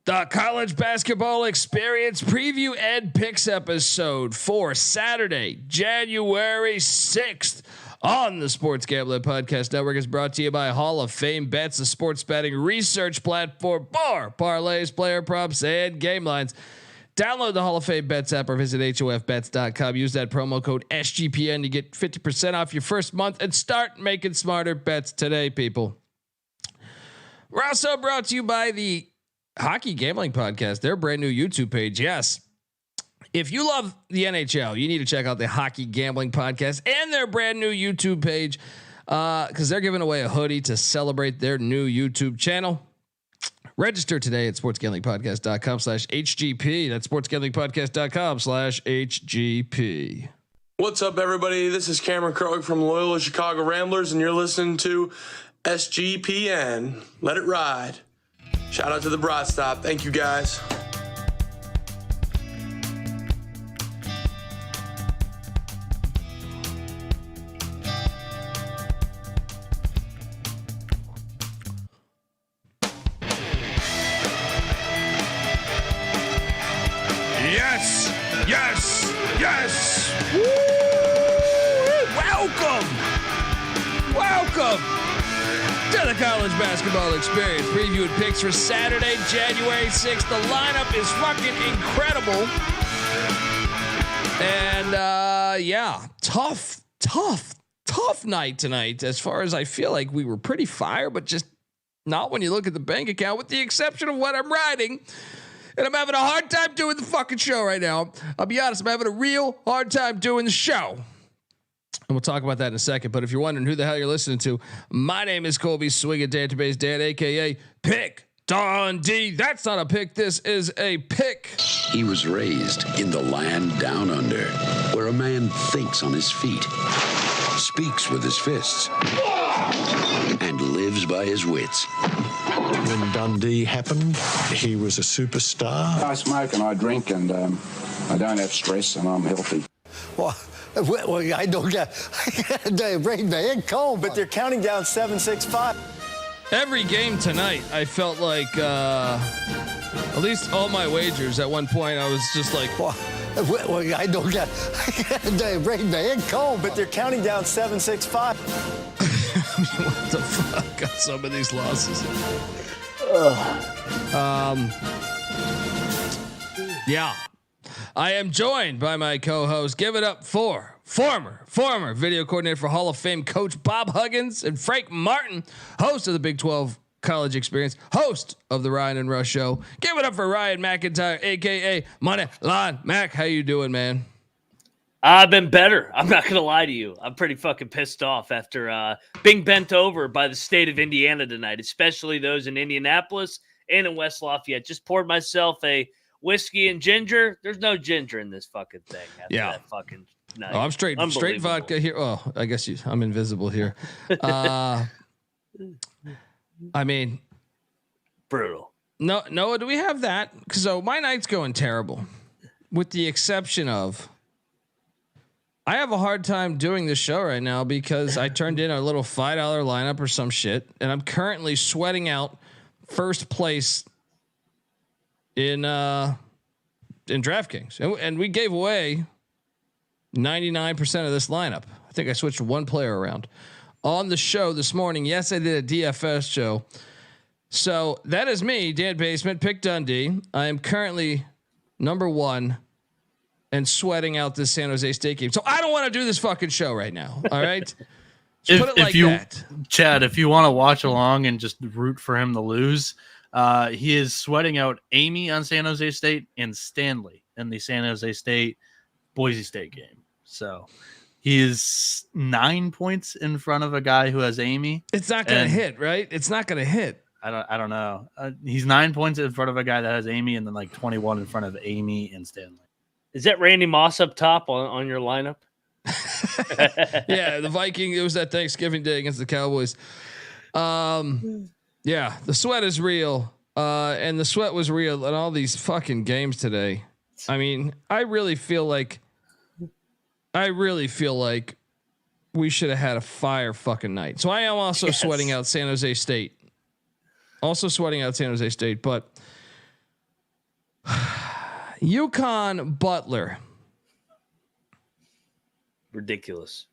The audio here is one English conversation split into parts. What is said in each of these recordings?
The college basketball experience preview and picks episode for Saturday, January 6th on the Sports Gambling Podcast Network is brought to you by Hall of Fame Bets, the sports betting research platform for parlays, player props, and game lines. Download the Hall of Fame Bets app or visit hofbets.com. Use that promo code SGPN to get 50% off your first month and start making smarter bets today, people. We're also brought to you by the Hockey Gambling Podcast, their brand new YouTube page. Yes. If you love the NHL, you need to check out the Hockey Gambling Podcast and their brand new YouTube page because they're giving away a hoodie to celebrate their new YouTube channel. Register today at sportsgamblingpodcast.com/HGP. That's sportsgamblingpodcast.com/HGP. What's up, everybody? This is Cameron Krog from Loyola Chicago Ramblers, and you're listening to SGPN. Let it ride. Shout out to the Broad Stop. Thank you, guys. Yes, yes, yes. Woo! Welcome to the college basketball experience preview and picks for Saturday, January 6th. The lineup is fucking incredible. And tough night tonight. As far as I feel like we were pretty fire, but just not when you look at the bank account, with the exception of what I'm riding. And I'm having a hard time doing the fucking show right now. I'll be honest, I'm having a real hard time doing the show. And we'll talk about that in a second. But if you're wondering who the hell you're listening to, my name is Colby Swinging Database Dan, aka Pick Dundee. That's not a pick. This is a pick. He was raised in the land down under, where a man thinks on his feet, speaks with his fists, and lives by his wits. When Dundee happened, he was a superstar. I smoke and I drink and I don't have stress and I'm healthy. Well, I don't get they bring me in cold, but they're counting down 7-6-5. Every game tonight, I felt like at least all my wagers at one point, I was just like, well, I don't get they bring me in cold, but they're counting down 7-6-5. What the fuck on some of these losses? Yeah. I am joined by my co-host. Give it up for former video coordinator for Hall of Fame coach Bob Huggins and Frank Martin, host of the Big 12 College Experience, host of the Ryan and Rush Show. Give it up for Ryan McIntyre, aka Money Line Mac. How you doing, man? I've been better. I'm not going to lie to you. I'm pretty fucking pissed off after being bent over by the state of Indiana tonight, especially those in Indianapolis and in West Lafayette. Just poured myself a whiskey and ginger. There's no ginger in this fucking thing. Yeah. That fucking night. Oh, I'm straight vodka here. Oh, I guess I'm invisible here. I mean, brutal. No, Noah, do we have that? So my night's going terrible, with the exception of I have a hard time doing this show right now because I turned in a little $5 lineup or some shit, and I'm currently sweating out first place in DraftKings, and we gave away 99% of this lineup. I think I switched one player around on the show this morning. Yes, I did a DFS show. So that is me, Dan Basement, Pick Dundee. I am currently number one and sweating out this San Jose State game. So I don't want to do this fucking show right now. All right. Put it like that. Chad, if you want to watch along and just root for him to lose, he is sweating out Amy on San Jose State and Stanley in the San Jose State Boise State game. So he is 9 points in front of a guy who has Amy. It's not going to hit, right? It's not going to hit. I don't know. He's 9 points in front of a guy that has Amy, and then like 21 in front of Amy and Stanley. Is that Randy Moss up top on your lineup? Yeah, the Viking. It was that Thanksgiving Day against the Cowboys. Yeah, the sweat is real, and the sweat was real in all these fucking games today. I mean, I really feel like we should have had a fire fucking night. So I am also sweating out San Jose State. But UConn Butler. Ridiculous.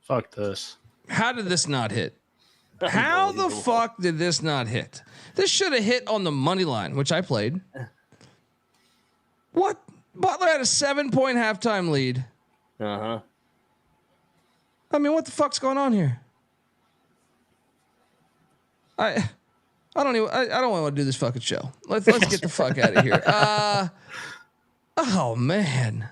Fuck this. How did this not hit? How the fuck did this not hit? This should have hit on the money line, which I played. What? Butler had a 7-point halftime lead. Uh-huh. I mean, what the fuck's going on here? I don't want to do this fucking show. Let's get the fuck out of here. Oh man.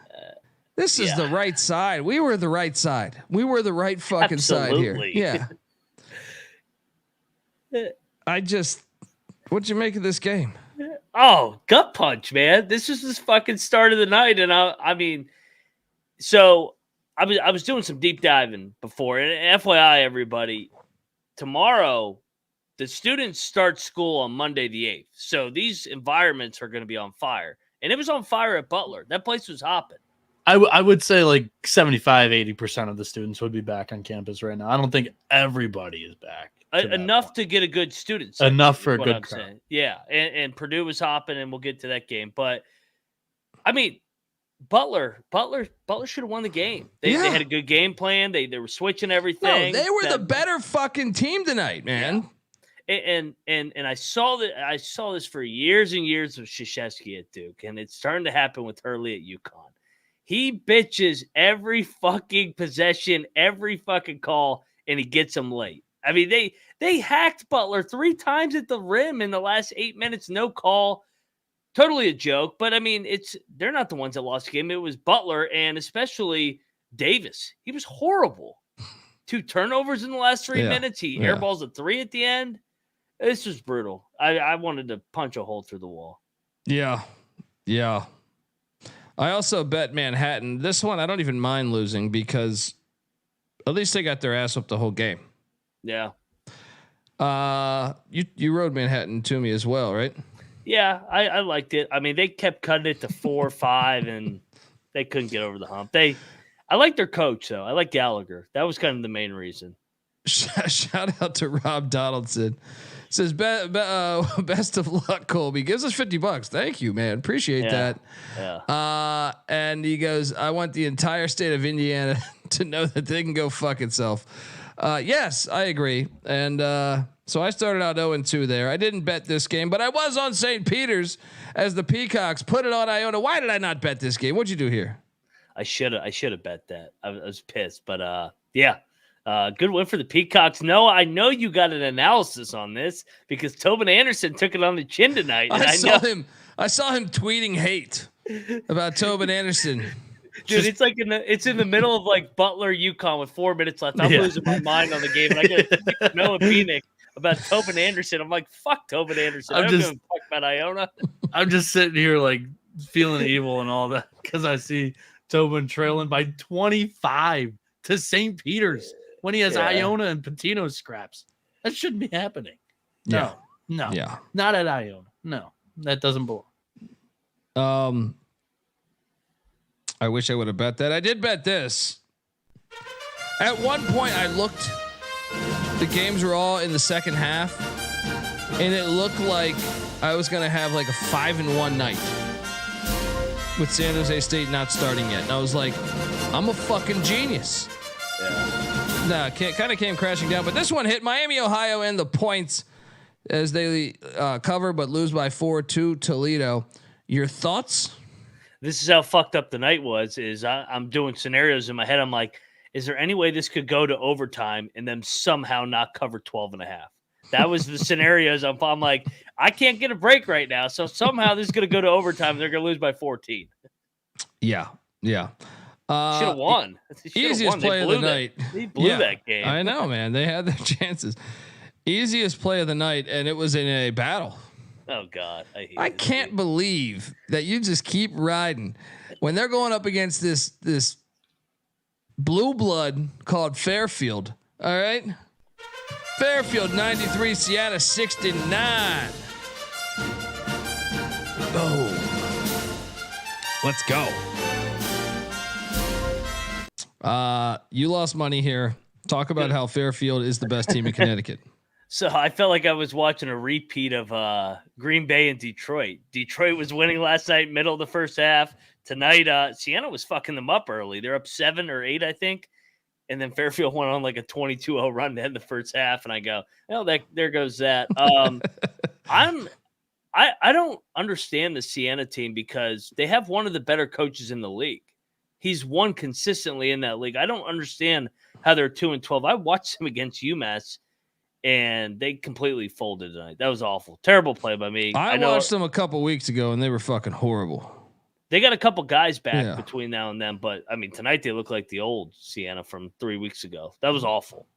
This is the right side. We were the right side. We were the right fucking side here. Yeah. What'd you make of this game? Oh, gut punch, man. This is this fucking start of the night. And I mean, so I was doing some deep diving before. And FYI, everybody, tomorrow, the students start school on Monday the 8th. So these environments are going to be on fire. And it was on fire at Butler. That place was hopping. I would say like 75-80% of the students would be back on campus right now. I don't think everybody is back. Enough to get a good student. Enough for a good crowd. Yeah, and Purdue was hopping, and we'll get to that game. But, I mean, Butler should have won the game. They had a good game plan. They were switching everything. No, they were the better fucking team tonight, man. Yeah. And I saw this for years and years with Krzyzewski at Duke, and it's starting to happen with Hurley at UConn. He bitches every fucking possession, every fucking call, and he gets them late. I mean, they hacked Butler 3 times at the rim in the last 8 minutes, no call. Totally a joke, but I mean, they're not the ones that lost the game. It was Butler and especially Davis. He was horrible. 2 turnovers in the last 3 minutes. He airballs a 3 at the end. This was brutal. I wanted to punch a hole through the wall. Yeah. I also bet Manhattan. This one, I don't even mind losing because at least they got their ass up the whole game. Yeah. You rode Manhattan to me as well, right? Yeah, I liked it. I mean, they kept cutting it to 4 or 5, and they couldn't get over the hump. I like their coach though. I like Gallagher. That was kind of the main reason. Shout out to Rob Donaldson. Says best of luck, Colby. Gives us $50. Thank you, man. Appreciate that. Yeah. And he goes, I want the entire state of Indiana to know that they can go fuck itself. Yes, I agree. And so I started out 0-2 there. I didn't bet this game, but I was on St. Peter's as the Peacocks put it on Iona. Why did I not bet this game? What'd you do here? I should have bet that. I was pissed, but yeah. Good win for the Peacocks. Noah, I know you got an analysis on this because Tobin Anderson took it on the chin tonight. I saw him tweeting hate about Tobin Anderson. Dude, it's in the middle of like Butler UConn with 4 minutes left. I'm losing my mind on the game. And I get Noah Bieniek about Tobin Anderson. I'm like, fuck Tobin Anderson. I'm just fuck about Iona. I'm just sitting here like feeling evil and all that because I see Tobin trailing by 25 to St. Peter's. When he has Iona and Patino scraps, that shouldn't be happening. No, not at Iona. No, that doesn't belong. I wish I would have bet that. I did bet this. At one point, I looked. The games were all in the second half, and it looked like I was going to have like a 5-1 night with San Jose State not starting yet. And I was like, I'm a fucking genius. Yeah. No, kind of came crashing down, but this one hit Miami, Ohio, and the points as they cover but lose by 4 to Toledo. Your thoughts? This is how fucked up the night was. I'm doing scenarios in my head. I'm like, is there any way this could go to overtime and then somehow not cover 12.5? That was the scenarios. I'm like, I can't get a break right now, so somehow this is going to go to overtime. And they're going to lose by 14. Yeah. Should have won. Easiest play of the night. They blew that game. I know, man. They had their chances. Easiest play of the night, and it was in a battle. Oh God, I can't believe that you just keep riding when they're going up against this blue blood called Fairfield. All right, Fairfield 93, Siena 69. Boom. Let's go. You lost money here. Talk about how Fairfield is the best team in Connecticut. So I felt like I was watching a repeat of Green Bay and Detroit. Detroit was winning last night, middle of the first half. Tonight, Siena was fucking them up early. They're up 7 or 8, I think. And then Fairfield went on like a 22-0 run to end the first half. And I go, there goes that. I don't understand the Siena team because they have one of the better coaches in the league. He's won consistently in that league. I don't understand how they're 2-12. I watched them against UMass. And they completely folded tonight. That was awful. Terrible play by me. I watched them a couple weeks ago, and they were fucking horrible. They got a couple guys back between now and then, but, I mean, tonight they look like the old Siena from 3 weeks ago. That was awful.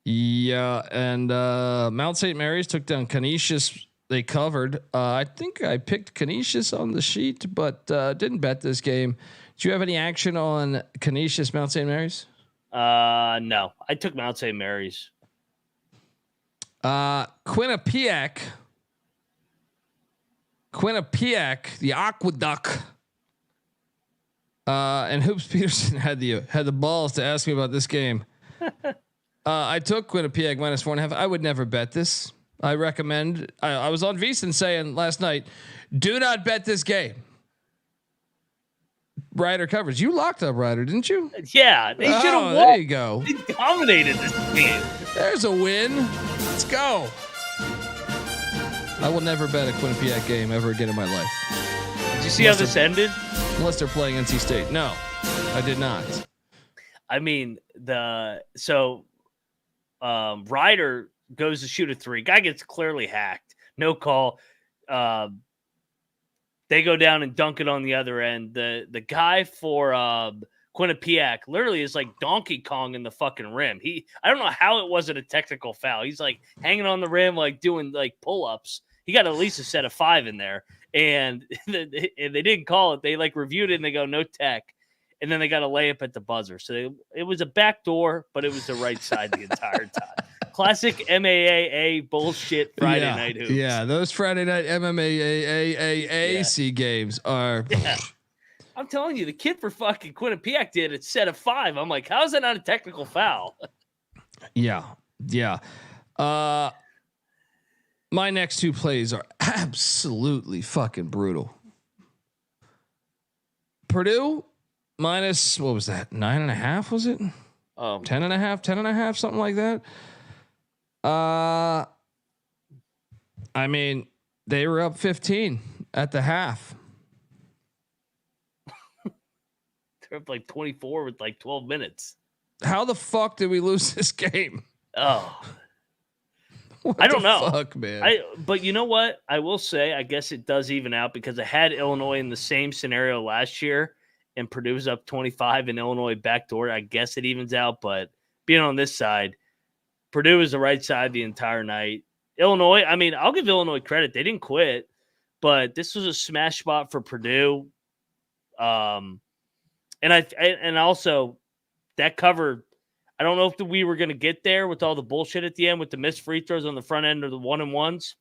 Yeah, and Mount St. Mary's took down Canisius. They covered. I think I picked Canisius on the sheet, but didn't bet this game. Do you have any action on Canisius, Mount St. Mary's? No. I took Mount St. Mary's. Quinnipiac, the Aqueduct, and Hoops Peterson had the balls to ask me about this game. I took Quinnipiac -4.5. I would never bet this. I recommend. I was on VSiN saying last night, do not bet this game. Ryder covers. You locked up Ryder, didn't you? Yeah, they should have won. There you go. They dominated this game. There's a win. Let's go. I will never bet a Quinnipiac game ever again in my life. Did you see how this ended? Unless they're playing NC State. No, I did not. I mean, Ryder goes to shoot a 3. Guy gets clearly hacked. No call. They go down and dunk it on the other end. The guy for Quinnipiac literally is like Donkey Kong in the fucking rim. I don't know how it wasn't a technical foul. He's like hanging on the rim, like doing like pull-ups. He got at least a set of 5 in there, and they didn't call it. They like reviewed it and they go no tech, and then they got a layup at the buzzer. So it was a backdoor, but it was the right side the entire time. Classic MAAA bullshit Friday night hoops. Yeah, those Friday night MMAAAAC games are. Yeah. I'm telling you, the kid for fucking Quinnipiac did a set of 5. I'm like, how is that not a technical foul? Yeah. My next 2 plays are absolutely fucking brutal. Purdue minus, what was that? 9.5, was it? 10.5, something like that. I mean, they were up 15 at the half. They're up like 24 with like 12 minutes. How the fuck did we lose this game? Oh, I don't know. Fuck, man. But you know what? I will say, I guess it does even out because I had Illinois in the same scenario last year, and Purdue's up 25 and Illinois backdoor. I guess it evens out, but being on this side, Purdue is the right side the entire night. Illinois, I mean, I'll give Illinois credit. They didn't quit, but this was a smash spot for Purdue. And also that cover, I don't know if we were going to get there with all the bullshit at the end with the missed free throws on the front end or the 1-and-1s.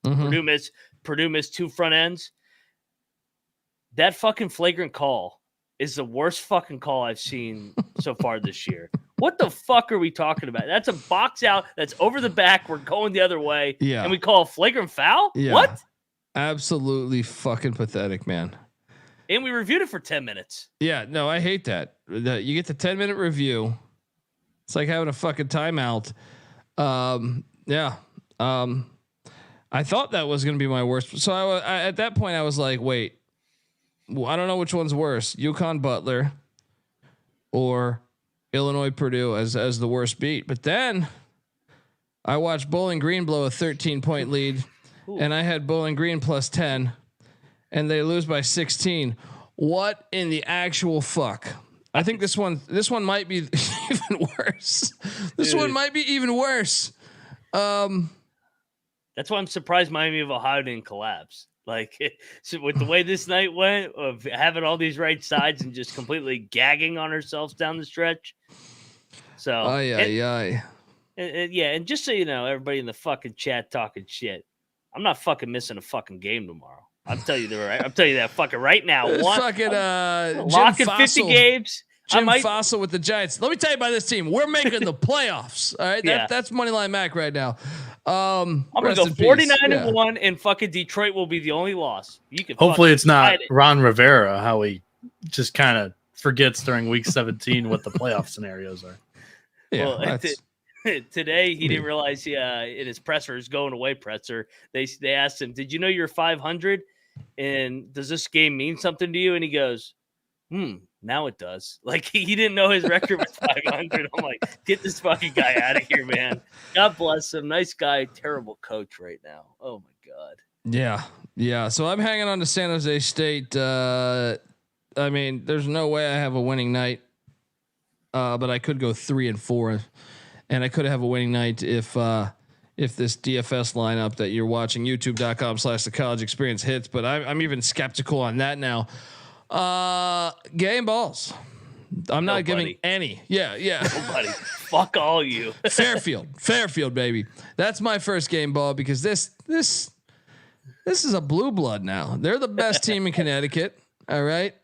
Mm-hmm. Purdue missed 2 front ends. That fucking flagrant call is the worst fucking call I've seen so far this year. What the fuck are we talking about? That's a box out. That's over the back. We're going the other way. Yeah. And we call a flagrant foul? Yeah. What? Absolutely fucking pathetic, man. And we reviewed it for 10 minutes. Yeah, no, I hate that. You get the 10-minute review. It's like having a fucking timeout. I thought that was going to be my worst. So I at that point I was like, wait, I don't know which one's worse, UConn Butler or Illinois Purdue as the worst beat. But then I watched Bowling Green blow a 13-point lead. Ooh. And I had Bowling Green plus 10 and they lose by 16. What in the actual fuck? I think this one might be even worse. This one might be even worse. That's why I'm surprised Miami of Ohio didn't collapse. Like, so with the way this night went, of having all these right sides and just completely gagging on ourselves down the stretch. So, and just so you know, everybody in the fucking chat talking shit, I'm not fucking missing a fucking game tomorrow. I'm telling you that fucking right now. Locking 50 games. Jim Fossil with the Giants. Let me tell you about this team. We're making the playoffs. All right, that's Moneyline Mac right now. I'm gonna go 49-1, and fucking Detroit will be the only loss. You can. Hopefully, it's not Ron Rivera. How he just kind of forgets during Week 17 what the playoff scenarios are. Yeah. Well, today he didn't realize in his presser, his going away presser, they asked him, "Did you know you're 500? And does this game mean something to you?" And he goes, now it does. Like he didn't know his record was 500. I'm like, get this fucking guy out of here, man. God bless him. Nice guy, terrible coach right now. Oh my God. Yeah. So I'm hanging on to San Jose State. I mean, there's no way I have a winning night. But I could go 3-4, and I could have a winning night if this DFS lineup that you're watching, youtube.com/the college experience hits. But I'm even skeptical on that now. Game balls. I'm not giving any. Yeah. Nobody. Fuck all you. Fairfield, baby. That's my first game ball because this is a blue blood now. They're the best team in Connecticut. All right.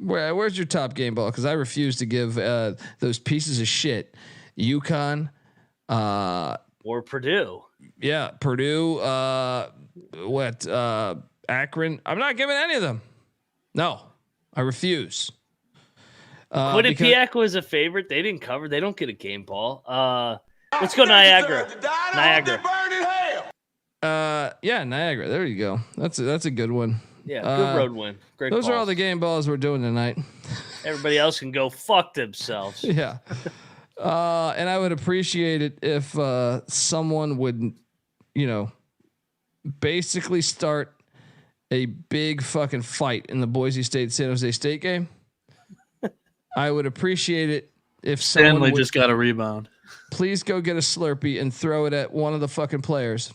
Where's your top game ball? Because I refuse to give those pieces of shit. UConn, or Purdue. Yeah, Purdue. Akron. I'm not giving any of them. No, I refuse. Quinnipiac was a favorite. They didn't cover. They don't get a game ball. Let's go Niagara. Yeah, Niagara. There you go. That's a good one. Yeah, good road win. Great. Those are all the game balls we're doing tonight. Everybody else can go fuck themselves. Yeah. And I would appreciate it if someone would, basically start a big fucking fight in the Boise State San Jose State game. I would appreciate it if someone Stanley just got a rebound. Please go get a Slurpee and throw it at one of the fucking players,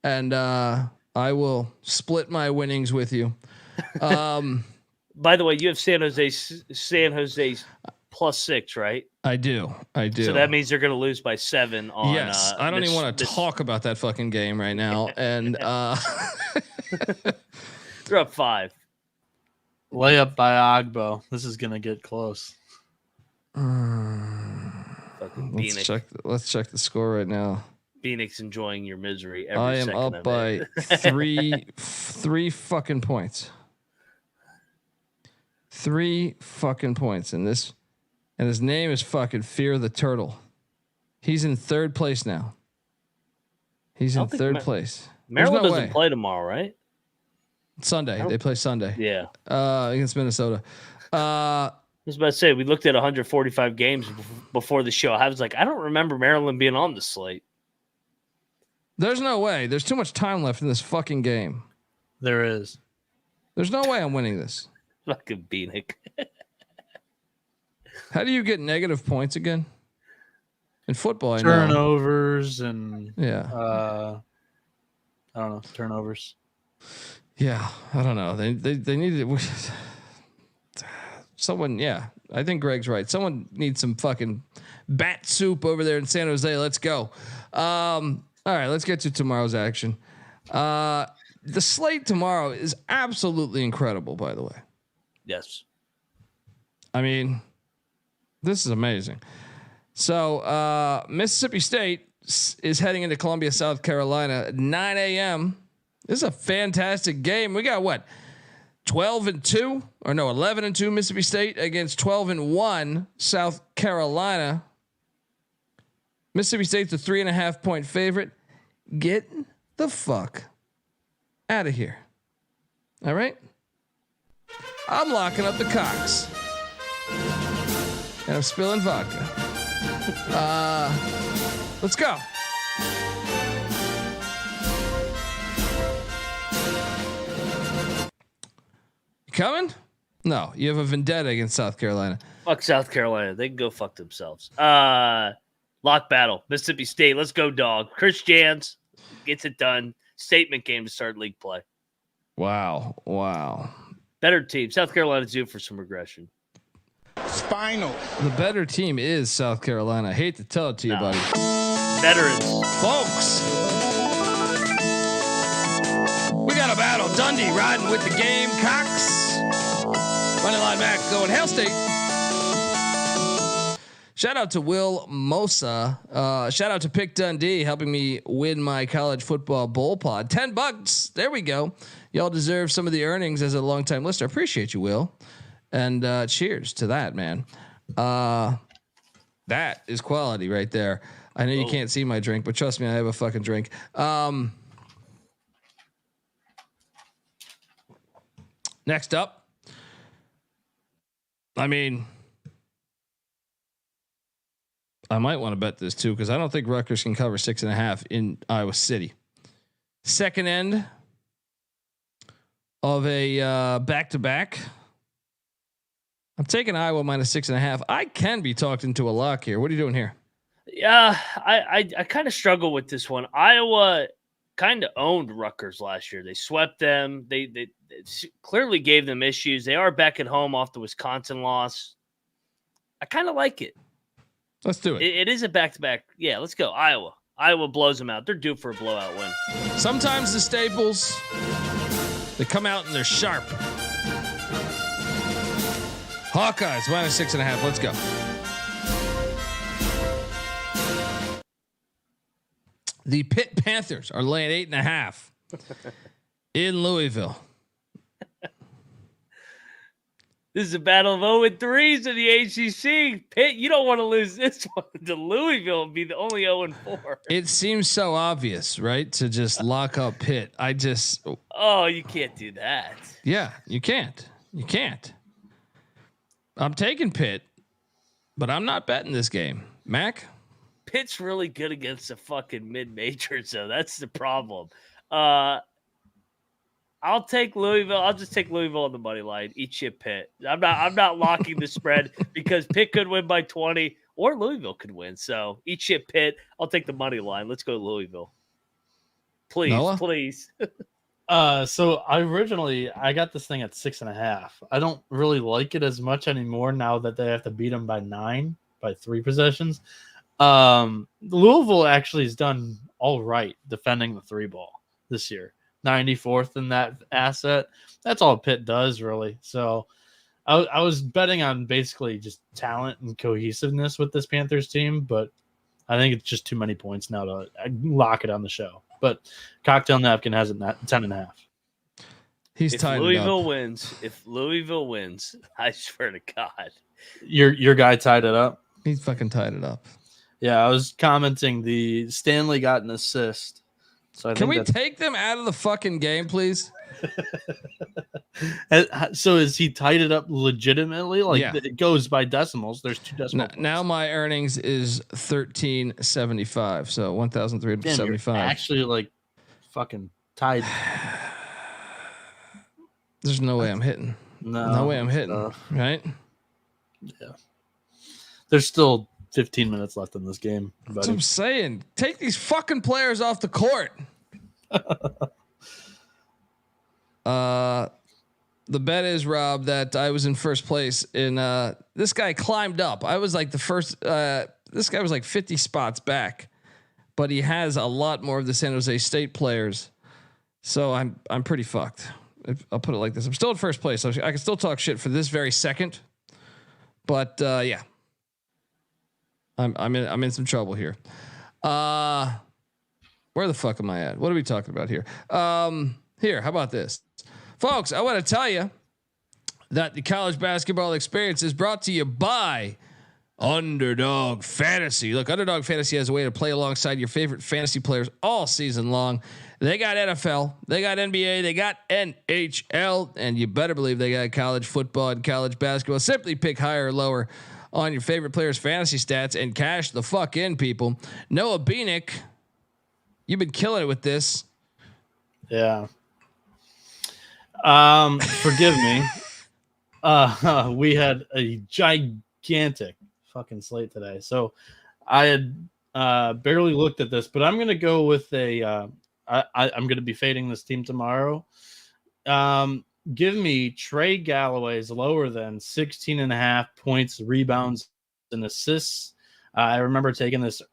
and I will split my winnings with you. By the way, you have San Jose +6, right? I do. So that means they're going to lose by 7 on. Yes, I don't even want to talk about that fucking game right now. And they're up 5. Layup by Agbo. This is going to get close. Let's check the score right now. Phoenix enjoying your misery. I am up by three fucking points. 3 fucking points, and his name is fucking Fear the Turtle. He's in 3rd place now. He's in 3rd place. Maryland doesn't play tomorrow, right? Sunday. They play Sunday. Yeah. Against Minnesota. I was about to say, we looked at 145 games before the show. I was like, I don't remember Maryland being on the slate. There's no way. There's too much time left in this fucking game. There is. There's no way I'm winning this. Fucking Bieniek. How do you get negative points again? In football, turnovers and I don't know, turnovers. Yeah, I don't know. They needed someone. Yeah, I think Greg's right. Someone needs some fucking bat soup over there in San Jose. Let's go. All right, let's get to tomorrow's action. The slate tomorrow is absolutely incredible, by the way. Yes. I mean, this is amazing. So Mississippi State is heading into Columbia, South Carolina at 9 a.m. This is a fantastic game. We got 11-2 Mississippi State against 12-1 South Carolina. Mississippi State's a 3.5 point favorite. Get the fuck out of here. All right. I'm locking up the cocks. And I'm spilling vodka. Let's go. You coming? No, you have a vendetta against South Carolina. Fuck South Carolina. They can go fuck themselves. Lock battle. Mississippi State. Let's go, dog. Chris Jans gets it done. Statement game to start league play. Wow. Better team. South Carolina's due for some regression. Spinal. The better team is South Carolina. I hate to tell it to you, buddy. Veterans. Folks. We got a battle. Dundee riding with the Gamecocks Moneyline Mac going Hail State. Shout out to Will Mosa. Shout out to Pick Dundee helping me win my college football bowl pod. $10. There we go. Y'all deserve some of the earnings as a longtime listener. Appreciate you, Will. And cheers to that, man. That is quality right there. I know you can't see my drink, but trust me, I have a fucking drink. Next up. I mean, I might want to bet this too, because I don't think Rutgers can cover 6.5 in Iowa City. Second end of a back-to-back. I'm taking Iowa minus 6.5. I can be talked into a lock here. What are you doing here? Yeah, I kind of struggle with this one. Iowa kind of owned Rutgers last year. They swept them. They clearly gave them issues. They are back at home off the Wisconsin loss. I kind of like it. Let's do it. It is a back-to-back. Yeah, let's go. Iowa. Iowa blows them out. They're due for a blowout win. Sometimes the staples, they come out and they're sharp. Hawkeyes minus 6.5. Let's go. The Pitt Panthers are laying 8.5 in Louisville. This is a battle of 0-3s in the ACC. Pitt, you don't want to lose this one to Louisville and be the only 0-4. It seems so obvious, right? To just lock up Pitt. Oh, you can't do that. Yeah, you can't. You can't. I'm taking Pitt, but I'm not betting this game. Mac? Pitt's really good against the fucking mid-majors, so that's the problem. I'll take Louisville. I'll just take Louisville on the money line. Eat shit, Pitt. I'm not locking the spread because Pitt could win by 20 or Louisville could win. So eat shit, Pitt. I'll take the money line. Let's go Louisville. Please, Noah? please. So I got this thing at 6.5. I don't really like it as much anymore now that they have to beat them by 9 by 3 possessions. Louisville actually has done all right defending the 3 ball this year. 94th in that asset. That's all Pitt does really. So I was betting on basically just talent and cohesiveness with this Panthers team, but I think it's just too many points now to lock it on the show. But Cocktail Napkin has it at 10.5. If Louisville wins, I swear to God. Your guy tied it up. He's fucking tied it up. Yeah, I was commenting the Stanley got an assist. So Can we take them out of the fucking game, please? So is he tied it up legitimately? Like Yeah. It goes by decimals. There's 2 decimals. Now my earnings is 1375. So 1,375. Actually, like fucking tied. There's no way I'm hitting. No way I'm hitting. Right? Yeah. There's still 15 minutes left in this game. That's what I'm saying. Take these fucking players off the court. The bet is, Rob, that I was in first place in this guy climbed up. I was like the first this guy was like 50 spots back, but he has a lot more of the San Jose State players. So I'm pretty fucked. I'll put it like this. I'm still in first place. So I can still talk shit for this very second. But yeah. I'm in some trouble here. Where the fuck am I at? What are we talking about here? Here, how about this? Folks, I want to tell you that the college basketball experience is brought to you by Underdog Fantasy. Look, Underdog Fantasy has a way to play alongside your favorite fantasy players all season long. They got NFL, they got NBA, they got NHL, and you better believe they got college football and college basketball. Simply pick higher or lower on your favorite players' fantasy stats and cash the fuck in, people. Noah Bieniek, you've been killing it with this. Yeah. Forgive me. We had a gigantic fucking slate today. So I had barely looked at this, but I'm going to go with I'm going to be fading this team tomorrow. Give me Trey Galloway's lower than 16.5 points, rebounds, and assists. I remember taking this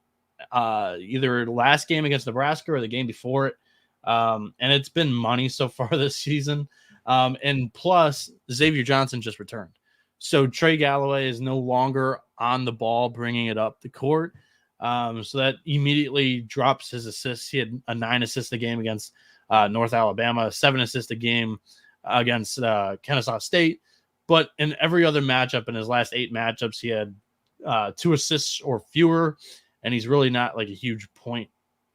either last game against Nebraska or the game before it. And it's been money so far this season. And plus, Xavier Johnson just returned. So Trey Galloway is no longer on the ball, bringing it up the court. So that immediately drops his assists. He had a 9 assist a game against North Alabama, a 7 assist a game against Kennesaw State. But in every other matchup, in his last 8 matchups, he had 2 assists or fewer. And he's really not like a huge point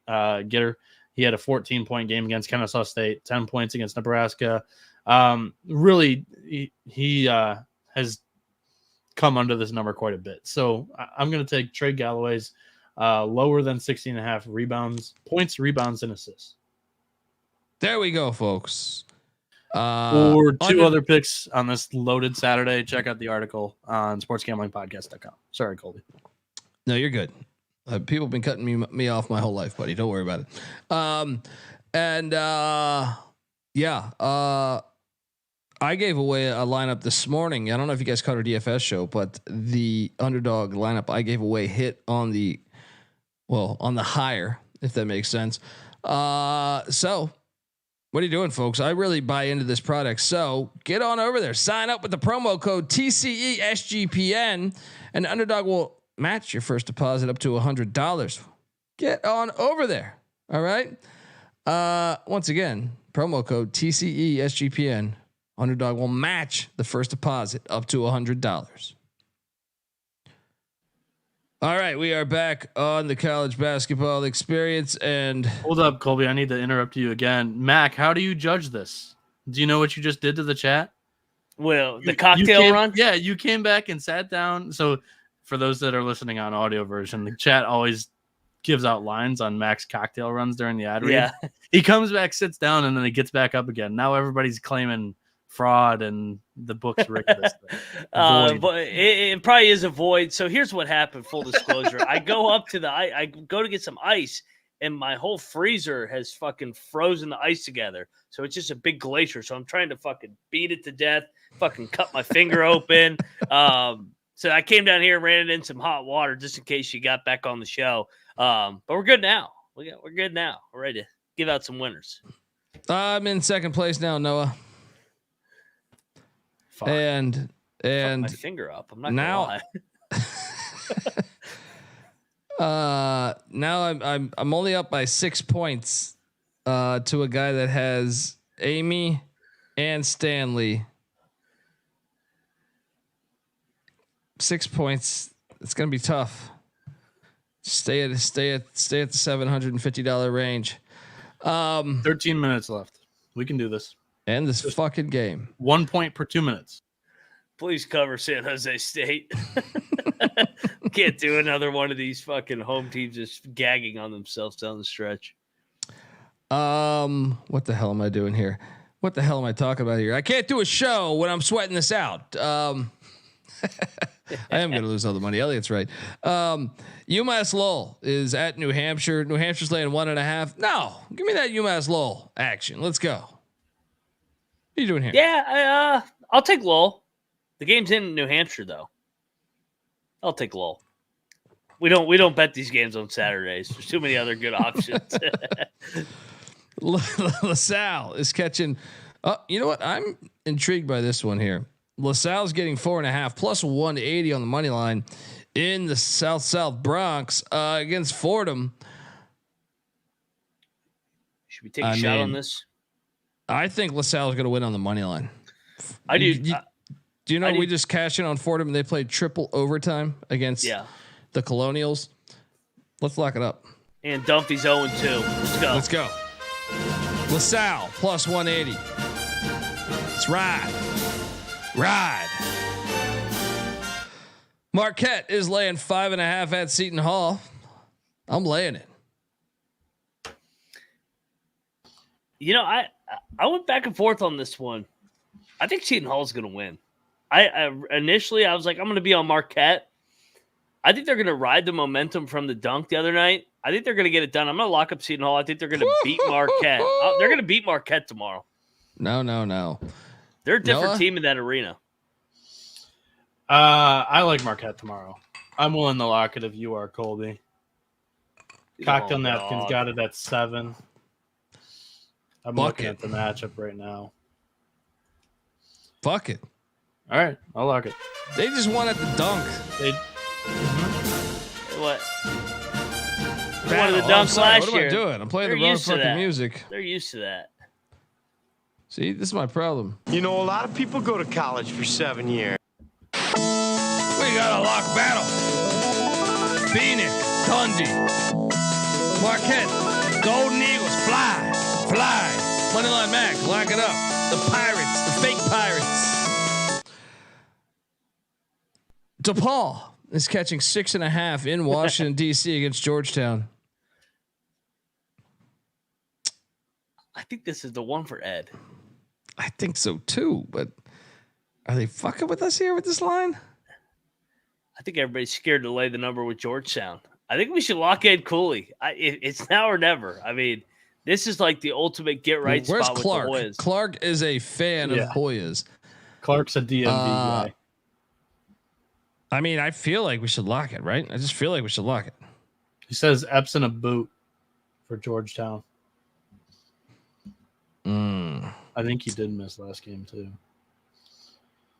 getter. He had a 14-point game against Kennesaw State, 10 points against Nebraska. Really, he has come under this number quite a bit. So I'm going to take Trey Galloway's lower than 16.5 points, rebounds, and assists. There we go, folks. For 2 other picks on this loaded Saturday, check out the article on sportsgamblingpodcast.com. Sorry, Colby. No, you're good. People have been cutting me off my whole life, buddy. Don't worry about it. I gave away a lineup this morning. I don't know if you guys caught our DFS show, but the underdog lineup I gave away hit on the higher, if that makes sense. So what are you doing, folks? I really buy into this product. So get on over there, sign up with the promo code TCESGPN, and Underdog will match your first deposit up to $100. Get on over there. All right. Once again, promo code TCESGPN. Underdog will match the first deposit up to $100. All right, we are back on the college basketball experience. And hold up, Colby, I need to interrupt you again. Mac, how do you judge this? Do you know what you just did to the chat? Well, the cocktail run? Yeah, you came back and sat down. So for those that are listening on audio version, the chat always gives out lines on Mac's cocktail runs during the ad read. Yeah. He comes back, sits down, and then he gets back up again. Now everybody's claiming fraud and the book's rigged. But it probably is a void. So here's what happened. Full disclosure: I go up to I go to get some ice, and my whole freezer has fucking frozen the ice together. So it's just a big glacier. So I'm trying to fucking beat it to death. Fucking cut my finger open. So I came down here and ran it in some hot water just in case you got back on the show. But we're good now. We're good now. We're ready to give out some winners. I'm in second place now, Noah. Fuck. And my finger up. I'm not gonna lie. Now I'm only up by 6 points to a guy that has Amy and Stanley. 6 points. It's gonna be tough. Stay at the $750 range. 13 minutes left. We can do this. And this fucking game. 1 point per 2 minutes. Please cover San Jose State. Can't do another one of these fucking home teams just gagging on themselves down the stretch. What the hell am I doing here? What the hell am I talking about here? I can't do a show when I'm sweating this out. I am going to lose all the money. Elliot's right. UMass Lowell is at New Hampshire. New Hampshire's laying 1.5. No, give me that UMass Lowell action. Let's go. What are you doing here? Yeah, I'll take Lowell. The game's in New Hampshire, though. I'll take Lowell. We don't bet these games on Saturdays. There's too many other good options. LaSalle is catching. You know what? I'm intrigued by this one here. LaSalle's getting 4.5 plus 180 on the money line in the South Bronx against Fordham. Should we take a shot on this? I think LaSalle is going to win on the money line. I do. Do you know we just cashed in on Fordham and they played triple overtime against the Colonials? Let's lock it up. And Dumpy's 0-2. Let's go. LaSalle plus 180. Let's ride. Marquette is laying 5.5 at Seton Hall. I'm laying it. You know, I went back and forth on this one. I think Seton Hall is going to win. I initially was like, I'm going to be on Marquette. I think they're going to ride the momentum from the dunk the other night. I think they're going to get it done. I'm going to lock up Seton Hall. I think they're going to beat Marquette. They're going to beat Marquette tomorrow. No. They're a different team in that arena. I like Marquette tomorrow. I'm willing to lock it if you are, Colby. Cocktail Napkins got it at 7. I'm looking at the matchup right now. Fuck it. All right, I'll lock it. They just won at the dunk. What? Battle. One of the I'm dunks sorry. last What am year. I doing? I'm playing They're the wrong used to fucking that. music. They're used to that. See, this is my problem. You know, a lot of people go to college for 7 years. We got a lock battle. Bieniek, Dundee, Marquette, Golden Eagles, fly. Moneyline Mac, lock it up. The Pirates, the fake Pirates. DePaul is catching 6.5 in Washington D.C. against Georgetown. I think this is the one for Ed. I think so too, but are they fucking with us here with this line? I think everybody's scared to lay the number with Georgetown. I think we should lock Ed Cooley. It's now or never. I mean, this is like the ultimate get right Where's spot Clark? with the Hoyas. Clark is a fan of Hoyas. Clark's a DMV guy. I mean, I feel like we should lock it, right? I just feel like we should lock it. He says Epps in a boot for Georgetown. I think he did miss last game too.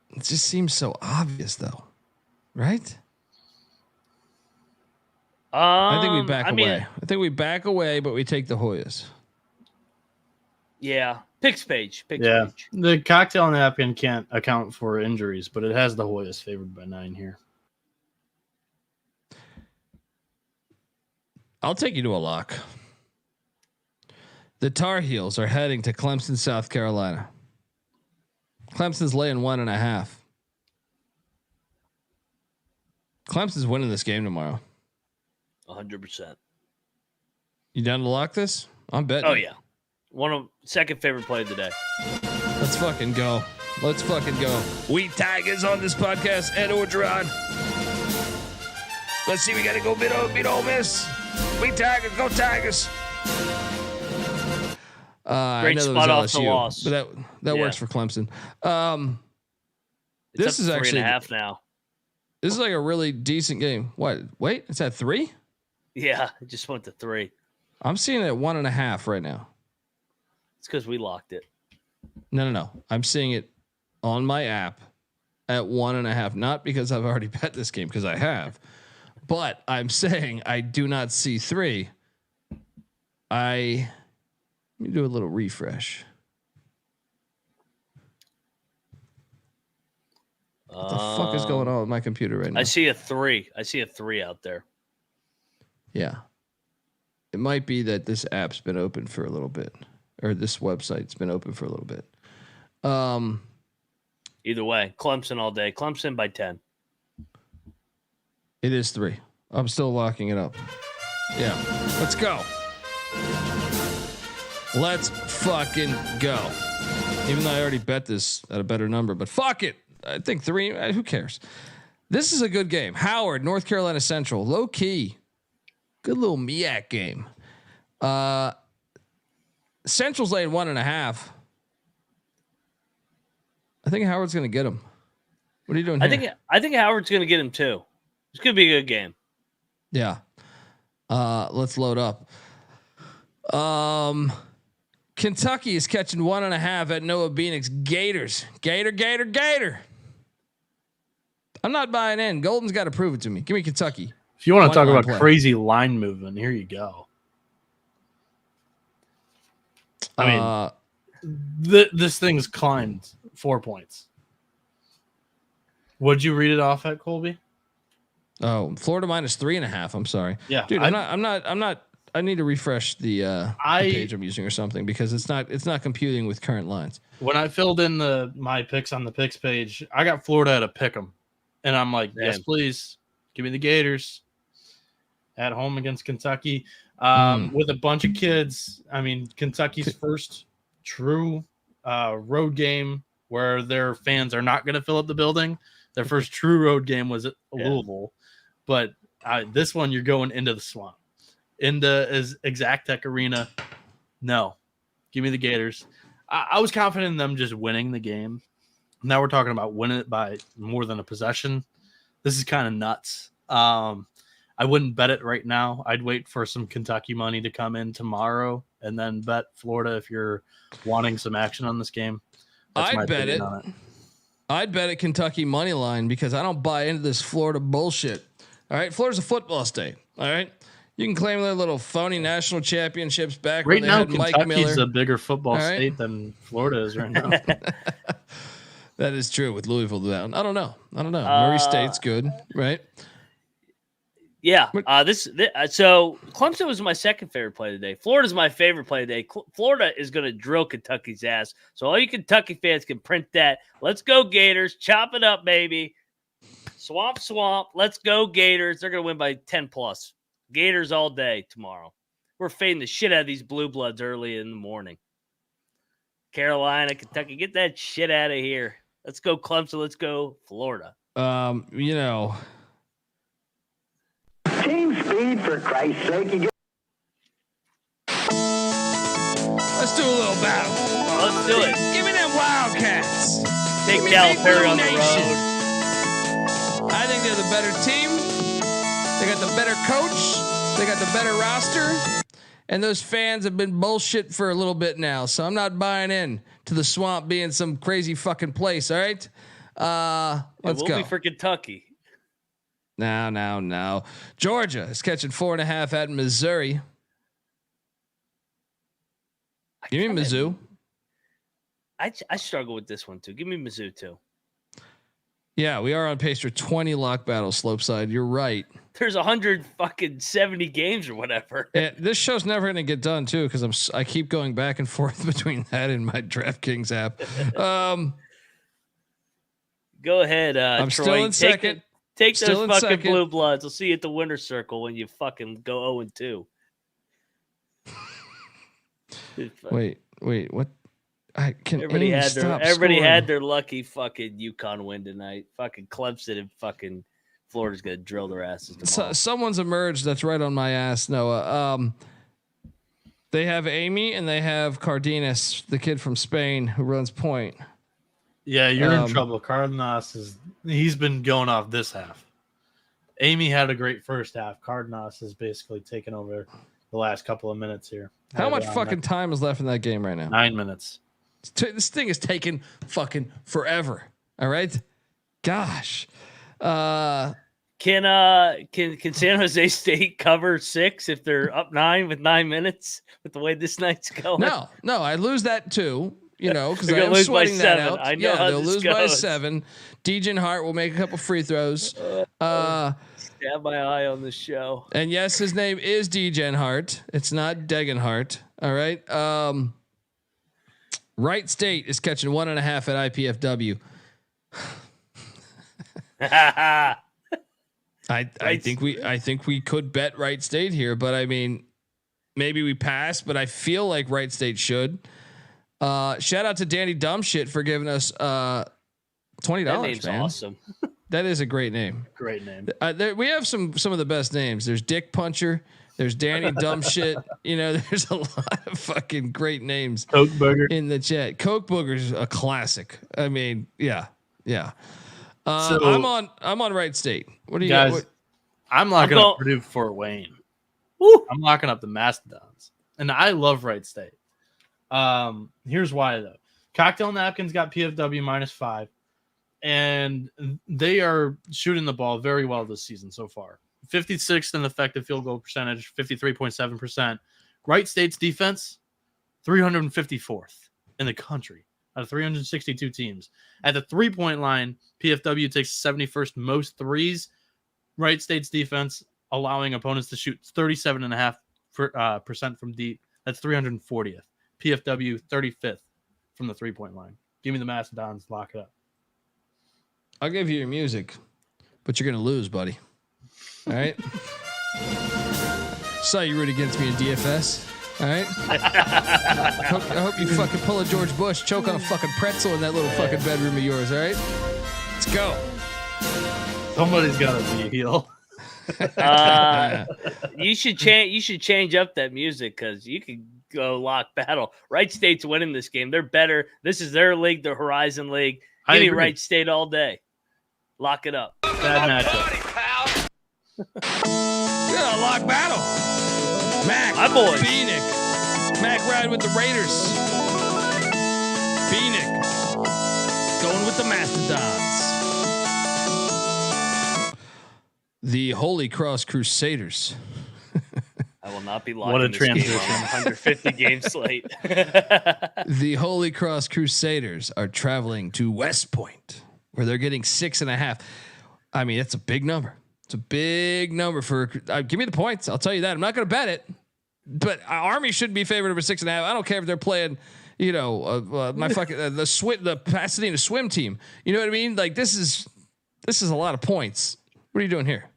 It just seems so obvious, though, right? I think we back away. I think we back away, but we take the Hoyas. Yeah, picks page. Page. The cocktail napkin can't account for injuries, but it has the Hoyas favored by 9 here. I'll take you to a lock. The Tar Heels are heading to Clemson, South Carolina. Clemson's laying 1.5. Clemson's winning this game tomorrow. 100%. You down to lock this? I'm betting. Oh yeah, second favorite play of the day. Let's fucking go. Let's fucking go. We Tigers on this podcast. Ed Orgeron. Let's see. We got to go beat Ole Miss. We Tigers. Go Tigers. Great spot off the loss, but that works for Clemson. It's this is up to actually 3.5 now. This is like a really decent game. What? Wait, it's at 3? Yeah, it just went to 3. I'm seeing it at 1.5 right now. It's because we locked it. No. I'm seeing it on my app at 1.5. Not because I've already bet this game, because I have, but I'm saying I do not see 3. Let me do a little refresh. What the fuck is going on with my computer right now? I see a 3. I see a 3 out there. Yeah. It might be that this app's been open for a little bit, or this website's been open for a little bit. Either way, Clemson all day. Clemson by 10. It is 3. I'm still locking it up. Yeah. Let's go. Let's fucking go. Even though I already bet this at a better number, but fuck it. I think 3. Who cares? This is a good game. Howard, North Carolina Central, low key, good little MEAC game. Central's laying 1.5. I think Howard's going to get him. What are you doing here? I think Howard's going to get him too. It's going to be a good game. Yeah. Let's load up. Kentucky is catching 1.5 at Noah Bieniek's Gators. Gator. I'm not buying in. Golden's got to prove it to me. Give me Kentucky. If you want to talk about play. crazy line movement, here you go. I mean, this thing's climbed 4 points. Would you read it off at, Colby? Oh, Florida minus 3.5. I'm sorry. Yeah, dude. I'm not. I need to refresh the page I'm using or something because it's not computing with current lines. When I filled in my picks on the picks page, I got Florida at a pick 'em, and I'm like, yes, please give me the Gators at home against Kentucky with a bunch of kids. I mean, Kentucky's first true road game where their fans are not going to fill up the building. Their first true road game was at Louisville, but this one you're going into the swamp. Into Exactech Arena. No. Give me the Gators. I was confident in them just winning the game. Now we're talking about winning it by more than a possession. This is kind of nuts. I wouldn't bet it right now. I'd wait for some Kentucky money to come in tomorrow and then bet Florida if you're wanting some action on this game. I'd bet it. I'd bet at Kentucky money line because I don't buy into this Florida bullshit. All right, Florida's a football state. All right, you can claim their little phony national championships back Right when they now, had Mike Miller. Kentucky's a bigger football state than Florida is right now. That is true with Louisville down. I don't know. Murray State's good, right? Yeah. So Clemson was my second favorite play today. Florida's my favorite play today. Florida is going to drill Kentucky's ass. So all you Kentucky fans can print that. Let's go Gators. Chop it up, baby. Swamp. Let's go Gators. They're going to win by 10 plus. Gators all day tomorrow. We're fading the shit out of these blue bloods early in the morning. Carolina, Kentucky, get that shit out of here. Let's go Clemson. Let's go Florida. Team speed, for Christ's sake. Let's do a little battle. Let's do it. Give me them Wildcats. Take Calipari on the road. I think they're the better team. They got the better coach. They got the better roster. And those fans have been bullshit for a little bit now. So I'm not buying in to the swamp being some crazy fucking place. All right. Let's go. We'll be for Kentucky. No. Georgia is catching 4.5 at Missouri. Give me Mizzou. I struggle with this one too. Give me Mizzou too. Yeah, we are on pace for 20 lock battles, slope side. You're right. There's 170 games or whatever. Yeah, this show's never going to get done too because I keep going back and forth between that and my DraftKings app. Go ahead, I'm Troy. still in second. Take those fucking blue bloods. I'll see you at the winner's circle when you fucking go 0-2. Wait, what? Everybody had their lucky fucking UConn win tonight. Fucking Clemson and fucking Florida's gonna drill their asses tomorrow. Someone's emerged that's right on my ass, Noah. They have Amy and they have Cardenas, the kid from Spain who runs point. Yeah, you're in trouble. Cardenas he's been going off this half. Amy had a great first half. Cardenas has basically taken over the last couple of minutes here. How much fucking time is left in that game right now? 9 minutes. This thing is taking fucking forever. All right, gosh. Can San Jose State cover 6 if they're up 9 with 9 minutes with the way this night's going? No, I lose that too. You know, because they're I'm lose by sweating that 7. out. I know how they'll this lose goes. by 7. Dejan Hart will make a couple free throws. Stab my eye on the show. And yes, his name is Dejan Hart. It's not Degan Hart. All right. Wright State is catching 1.5 at IPFW. I think we could bet Wright State here, but I mean, maybe we pass. But I feel like Wright State should. Shout out to Danny Dumbshit for giving us $20. That name's man. awesome. That is a great name. Great name. We have some of the best names. There's Dick Puncher. There's Danny Dumbshit. You know, there's a lot of fucking great names. Coke Booger in the chat. Coke Booger's a classic. I mean, yeah. So, I'm on Wright State. What do you guys? got? I'm locking up Purdue Fort Wayne. Woo! I'm locking up the Mastodons, and I love Wright State. Here's why though. Cocktail Napkins got PFW -5, and they are shooting the ball very well this season so far. 56th in effective field goal percentage, 53.7%. Wright State's defense, 354th in the country out of 362 teams. At the 3-point line, PFW takes 71st most threes. Wright State's defense allowing opponents to shoot 37.5% from deep. That's 340th. PFW 35th from the 3-point line. Give me the Mastodons. Lock it up. I'll give you your music, but you're gonna lose, buddy. All right. Saw you root against me in DFS. All right. I hope you fucking pull a George Bush, choke on a fucking pretzel in that little fucking bedroom of yours. All right. Let's go. Somebody's got to be a heel. You should change up that music because you could go lock battle. Wright State's winning this game. They're better. This is their league, the Horizon League. Give me Wright State all day. Lock it up. Bad matchup. Yeah, lock battle. Mac, my boy. Bieniek. Mac ride with the Raiders. Bieniek going with the Mastodons. The Holy Cross Crusaders. I will not be locking What a this game transition. on a 150 game slate. The Holy Cross Crusaders are traveling to West Point, where they're getting 6.5. I mean, that's a big number. It's a big number for. Give me the points. I'll tell you that. I'm not going to bet it, but Army shouldn't be favored over 6.5. I don't care if they're playing, my fucking the Pasadena swim team. You know what I mean? Like this is a lot of points. What are you doing here?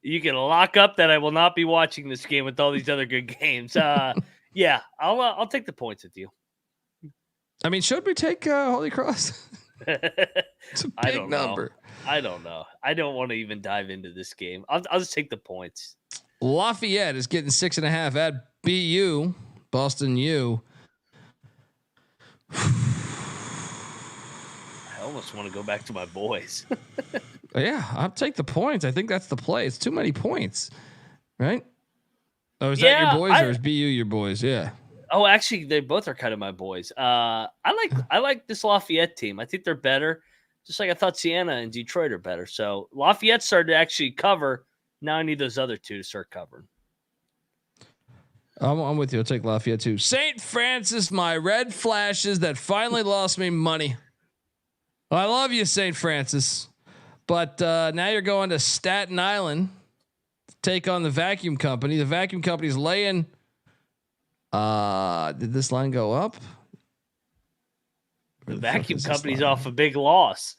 You can lock up that I will not be watching this game with all these other good games. Yeah, I'll take the points with you. I mean, should we take Holy Cross? It's a big number. I don't know. I don't want to even dive into this game. I'll just take the points. Lafayette is getting 6.5 at BU, Boston U. I almost want to go back to my boys. Yeah, I'll take the points. I think that's the play. It's too many points, right? Oh, is that your boys or is BU your boys? Yeah. Oh, actually, they both are kind of my boys. I like this Lafayette team. I think they're better. Just like I thought Siena and Detroit are better. So Lafayette started to actually cover. Now I need those other two to start covering. I'm with you. I'll take Lafayette too. St. Francis, my red flashes that finally lost me money. I love you, St. Francis. But now you're going to Staten Island to take on the Vacuum Company. The Vacuum Company's laying. Did this line go up? The Vacuum Company's off a big loss.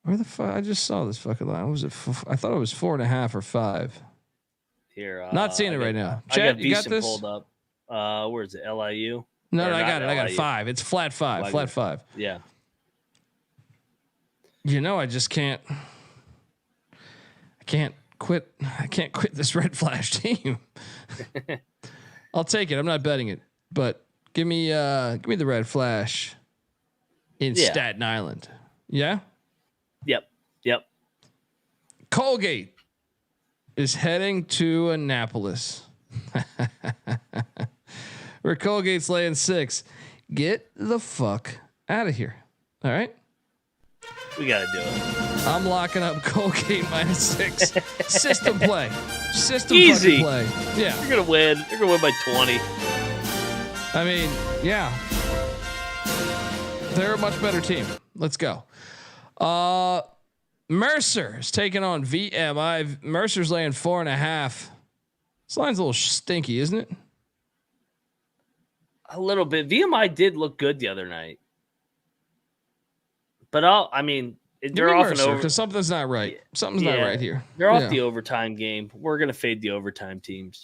Where the fuck? I just saw this fucking line. What was it? I thought it was 4.5 or 5. Here, not seeing it right now. I Chad, got you got this? pulled up. Where is it? LIU? No, Or I not got it. I got LIU. 5. It's flat 5. LIU. Flat 5. Yeah. I just can't. I can't quit. I can't quit this red flash team. I'll take it. I'm not betting it, but give me the red flash in Staten Island. Yeah. Yep. Colgate is heading to Annapolis, where Colgate's laying 6. Get the fuck out of here. All right. We got to do it. I'm locking up Colgate -6. System play. System Easy play. Yeah. You're going to win. You're going to win by 20. I mean, yeah. They're a much better team. Let's go. Mercer is taking on VMI. Mercer's laying 4.5. This line's a little stinky, isn't it? A little bit. VMI did look good the other night. But they're off Mercer, an over because something's not right. Something's not right here. They're off the overtime game. We're gonna fade the overtime teams.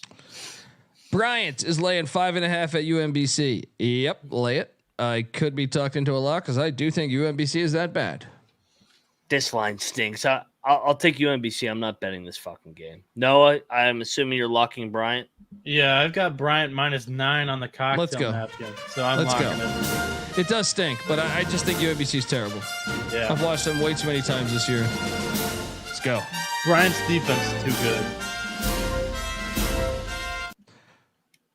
Bryant is laying 5.5 at UMBC. Yep, lay it. I could be talked into a lot because I do think UMBC is that bad. This line stinks. I'll take UMBC. I'm not betting this fucking game. Noah, I'm assuming you're locking Bryant. Yeah, I've got Bryant -9 on the cocktail Let's go. napkin, so I'm locking it. It does stink, but I just think UMBC is terrible. Yeah, I've watched them way too many times this year. Let's go. Bryant's defense is too good.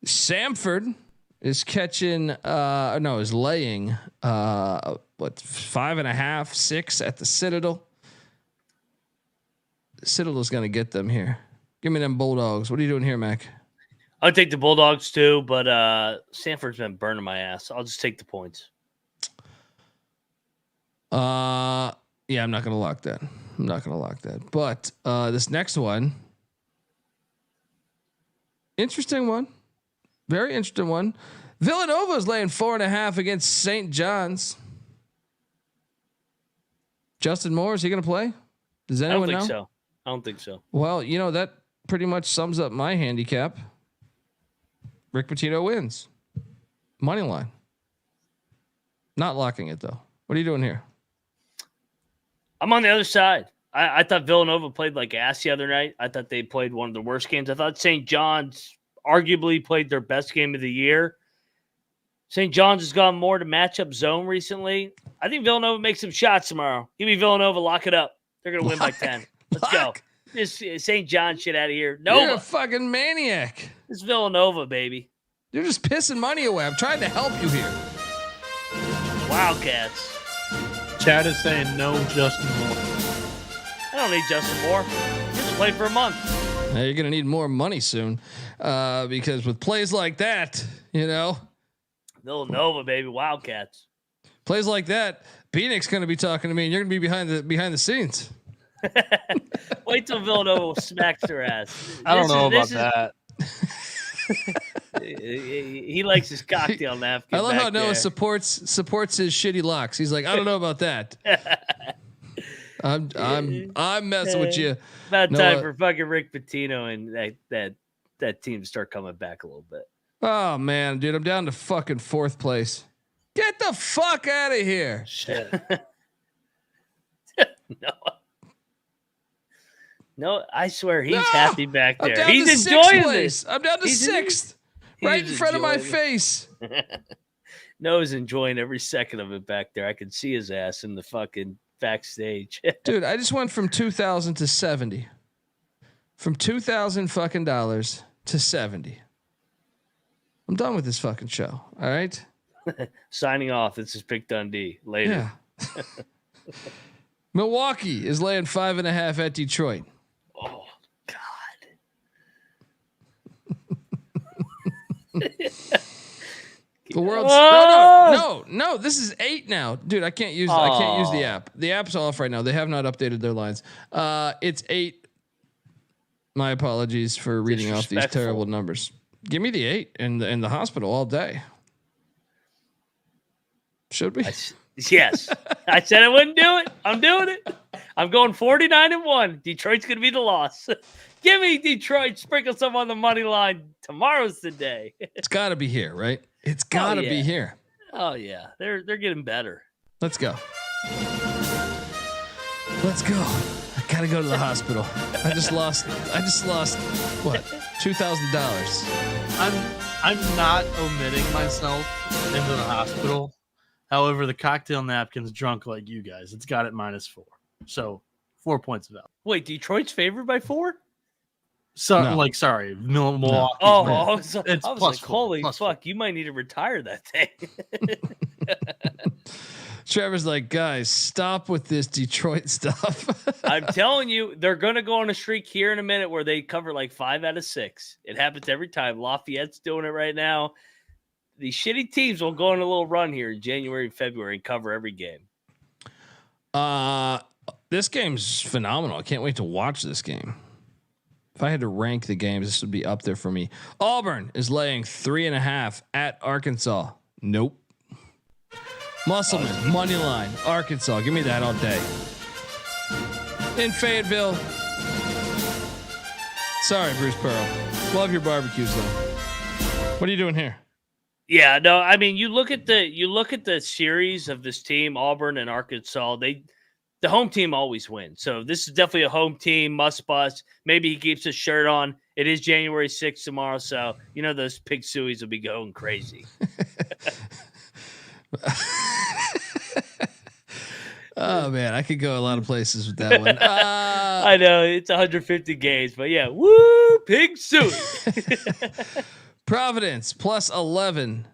Samford is catching, is laying 5.5, 6 at the Citadel. Citadel's going to get them here. Give me them Bulldogs. What are you doing here, Mac? I'll take the Bulldogs too, but Samford's been burning my ass. I'll just take the points. Yeah, I'm not going to lock that. But this next one, interesting one. Very interesting one. Villanova is laying 4.5 against St. John's. Justin Moore, is he going to play? Does anyone know? I don't think so. Well, that pretty much sums up my handicap. Rick Pitino wins. Money line. Not locking it though. What are you doing here? I'm on the other side. I thought Villanova played like ass the other night. I thought they played one of the worst games. I thought St. John's arguably played their best game of the year. St. John's has gone more to matchup zone recently. I think Villanova makes some shots tomorrow. Give me Villanova. Lock it up. They're going to win by 10. Let's go. This St. John shit out of here. Nova. You're a fucking maniac. It's Villanova, baby. You're just pissing money away. I'm trying to help you here. Wildcats. Chad is saying no, Justin Moore. I don't need Justin Moore. He just played for a month. Now you're going to need more money soon because with plays like that, Villanova, baby, Wildcats. Plays like that, Bieniek's going to be talking to me, and you're going to be behind the scenes. Wait till Villanova smacks their ass. I don't know about that. He likes his cocktail napkin. I love how Noah there. supports his shitty locks. He's like, I don't know about that. I'm messing with you. About Noah. time for fucking Rick Pitino and that team to start coming back a little bit. Oh man, dude, I'm down to fucking 4th place. Get the fuck out of here. Shit. No, I swear he's happy back there. I'm down He's to enjoying 6th this. place. I'm down to 6th. Right in front of my face. Noah's enjoying every second of it back there. I can see his ass in the fucking backstage. Dude, I just went from 2,000 to 70. From 2,000 fucking dollars to 70. I'm done with this fucking show. All right. Signing off. This is Pick Dundee. Later. Yeah. Milwaukee is laying 5.5 at Detroit. Oh God. The world's no. This is 8 now, dude. I can't use the app. The app's off right now. They have not updated their lines. It's 8. My apologies for reading off these terrible numbers. Give me the 8 in the hospital all day. Should we? Yes. I said I wouldn't do it. I'm doing it. I'm going 49-1. Detroit's going to be the loss. Give me Detroit. Sprinkle some on the money line. Tomorrow's the day. It's got to be here, right? It's got to be here. Oh yeah, they're getting better. Let's go. Let's go. I gotta go to the hospital. I just lost what? $2,000. I'm not omitting myself into the hospital. However, the cocktail napkin's drunk like you guys. It's got it -4. So 4 points of that. Wait, Detroit's favored by 4? So No. Sorry. Milwaukee. Oh, I was It's like, +4, holy +4. fuck, you might need to retire that thing. Trevor's like, guys, stop with this Detroit stuff. I'm telling you, they're going to go on a streak here in a minute where they cover like 5 out of 6. It happens every time. Lafayette's doing it right now. These shitty teams will go on a little run here in January and February and cover every game. This game's phenomenal. I can't wait to watch this game. If I had to rank the games, this would be up there for me. Auburn is laying 3.5 at Arkansas. Nope. Musselman, money line, Arkansas. Give me that all day. In Fayetteville. Sorry, Bruce Pearl. Love your barbecues though. What are you doing here? Yeah, no, I mean, you look at the series of this team, Auburn and Arkansas. The home team always wins. So this is definitely a home team. Muss Bus. Maybe he keeps his shirt on. It is January 6th tomorrow, so those pig sueys will be going crazy. Oh man, I could go a lot of places with that one. I know it's 150 games, but yeah, woo, pig suey. Providence +11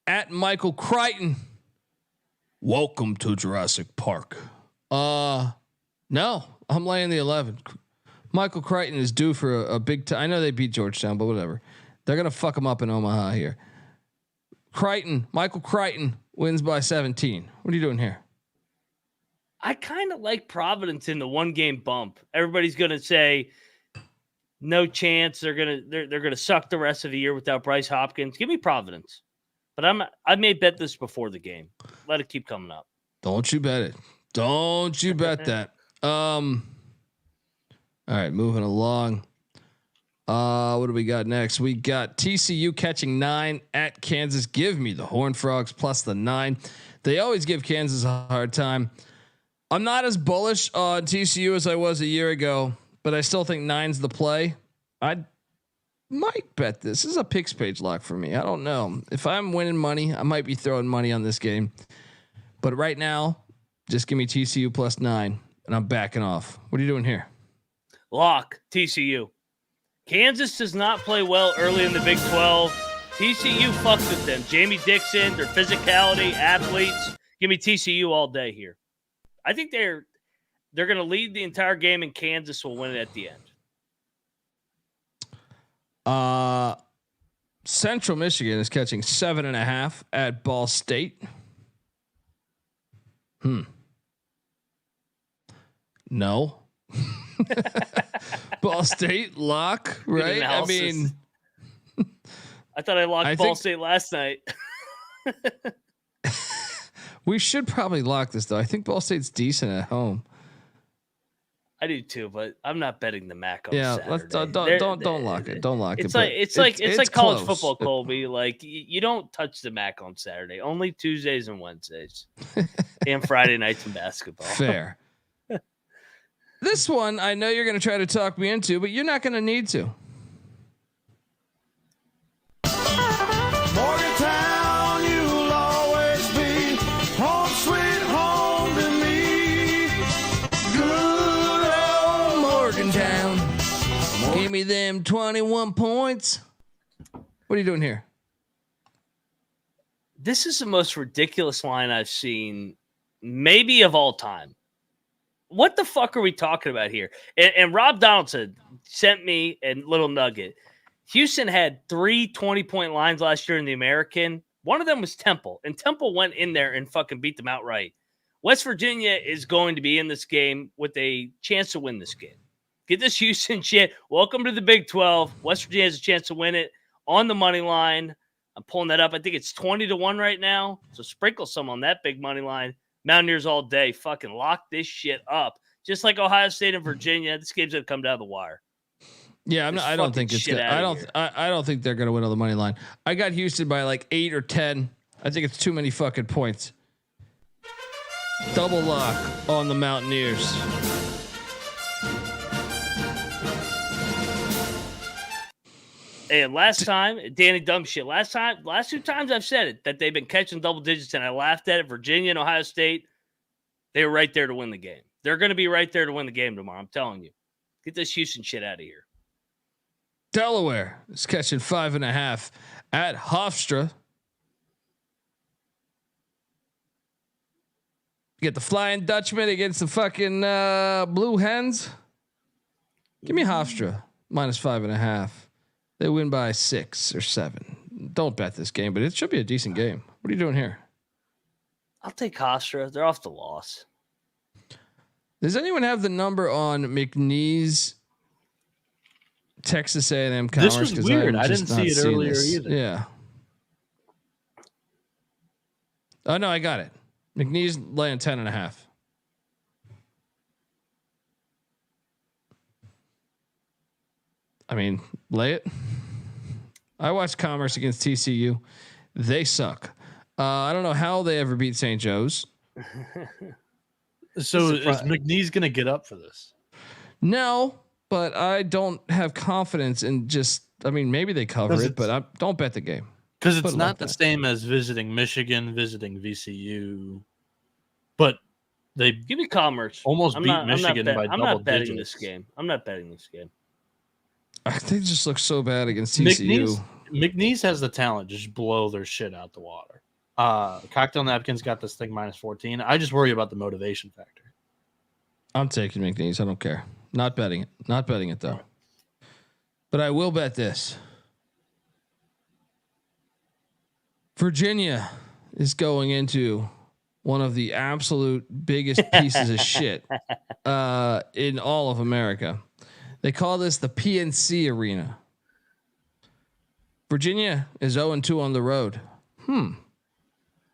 at Michael Crichton. Welcome to Jurassic Park. No, I'm laying the 11. Michael Crichton is due for a big time. I know they beat Georgetown, but whatever. They're gonna fuck them up in Omaha here. Michael Crichton wins by 17. What are you doing here? I kind of like Providence in the 1-game bump. Everybody's gonna say no chance. They're gonna suck the rest of the year without Bryce Hopkins. Give me Providence, but I may bet this before the game. Let it keep coming up. Don't you bet it. Don't you bet that. All right, moving along. What do we got next? We got TCU catching 9 at Kansas. Give me the Horned Frogs plus the 9. They always give Kansas a hard time. I'm not as bullish on TCU as I was a year ago, but I still think 9's the play. I might bet this. This is a picks page lock for me. I don't know. If I'm winning money, I might be throwing money on this game. But right now, just give me TCU plus 9, and I'm backing off. What are you doing here? Lock TCU. Kansas does not play well early in the Big 12. TCU fucks with them. Jamie Dixon, their physicality, athletes. Give me TCU all day here. I think they're going to lead the entire game, and Kansas will win it at the end. Central Michigan is catching 7.5 at Ball State. No. Ball State lock, right? I mean, I thought I locked Ball State last night. We should probably lock this though. I think Ball State's decent at home. I do too, but I'm not betting the MAC on Saturday. Don't lock it. Don't lock it. It's like college football, Colby. Like you don't touch the MAC on Saturday. Only Tuesdays and Wednesdays, and Friday nights in basketball. Fair. This one, I know you're going to try to talk me into, but you're not going to need to. Morgantown, you'll always be home sweet home to me. Good old Morgantown. Give me them 21 points. What are you doing here? This is the most ridiculous line I've seen, maybe of all time. What the fuck are we talking about here? And Rob Donaldson sent me a little nugget. Houston had 3 20-point lines last year in the American. One of them was Temple, and Temple went in there and fucking beat them outright. West Virginia is going to be in this game with a chance to win this game. Get this Houston shit. Welcome to the Big 12. West Virginia has a chance to win it on the money line. I'm pulling that up. I think it's 20-1 right now. So sprinkle some on that big money line. Mountaineers all day. Fucking lock this shit up. Just like Ohio State and Virginia, this game's gonna come down the wire. Yeah, I don't think it's good. I don't think they're gonna win on the money line. I got Houston by like 8 or 10. I think it's too many fucking points. Double lock on the Mountaineers. And last time, Danny dumb shit. Last 2 times I've said it, that they've been catching double digits, and I laughed at it. Virginia and Ohio State, they were right there to win the game. They're going to be right there to win the game tomorrow. I'm telling you. Get this Houston shit out of here. Delaware is catching 5.5 at Hofstra. You get the Flying Dutchman against the fucking Blue Hens. Give me Hofstra minus 5.5. They win by 6 or 7. Don't bet this game, but it should be a decent game. What are you doing here? I'll take Hofstra. They're off the loss. Does anyone have the number on McNeese Texas A&M Commerce? This was weird. I didn't see it earlier either. Yeah. Oh no, I got it. McNeese laying 10.5. I mean, lay it. I watched Commerce against TCU. They suck. I don't know how they ever beat St. Joe's. So is McNeese going to get up for this? No, but I don't have confidence in just. I mean, maybe they cover it, but don't bet the game because it's not the same as visiting Michigan, visiting VCU. But they give me Commerce. Almost beat Michigan by double digits. I'm not betting this game. I'm not betting this game. They just look so bad against TCU. McNeese has the talent to just blow their shit out the water. Cocktail Napkins got this thing minus 14. I just worry about the motivation factor. I'm taking McNeese. I don't care. Not betting it. Not betting it though. But I will bet this. Virginia is going into one of the absolute biggest pieces of shit in all of America. They call this the PNC Arena. Virginia is 0-2 on the road.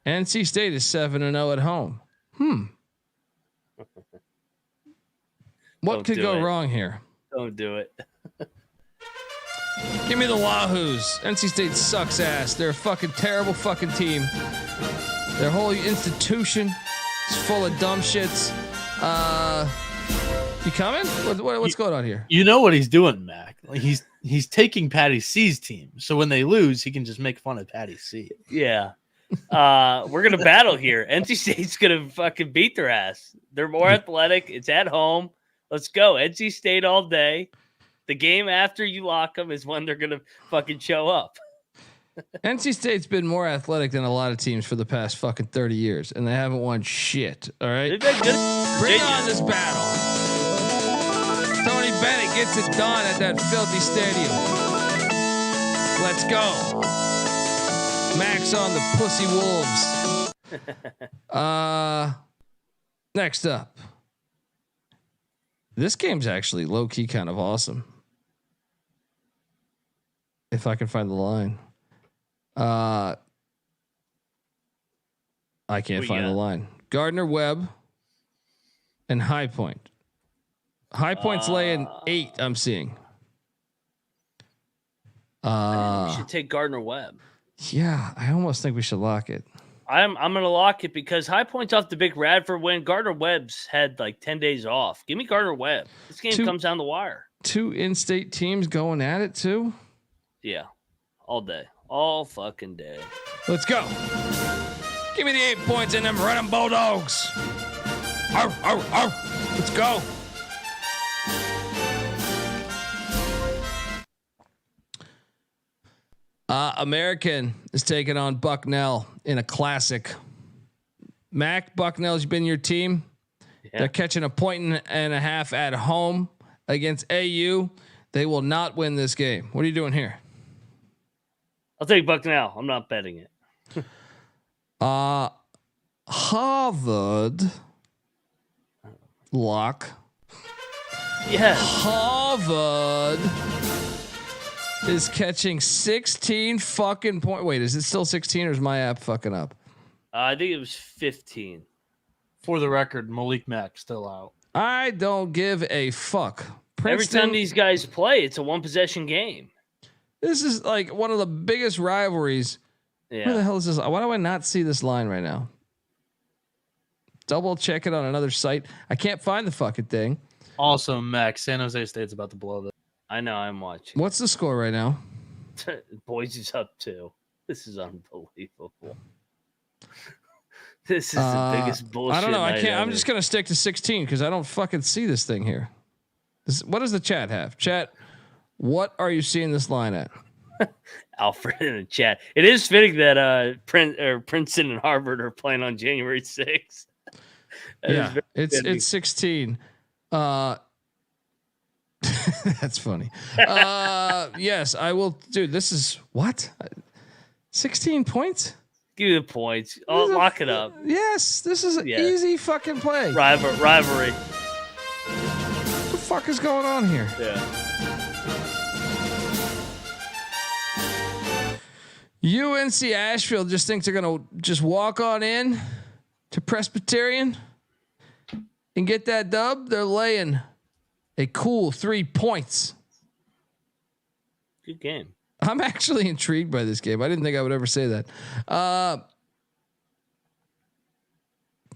NC State is 7-0 at home. What could go wrong here? Don't do it. Give me the Wahoos. NC State sucks ass. They're a fucking terrible fucking team. Their whole institution is full of dumb shits. You coming? What's going on here? You know what he's doing, Mac. Like he's taking Patty C's team. So when they lose, he can just make fun of Patty C. Yeah. We're gonna battle here. NC State's gonna fucking beat their ass. They're more athletic. It's at home. Let's go. NC State all day. The game after you lock them is when they're gonna fucking show up. NC State's been more athletic than a lot of teams for the past fucking 30 years, and they haven't won shit. All right, They've been good. bring on this battle. Tony Bennett gets it done at that filthy stadium. Let's go. Max on the Pussy Wolves. Next up. This game's actually low key kind of awesome. If I can find the line. I can't find the line. Gardner Webb and High Point. High Point's laying 8, I'm seeing. We should take Gardner Webb. Yeah, I almost think we should lock it. I'm gonna lock it because High Point's off the big Radford win. Gardner Webb's had like 10 days off. Give me Gardner Webb. This game comes down the wire. 2 in-state teams going at it too. Yeah, all day, all fucking day. Let's go. Give me the 8 points in them running Bulldogs. Arr, arr, arr. Let's go. American is taking on Bucknell in a classic. Mac, Bucknell's been your team. Yeah. They're catching a point and a half at home against AU. They will not win this game. What are you doing here? I'll take Bucknell. I'm not betting it. Harvard lock. Yeah. Harvard is catching 16 fucking point. Wait, is it still 16 or is my app fucking up? I think it was 15. For the record, Malik Mack still out. I don't give a fuck. Every time these guys play, it's a 1-possession game. This is like one of the biggest rivalries. Yeah. Where the hell is this? Why do I not see this line right now? Double check it on another site. I can't find the fucking thing. Also, Max, San Jose State's about to blow this. I know. I'm watching. What's the score right now? Boise's up 2. This is unbelievable. This is the biggest bullshit. I don't know. I can't. Ever. I'm just gonna stick to 16 because I don't fucking see this thing here. What does the chat have? Chat, what are you seeing this line at? Alfred in the chat. It is fitting that Princeton and Harvard are playing on January 6th. Yeah, it's 16. That's funny. Yes, I will. Dude, this is what? 16 points? Give you the points. Oh, lock it up. Yes, this is an easy fucking play. Rivalry. What the fuck is going on here? Yeah. UNC Asheville just thinks they're gonna just walk on in to Presbyterian and get that dub. They're laying a cool 3 points. Good game. I'm actually intrigued by this game. I didn't think I would ever say that.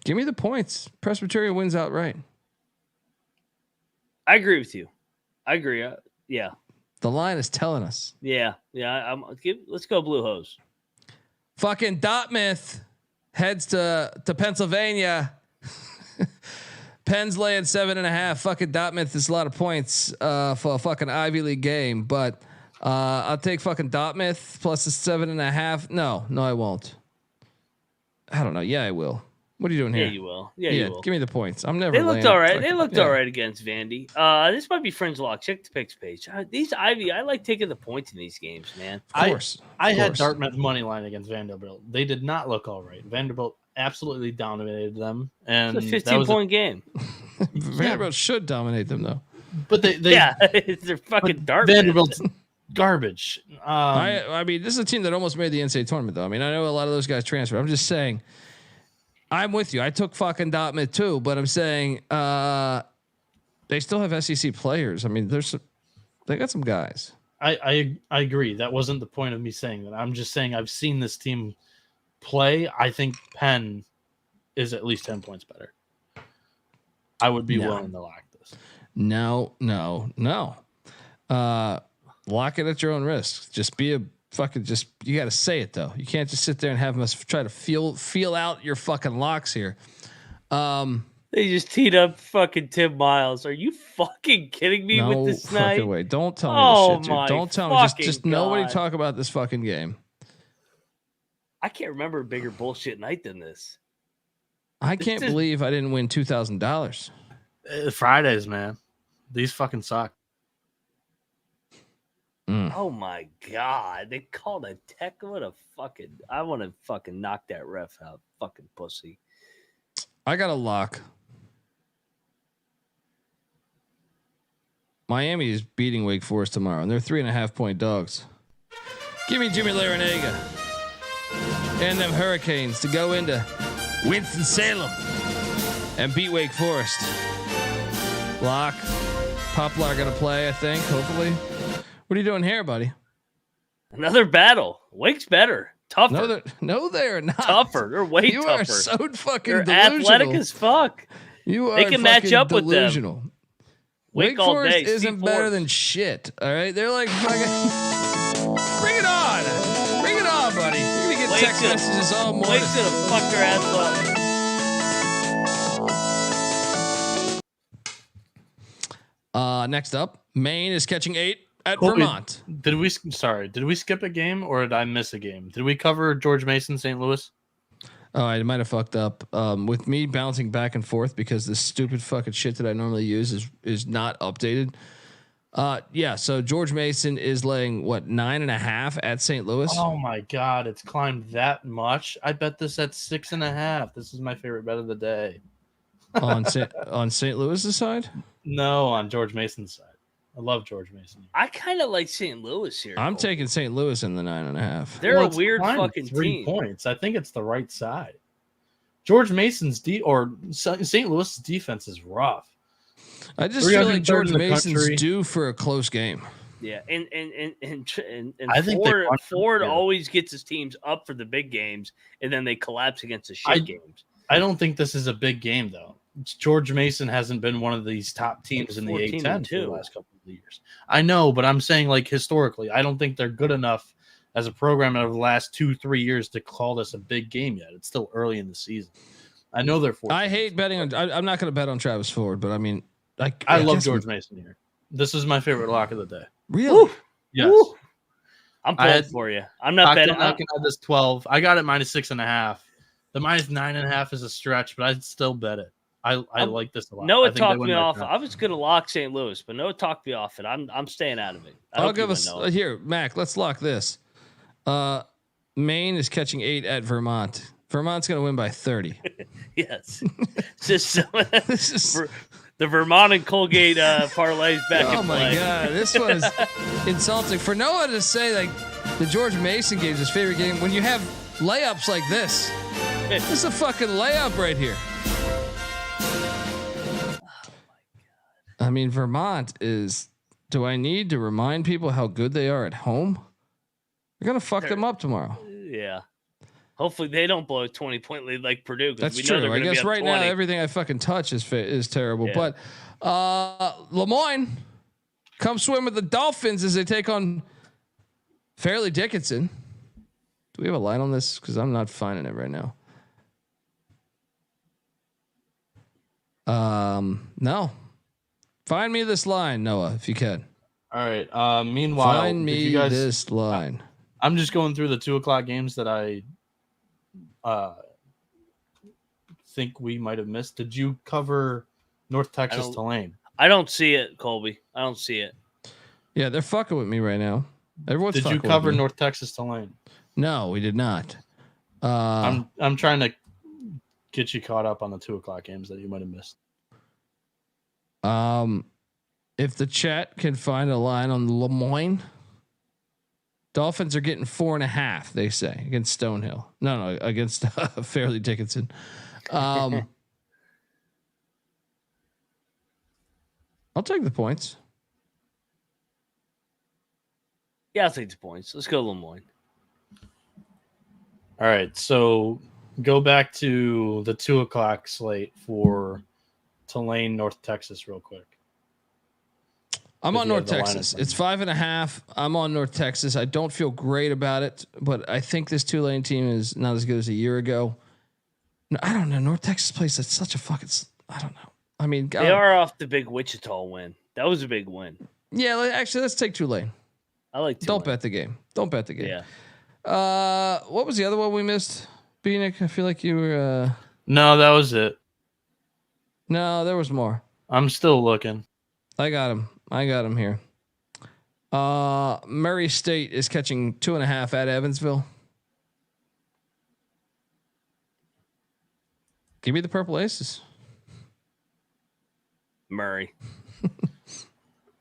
Give me the points. Presbyterian wins outright. I agree with you. I agree. Yeah. The line is telling us. Yeah. Let's go Blue Hose. Fucking Dartmouth heads to Pennsylvania. Penn's laying 7.5. Fucking Dartmouth is a lot of points for a fucking Ivy League game, but I'll take fucking Dartmouth plus the 7.5. No, I won't. I don't know. Yeah, I will. What are you doing here? Yeah, you will. Yeah, you will. Give me the points. I'm never. They looked all right. They looked all right against Vandy. This might be fringe lock. Check the picks page. These Ivy, I like taking the points in these games, man. Of course. I had Dartmouth money line against Vanderbilt. They did not look all right. Vanderbilt absolutely dominated them, and it's a 15-point game. Vanderbilt should dominate them though. But they they're fucking Dartmouth. Vanderbilt's garbage. I mean, this is a team that almost made the NCAA tournament though. I mean, I know a lot of those guys transferred. I'm just saying. I'm with you. I took fucking Dartmouth too, but I'm saying they still have SEC players. I mean, they got some guys. I agree. That wasn't the point of me saying that. I'm just saying I've seen this team play. I think Penn is at least 10 points better. I would be willing to lock this. No. Lock it at your own risk. Just be a fucking you got to say it though. You can't just sit there and have us try to feel out your fucking locks here. They just teed up fucking Tim Miles. Are you fucking kidding me with this night? Way. Don't tell me this shit, dude. Don't tell me. Just God. nobody talk about this fucking game. I can't remember a bigger bullshit night than this. I can't believe I didn't win $2,000. Fridays, man. These fucking suck. Oh my God. They called a tech. I want to fucking knock that ref out. Fucking pussy. I got a lock. Miami is beating Wake Forest tomorrow, and they're 3.5-point dogs. Give me Jimmy Larinaga and them Hurricanes to go into Winston-Salem and beat Wake Forest. Lock. Poplar going to play, I think, hopefully. What are you doing here, buddy? Another battle. Wake's better. Tougher. No, they're not. Tougher. They're way you tougher. You are so fucking They're delusional. athletic as fuck. You are They can match up delusional. with them. Wake Forest isn't better than shit. All right, they're like fucking. Bring it on, buddy. You're gonna get text messages all morning. Wake's gonna fuck their ass up. Next up, Maine is catching 8 at Colby, Vermont. Did we skip a game or did I miss a game? Did we cover George Mason, St. Louis? Oh, I might have fucked up with me bouncing back and forth because the stupid fucking shit that I normally use is not updated. Yeah. So George Mason is laying 9.5 at St. Louis. Oh my God, it's climbed that much. I bet this at 6.5. This is my favorite bet of the day. on St. Louis's side? No, on George Mason's side. I love George Mason. I kind of like St. Louis here. I'm taking St. Louis in the 9.5. They're a weird fucking 3 team. points. I think it's the right side. George Mason's St. Louis's defense is rough. I just feel like George Mason's due for a close game. Yeah, and I think Ford always gets his teams up for the big games, and then they collapse against the shit games. I don't think this is a big game though. George Mason hasn't been one of these top teams in the A-10 for the last couple of years. I know, but I'm saying like historically, I don't think they're good enough as a program over the last 2-3 years to call this a big game yet. It's still early in the season. I know they're 14. I hate betting on. I'm not going to bet on Travis Ford, but I mean, I love George Mason here. This is my favorite lock of the day. Really? Woo! Yes. Woo! I'm pulling for you. I'm not betting. I can have this 12. I got it -6.5. The -9.5 is a stretch, but I'd still bet it. I like this a lot. Noah talked me off. I was going to lock St. Louis, but Noah talked me off it. I'm staying out of it. I'll give us here, Mac. Let's lock this. Maine is catching 8 at Vermont. Vermont's going to win by 30. Yes. This is the Vermont and Colgate parlays back in play. Oh my God, this was insulting for Noah to say like the George Mason game is his favorite game when you have layups like this. This is a fucking layup right here. I mean, Vermont is. Do I need to remind people how good they are at home? We're gonna fuck them up tomorrow. Yeah. Hopefully they don't blow a 20-point lead like Purdue. That's true. I guess right now everything I fucking touch is terrible. Yeah. But Lemoyne, come swim with the Dolphins as they take on Fairleigh Dickinson. Do we have a line on this? Because I'm not finding it right now. No. Find me this line, Noah, if you can. All right. Meanwhile, find me this line. I'm just going through the 2:00 games that I think we might have missed. Did you cover North Texas Tulane? I don't see it, Colby. I don't see it. Yeah, they're fucking with me right now. Everyone's did you cover North Texas Tulane? No, we did not. I'm trying to get you caught up on the 2:00 games that you might have missed. If the chat can find a line on Lemoyne, Dolphins are getting 4.5. They say against Stonehill. No, against Fairleigh Dickinson. I'll take the points. Yeah, I'll take the points. Let's go Lemoyne. All right, so go back to the 2:00 slate for Tulane, North Texas, real quick. I'm on North Texas. It's 5.5. I'm on North Texas. I don't feel great about it, but I think this Tulane team is not as good as a year ago. No, I don't know. North Texas plays at such a fucking. I don't know. I mean, they are off the big Wichita win. That was a big win. Yeah, actually, let's take Tulane. I like Tulane. Don't bet the game. Don't bet the game. Yeah. What was the other one we missed? Bieniek, I feel like you were. No, that was it. No, there was more. I'm still looking. I got him here. Murray State is catching 2.5 at Evansville. Give me the Purple Aces. Murray.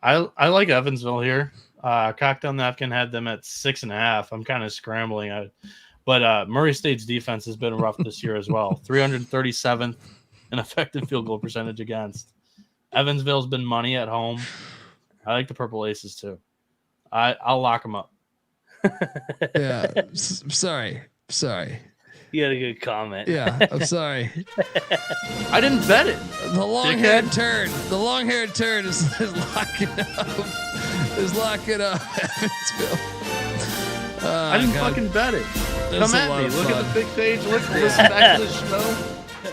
I like Evansville here. Cocktail Napkin had them at 6.5. I'm kind of scrambling. But Murray State's defense has been rough this year as well. 337th in effective field goal percentage against. Evansville's been money at home. I like the Purple Aces too. I'll lock them up. Yeah. Sorry. You had a good comment. Yeah, I'm sorry. I didn't bet it. The long-haired turd. The long-haired turd is locking up. Is locking up Evansville. I didn't fucking bet it. That's Come at me. Look at the big page. Listen back to the show.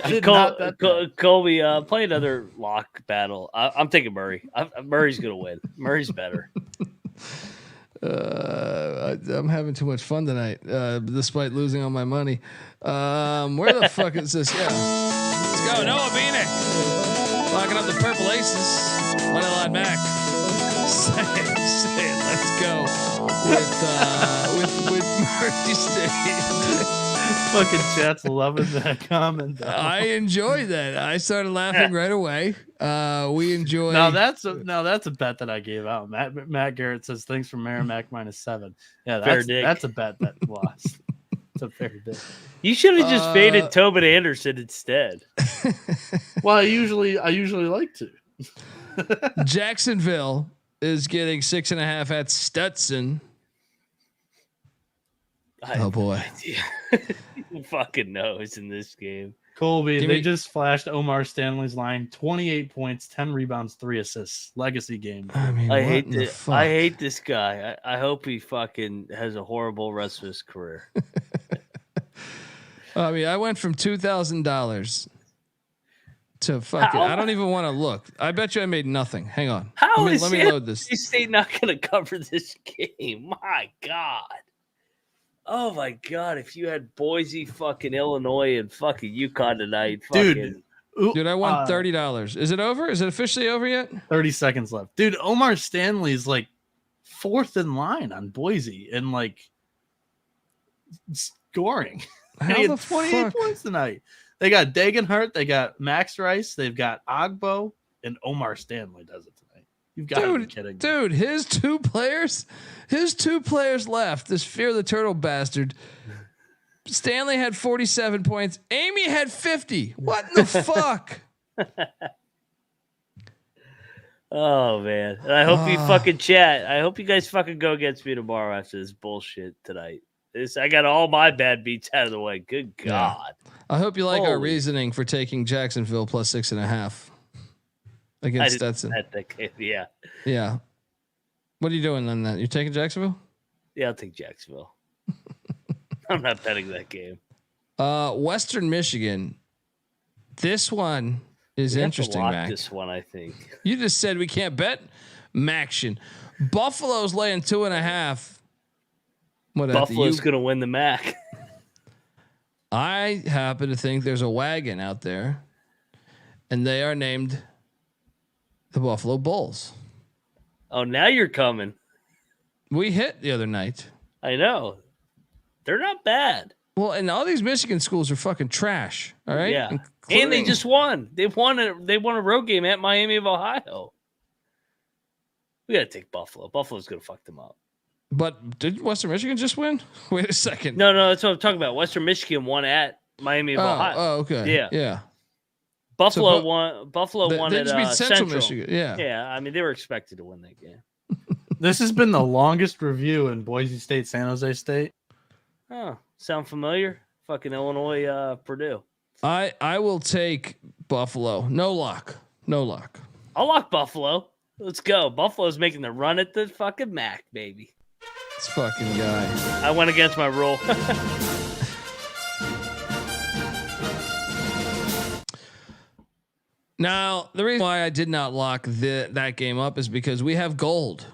I did not bet that. Colby, play another lock battle. I'm taking Murray. Murray's gonna win. Murray's better. I'm having too much fun tonight, despite losing all my money. Where the fuck is this? Yeah, let's go. Noah Bieniek locking up the Purple Aces. Moneyline Mac. Say it. Let's go with Murray State. Fucking chat's loving that comment. Though. I enjoyed that. I started laughing right away. We enjoy. Now that's a bet that I gave out. Matt Garrett says thanks for Merrimack -7. Yeah, that's a bet that lost. It's a fair bet. You should have just faded Tobin Anderson instead. Well, I usually like to. Jacksonville is getting 6.5 at Stetson. Oh boy. Who fucking knows in this game? Colby, they just flashed Omar Stanley's line: 28 points, 10 rebounds, 3 assists. Legacy game. I mean, I hate this guy. I hope he fucking has a horrible rest of his career. I mean, I went from $2,000 to fucking. I don't even want to look. I bet you I made nothing. Hang on. Let me load this. State not going to cover this game? My God. Oh my God! If you had Boise, fucking Illinois, and fucking UConn tonight, dude, I won $30. Is it over? Is it officially over yet? 30 seconds left, dude. Omar Stanley's like 4th in line on Boise and like scoring. And he had 28 points tonight. They got Dagenhart, they got Max Rice, they've got Ogbo, and Omar Stanley does it tonight. You've got to be kidding me. Dude, his two players left. This Fear the Turtle bastard. Stanley had 47 points. Amy had 50. What the fuck? Oh man. And I hope you fucking chat. I hope you guys fucking go against me tomorrow after this bullshit tonight. I got all my bad beats out of the way. Good God. Yeah. I hope you like our reasoning for taking Jacksonville plus 6.5. Against Stetson. Yeah. Yeah. What are you doing on that? You're taking Jacksonville? Yeah, I'll take Jacksonville. I'm not betting that game. Western Michigan. This one is interesting, Mac. This one, I think. You just said we can't bet Maction. Buffalo's laying 2.5. Buffalo's going to win the MAC. I happen to think there's a wagon out there, and they are named the Buffalo Bulls. Oh, now you're coming. We hit the other night. I know. They're not bad. Well, and all these Michigan schools are fucking trash. All right. Yeah. And they just won. They won a road game at Miami of Ohio. We got to take Buffalo. Buffalo's going to fuck them up. But did Western Michigan just win? Wait a second. No, that's what I'm talking about. Western Michigan won at Miami of Ohio. Oh, okay. Yeah. Buffalo won. Buffalo won at Central Michigan. Yeah. Yeah. I mean, they were expected to win that game. This has been the longest review in Boise State, San Jose State. Oh, sound familiar? Fucking Illinois, Purdue. I will take Buffalo. No lock. I'll lock Buffalo. Let's go. Buffalo's making the run at the fucking MAC, baby. This fucking guy. I went against my rule. Now, the reason why I did not lock that game up is because we have gold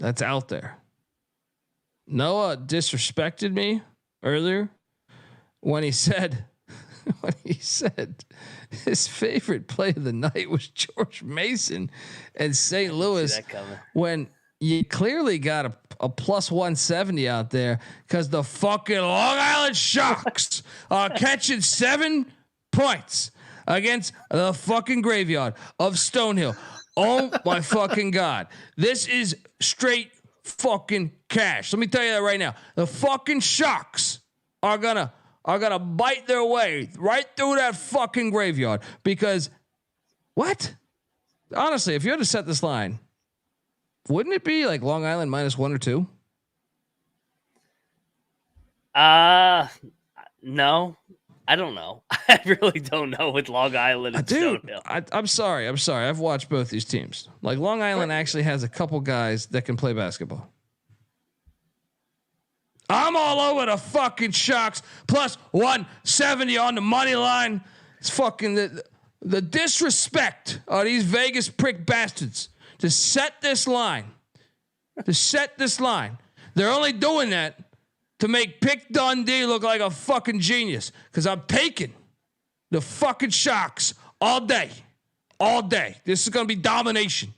that's out there. Noah disrespected me earlier when he said his favorite play of the night was George Mason and St. Louis, when you clearly got a plus 170 out there because the fucking Long Island Sharks are catching 7 points against the fucking graveyard of Stonehill. Oh my fucking God. This is straight fucking cash. Let me tell you that right now. The fucking Sharks are gonna bite their way right through that fucking graveyard because what? Honestly, if you had to set this line, wouldn't it be like Long Island -1 or 2? No. I don't know. I really don't know with Long Island and Stonehill. I'm sorry. I've watched both these teams. Like Long Island actually has a couple guys that can play basketball. I'm all over the fucking Sharks plus 170 on the money line. It's fucking the disrespect of these Vegas prick bastards to set this line. They're only doing that to make Pick Dundee look like a fucking genius. Because I'm taking the fucking Sharks all day. This is going to be domination.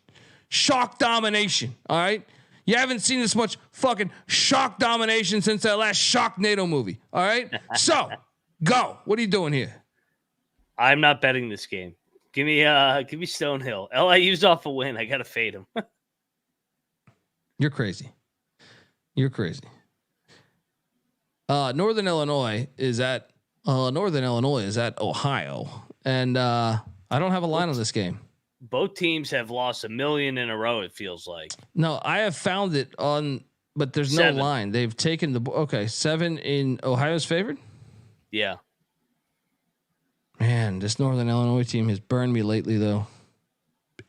Shark domination. All right? You haven't seen this much fucking shark domination since that last Sharknado movie. All right? So, go. What are you doing here? I'm not betting this game. Give me Stonehill. LIU's off a win. I got to fade him. You're crazy. Northern Illinois is at Ohio, and I don't have a line on this game. Both teams have lost 1 million in a row. It feels like. No, I have found it on, but there's 7. no line. They've taken 7 in Ohio's favored. Yeah. Man, this Northern Illinois team has burned me lately, though,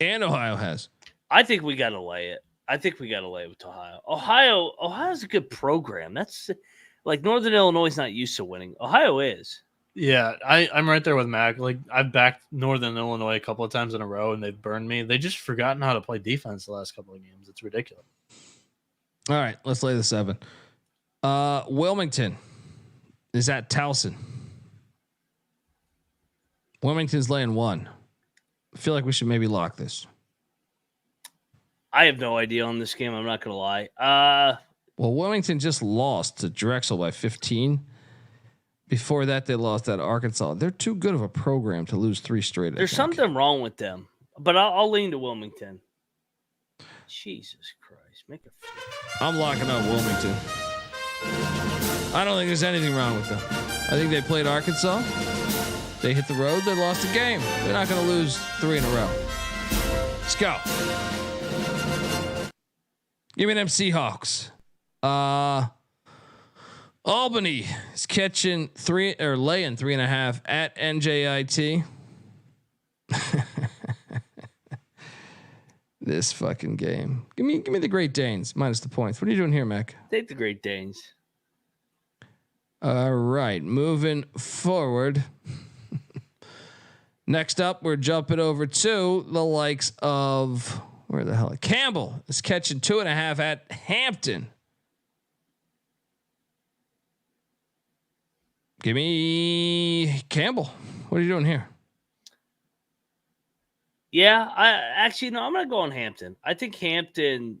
and Ohio has. I think we got to lay it. With Ohio. Ohio's a good program. That's. Like Northern Illinois is not used to winning. Ohio is. Yeah, I'm right there with Mac. Like I've backed Northern Illinois a couple of times in a row, and they've burned me. They just forgotten how to play defense the last couple of games. It's ridiculous. All right, let's lay the 7. Wilmington is at Towson. Wilmington's laying 1. I feel like we should maybe lock this. I have no idea on this game. I'm not going to lie. Well, Wilmington just lost to Drexel by 15. Before that, they lost at Arkansas. They're too good of a program to lose 3 straight. There's something wrong with them, but I'll lean to Wilmington. Jesus Christ. I'm locking up Wilmington. I don't think there's anything wrong with them. I think they played Arkansas. They hit the road. They lost a game. They're not going to lose 3 in a row. Let's go. Give me them Seahawks. Albany is catching 3 or laying 3.5 at NJIT. This fucking game. Give me the Great Danes minus the points. What are you doing here, Mac? Take the Great Danes. All right, moving forward. Next up, we're jumping over to the likes of where the hell? Campbell is catching 2.5 at Hampton. Give me Campbell. What are you doing here? Yeah, I'm going to go on Hampton. I think Hampton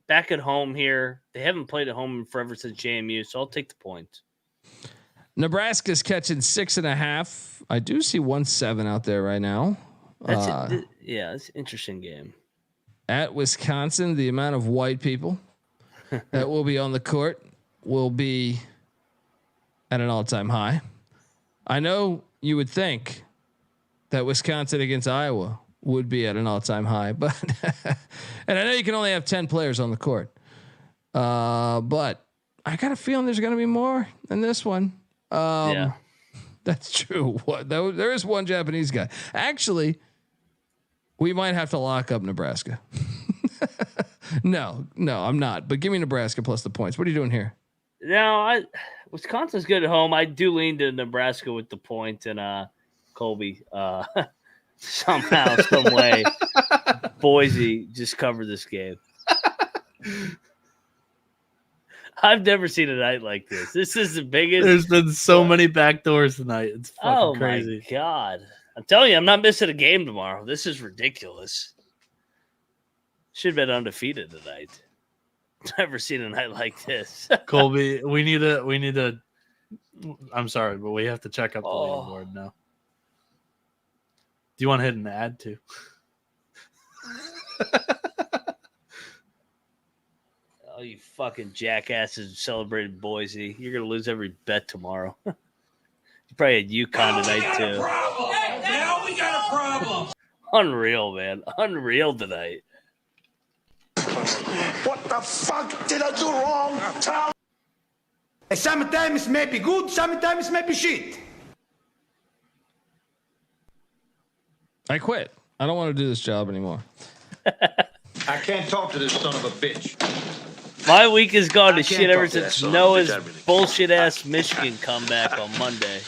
back at home here. They haven't played at home forever since JMU, so I'll take the points. Nebraska's catching 6.5. I do see 1.7 out there right now. It's an interesting game. At Wisconsin, the amount of white people that will be on the court will be at an all-time high. I know you would think that Wisconsin against Iowa would be at an all-time high, but and I know you can only have 10 players on the court. But I got a feeling there's going to be more than this one. Yeah, that's true. There is one Japanese guy. Actually, we might have to lock up Nebraska. No, I'm not. But give me Nebraska plus the points. What are you doing here? No, Wisconsin's good at home. I do lean to Nebraska with the point, and Colby somehow, some way, Boise just covered this game. I've never seen a night like this. This is the biggest. There's been so many backdoors tonight. It's fucking crazy. My God. I'm telling you, I'm not missing a game tomorrow. This is ridiculous. Should have been undefeated tonight. Never seen a night like this. Colby, we need a. I'm sorry, but we have to check up the leaderboard now. Do you want to hit an ad too? Oh, you fucking jackasses celebrated Boise. You're going to lose every bet tomorrow. You probably had UConn tonight, too. Now we got a problem. Unreal, man. Unreal tonight. What the fuck did I do wrong? Tell Sometimes it may be good, sometimes it may be shit. I quit. I don't want to do this job anymore. I can't talk to this son of a bitch. My week has gone to shit ever since Noah's bullshit-ass Michigan comeback on Monday.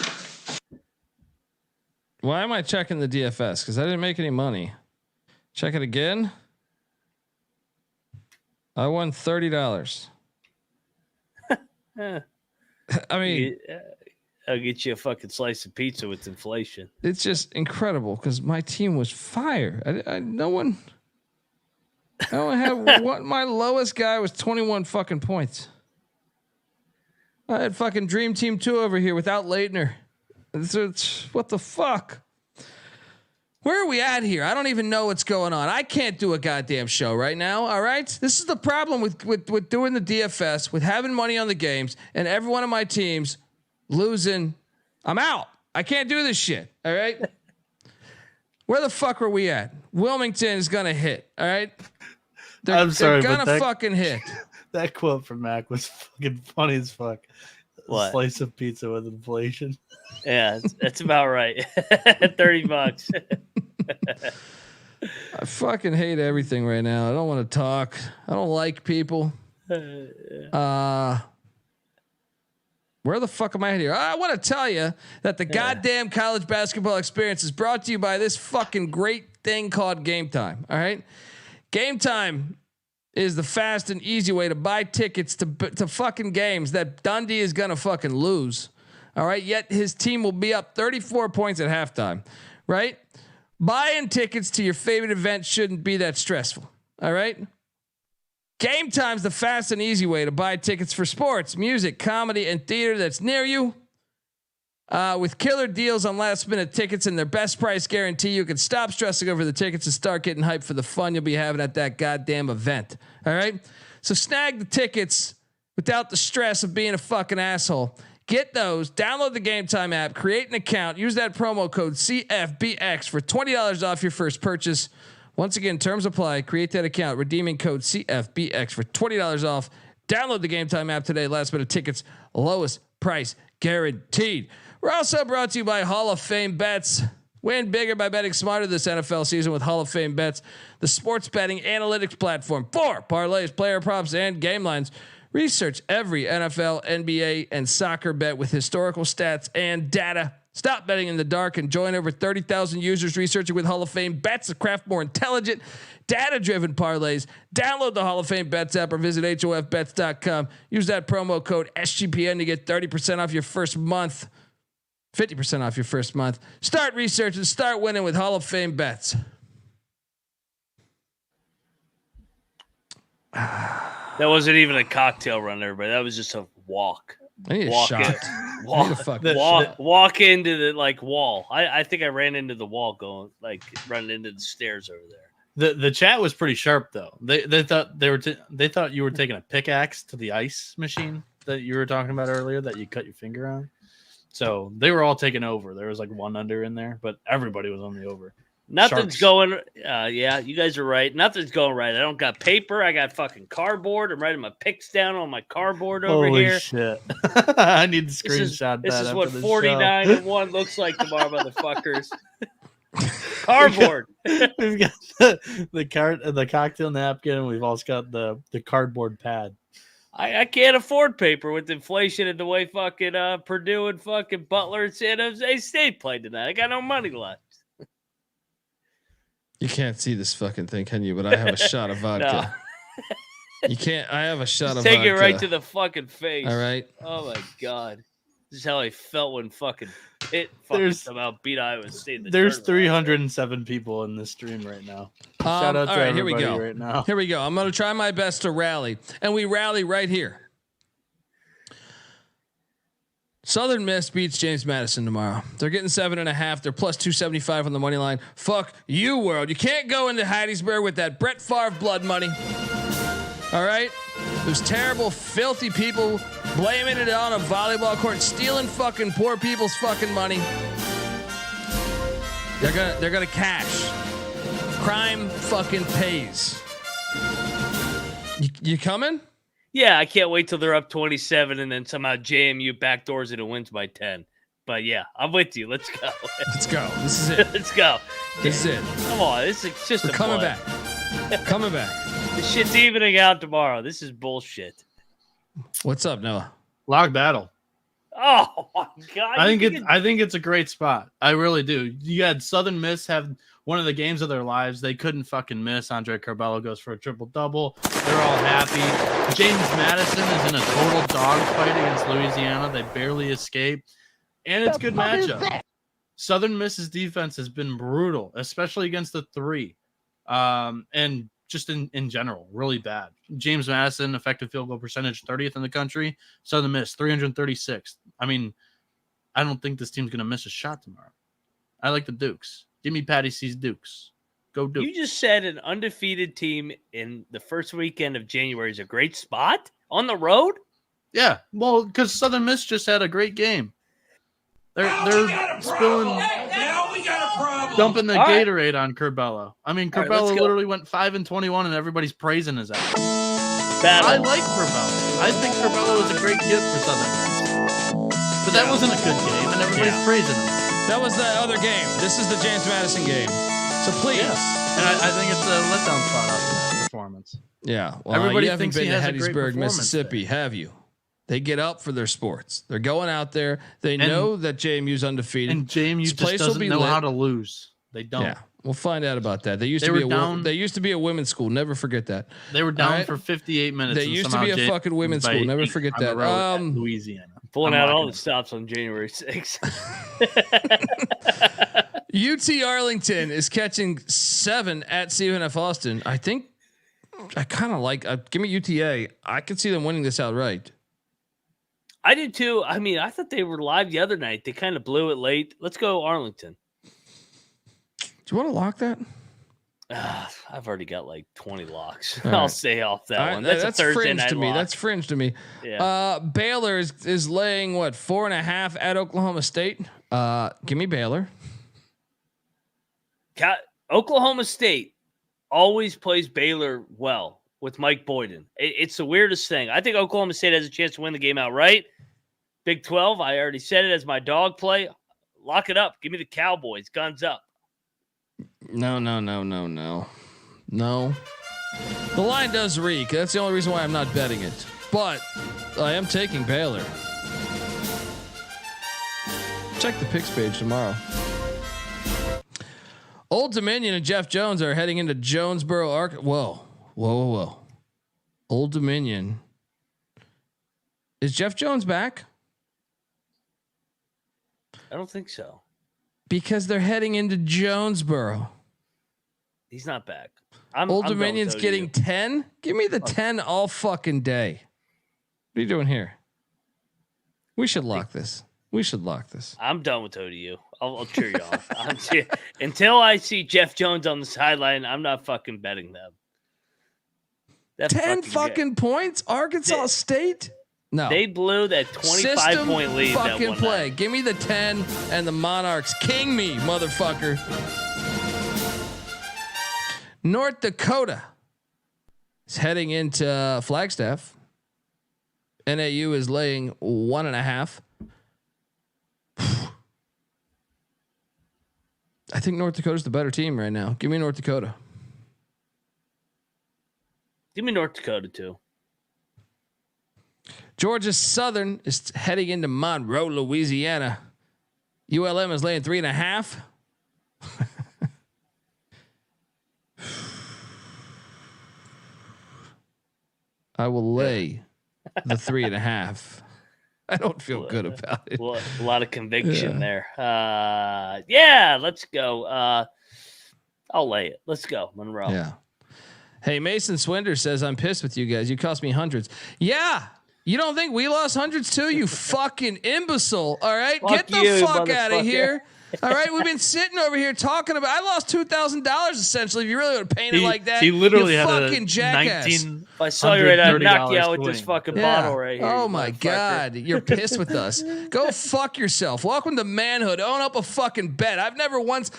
Why am I checking the DFS? Because I didn't make any money. Check it again. I won $30. I mean, I'll get you a fucking slice of pizza with inflation. It's just incredible because my team was fire. No one had what my lowest guy was 21 fucking points. I had fucking Dream Team 2 over here without Leitner. It's what the fuck? Where are we at here? I don't even know what's going on. I can't do a goddamn show right now. All right. This is the problem with doing the DFS, with having money on the games and every one of my teams losing. I'm out. I can't do this shit. All right. Where the fuck are we at? Wilmington is going to hit. All right. I'm sorry, they're going to fucking hit. That quote from Mac was fucking funny as fuck. What? Slice of pizza with inflation. Yeah, that's about right. $30. I fucking hate everything right now. I don't want to talk. I don't like people. Where the fuck am I here? I want to tell you that the goddamn college basketball experience is brought to you by this fucking great thing called Game Time. All right. Game Time is the fast and easy way to buy tickets to fucking games that Dundee is going to fucking lose. All right. Yet his team will be up 34 points at halftime. Right. Buying tickets to your favorite event shouldn't be that stressful. All right. Game Time's the fast and easy way to buy tickets for sports, music, comedy, and theater that's near you. With killer deals on last minute tickets and their best price guarantee, you can stop stressing over the tickets and start getting hyped for the fun you'll be having at that goddamn event. All right. So snag the tickets without the stress of being a fucking asshole. Get those, download the Game Time app, create an account, use that promo code CFBX for $20 off your first purchase. Once again, terms apply. Create that account, redeeming code CFBX for $20 off. Download the Game Time app today. Last minute tickets, lowest price guaranteed. We're also brought to you by Hall of Fame Bets. Win bigger by betting smarter this NFL season with Hall of Fame Bets, the sports betting analytics platform for parlays, player props, and game lines. Research every NFL, NBA, and soccer bet with historical stats and data. Stop betting in the dark and join over 30,000 users researching with Hall of Fame Bets to craft more intelligent, data-driven parlays. Download the Hall of Fame Bets app or visit hofbets.com. Use that promo code SGPN to get 30% off your first month. 50% off your first month. Start researching, start winning with Hall of Fame Bets. That wasn't even a cocktail run, everybody. That was just a walk. I need a shot. Walk into the wall. I think I ran into the wall running into the stairs over there. The chat was pretty sharp though. They thought they thought you were taking a pickaxe to the ice machine that you were talking about earlier that you cut your finger on. So they were all taking over. There was one under in there, but everybody was on the over. Nothing's going. Yeah, you guys are right. Nothing's going right. I don't got paper. I got fucking cardboard. I'm writing my picks down on my cardboard over Holy here. Shit! I need to screenshot that. This is what 49-1 looks like tomorrow, motherfuckers. Cardboard. We've got the cocktail napkin, and we've also got the cardboard pad. I can't afford paper with inflation and the way fucking Purdue and fucking Butler and San Jose State played tonight. I got no money left. You can't see this fucking thing, can you? But I have a shot of vodka. You can't. I have a shot of take vodka. it right to the fucking face. All right. Oh my god, this is how I felt when fucking Pitt fucking somehow beat Iowa State. There's 307 people in this stream right now. Shout out to right, here we go. right now. Here we go. I'm going to try my best to rally, and we rally right here. Southern Miss beats James Madison tomorrow. They're getting 7.5. They're plus 275 on the money line. Fuck you, world. You can't go into Hattiesburg with that Brett Favre blood money. All right, those terrible, filthy people blaming it on a volleyball court, stealing fucking poor people's fucking money. They're gonna cash. Crime fucking pays. You coming? Yeah, I can't wait till they're up 27 and then somehow JMU backdoors it and wins by 10. But yeah, I'm with you. Let's go. Let's go. This is it. Let's go. This is it. Come on, this is just We're a coming play. back. Coming back. This shit's evening out tomorrow. This is bullshit. What's up, Noah? Log battle. Oh my god! I think it's a great spot. I really do. You had Southern Miss have one of the games of their lives. They couldn't fucking miss. Andre Carbello goes for a triple double. They're all happy. James Madison is in a total dogfight against Louisiana. They barely escape, and it's a good matchup. Southern Miss's defense has been brutal, especially against the three, and just in general, really bad. James Madison, effective field goal percentage, 30th in the country. Southern Miss, 336th. I mean, I don't think this team's going to miss a shot tomorrow. I like the Dukes. Give me Patty C's Dukes. Go Dukes. You just said an undefeated team in the first weekend of January is a great spot on the road? Yeah, well, because Southern Miss just had a great game. They're spilling, dumping the Gatorade on Curbelo. I mean, Curbelo literally went 5-21, and everybody's praising his ass. I like Curbelo. I think Curbelo is a great gift for Southern Miss. But that wasn't a good game, and everybody's praising him. That was the other game. This is the James Madison game. So please. Yeah. And I think it's a letdown spot after that performance. Yeah. Well, everybody you haven't thinks been he to has a great Hattiesburg, performance Mississippi, there. have you? They get up for their sports. They're going out there. They know that JMU's undefeated. And JMU This place just will doesn't be know lit. how to lose. They don't. Yeah. We'll find out about that. They used They to be were down- they used to be a women's school. Never forget that. They were down All right? for 58 minutes. They and used to be a somehow fucking women's by school. Never 8 forget on the that. road at Louisiana. Pulling I'm out all locking the stops on January 6th. UT Arlington is catching 7 at CNF Austin. I think I kind of like. Give me UTA. I could see them winning this outright. I did too. I mean, I thought they were live the other night. They kind of blew it late. Let's go Arlington. Do you want to lock that? I've already got like 20 locks. All I'll right. stay off that All right, one. That's a Thursday fringe night to me. lock. That's fringe to me. Yeah. Baylor is laying what 4.5 at Oklahoma State. Give me Baylor. Oklahoma State always plays Baylor well with Mike Boyden. It's the weirdest thing. I think Oklahoma State has a chance to win the game outright. Big 12, I already said it as my dog play. Lock it up. Give me the Cowboys. Guns up. No. The line does reek. That's the only reason why I'm not betting it. But I am taking Baylor. Check the picks page tomorrow. Old Dominion and Jeff Jones are heading into Jonesboro, Arkansas. Whoa. Old Dominion. Is Jeff Jones back? I don't think so. Because they're heading into Jonesboro. He's not back. Old Dominion's getting 10. Give me the 10 all fucking day. What are you doing here? We should lock this. I'm done with ODU. I'll cheer you on. Until I see Jeff Jones on the sideline, I'm not fucking betting them. 10 fucking points? Arkansas State? No. They blew that 25-point lead. Fucking that play. night. Give me the 10 and the Monarchs. King me, motherfucker. North Dakota is heading into Flagstaff. NAU is laying 1.5. I think North Dakota's the better team right now. Give me North Dakota. Give me North Dakota too. Georgia Southern is heading into Monroe, Louisiana. ULM is laying 3.5. I will lay the 3.5. I don't feel good about it. A lot of conviction there. Yeah, let's go. I'll lay it. Let's go, Monroe. Yeah. Hey, Mason Swinder says, I'm pissed with you guys. You cost me hundreds. Yeah. You don't think we lost hundreds too? You fucking imbecile. All right. Get the fuck out of here. All right. We've been sitting over here talking about, I lost $2,000 essentially. If you really would have painted like that, he literally had fucking jackass. If I saw you right, I'd knock you out with this fucking bottle right here. Oh my God. You're pissed with us. Go fuck yourself. Welcome to manhood. Own up a fucking bet. I've never once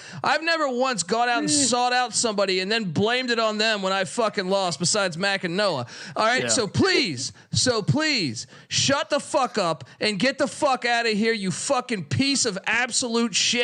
gone out and sought out somebody and then blamed it on them when I fucking lost, besides Mac and Noah. All right. Yeah. So please, shut the fuck up and get the fuck out of here, you fucking piece of absolute shit.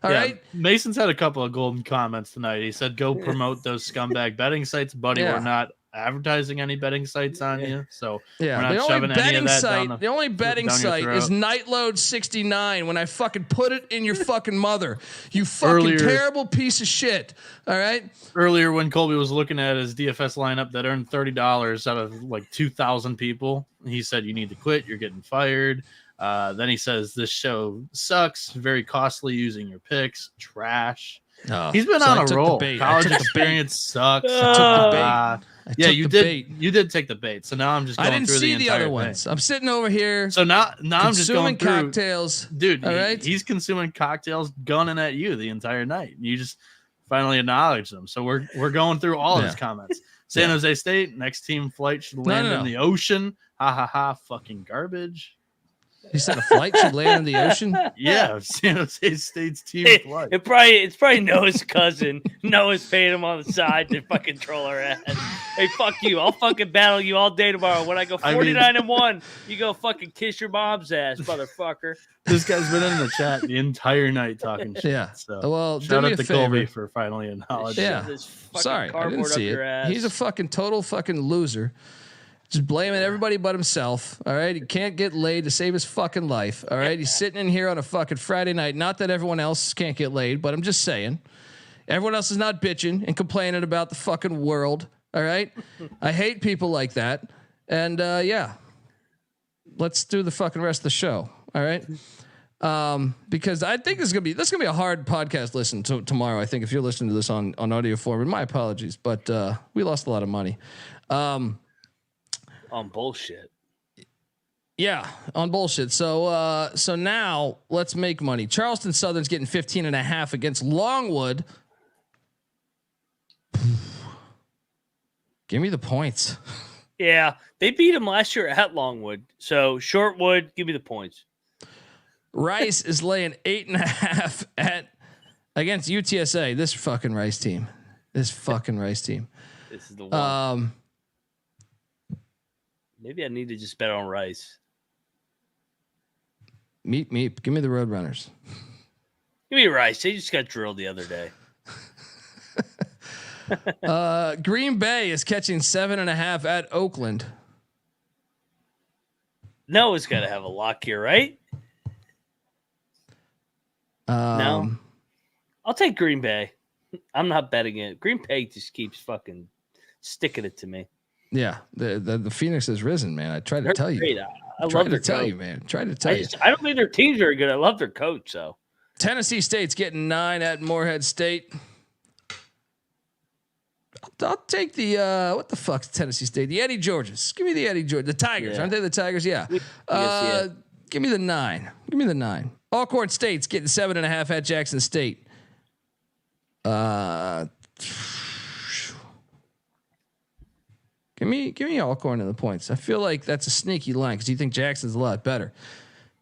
All right. Mason's had a couple of golden comments tonight. He said, go promote those scumbag betting sites, buddy. We're not advertising any betting sites on you. So we're not shoving any of that down the only betting site is Nightload 69 when I fucking put it in your fucking mother. You fucking terrible piece of shit. All right. Earlier when Colby was looking at his DFS lineup that earned $30 out of like 2,000 people, he said, you need to quit. You're getting fired. Then he says this show sucks, very costly using your picks, trash. He's been on a roll. College experience sucks. You did take the bait. So now I'm just going I didn't through see the other ones. I'm sitting over here. So now I'm just going through cocktails. Dude, he's consuming cocktails, gunning at you the entire night. You just finally acknowledge them. So we're going through all his comments. San Jose State, next team flight should land in the ocean. Ha ha ha, fucking garbage. He said a flight should land in the ocean? Yeah, San Jose State's team flight. It's probably Noah's cousin. Noah's paying him on the side to fucking troll our ass. Hey, fuck you. I'll fucking battle you all day tomorrow. When I go 49-1, you go fucking kiss your mom's ass, motherfucker. This guy's been in the chat the entire night talking shit. Yeah. So well, shout out to Colby for finally acknowledging. Yeah. Sorry, I didn't see it. He's a fucking total fucking loser. Just blaming everybody but himself. All right. He can't get laid to save his fucking life. All right. He's sitting in here on a fucking Friday night. Not that everyone else can't get laid, but I'm just saying everyone else is not bitching and complaining about the fucking world. All right. I hate people like that. And let's do the fucking rest of the show. All right. Because I think this is gonna be a hard podcast listen to tomorrow. I think if you're listening to this on audio form, and my apologies, but we lost a lot of money. On bullshit. Yeah, on bullshit. So now let's make money. Charleston Southern's getting 15.5 against Longwood. Give me the points. Yeah, they beat him last year at Longwood. So Shortwood, give me the points. Rice is laying 8.5 against UTSA. This fucking Rice team. This is the one. Maybe I need to just bet on Rice. Meep. Give me the Roadrunners. Give me Rice. They just got drilled the other day. Green Bay is catching 7.5 at Oakland. Noah's got to have a lock here, right? No. I'll take Green Bay. I'm not betting it. Green Bay just keeps fucking sticking it to me. Yeah, the Phoenix has risen, man. I tried to tell you. Great. I love their coach. I don't think their team's very good. I love their coach, though. Tennessee State's getting 9 at Morehead State. I'll take the what the fuck's Tennessee State? The Eddie Georges. Give me the Eddie Georges. The Tigers, aren't they the Tigers? Yeah. Give me the 9. Alcorn State's getting 7.5 at Jackson State. Give me Alcorn in the points. I feel like that's a sneaky line because you think Jackson's a lot better.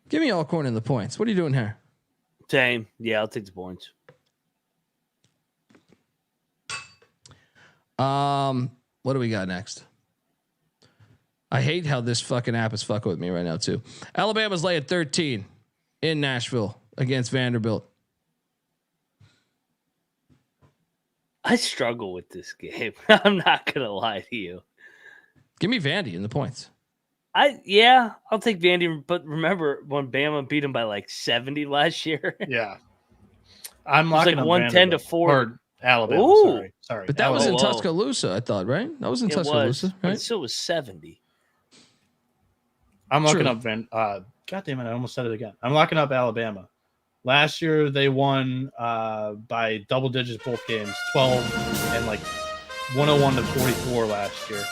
Give me Alcorn in the points. What are you doing here? Same. Yeah, I'll take the points. What do we got next? I hate how this fucking app is fucking with me right now too. Alabama's laying 13 in Nashville against Vanderbilt. I struggle with this game. I'm not gonna lie to you. Give me Vandy in the points. I'll take Vandy, but remember when Bama beat him by like 70 last year? Yeah. I'm locking like 110 to 4. Alabama. Ooh. Sorry. But that was in Tuscaloosa, I thought, right? That was in Tuscaloosa, but right? it still was 70. I'm looking up God damn it! I almost said it again. I'm locking up Alabama. Last year they won by double digits both games, 12 and like 101 to 44 last year.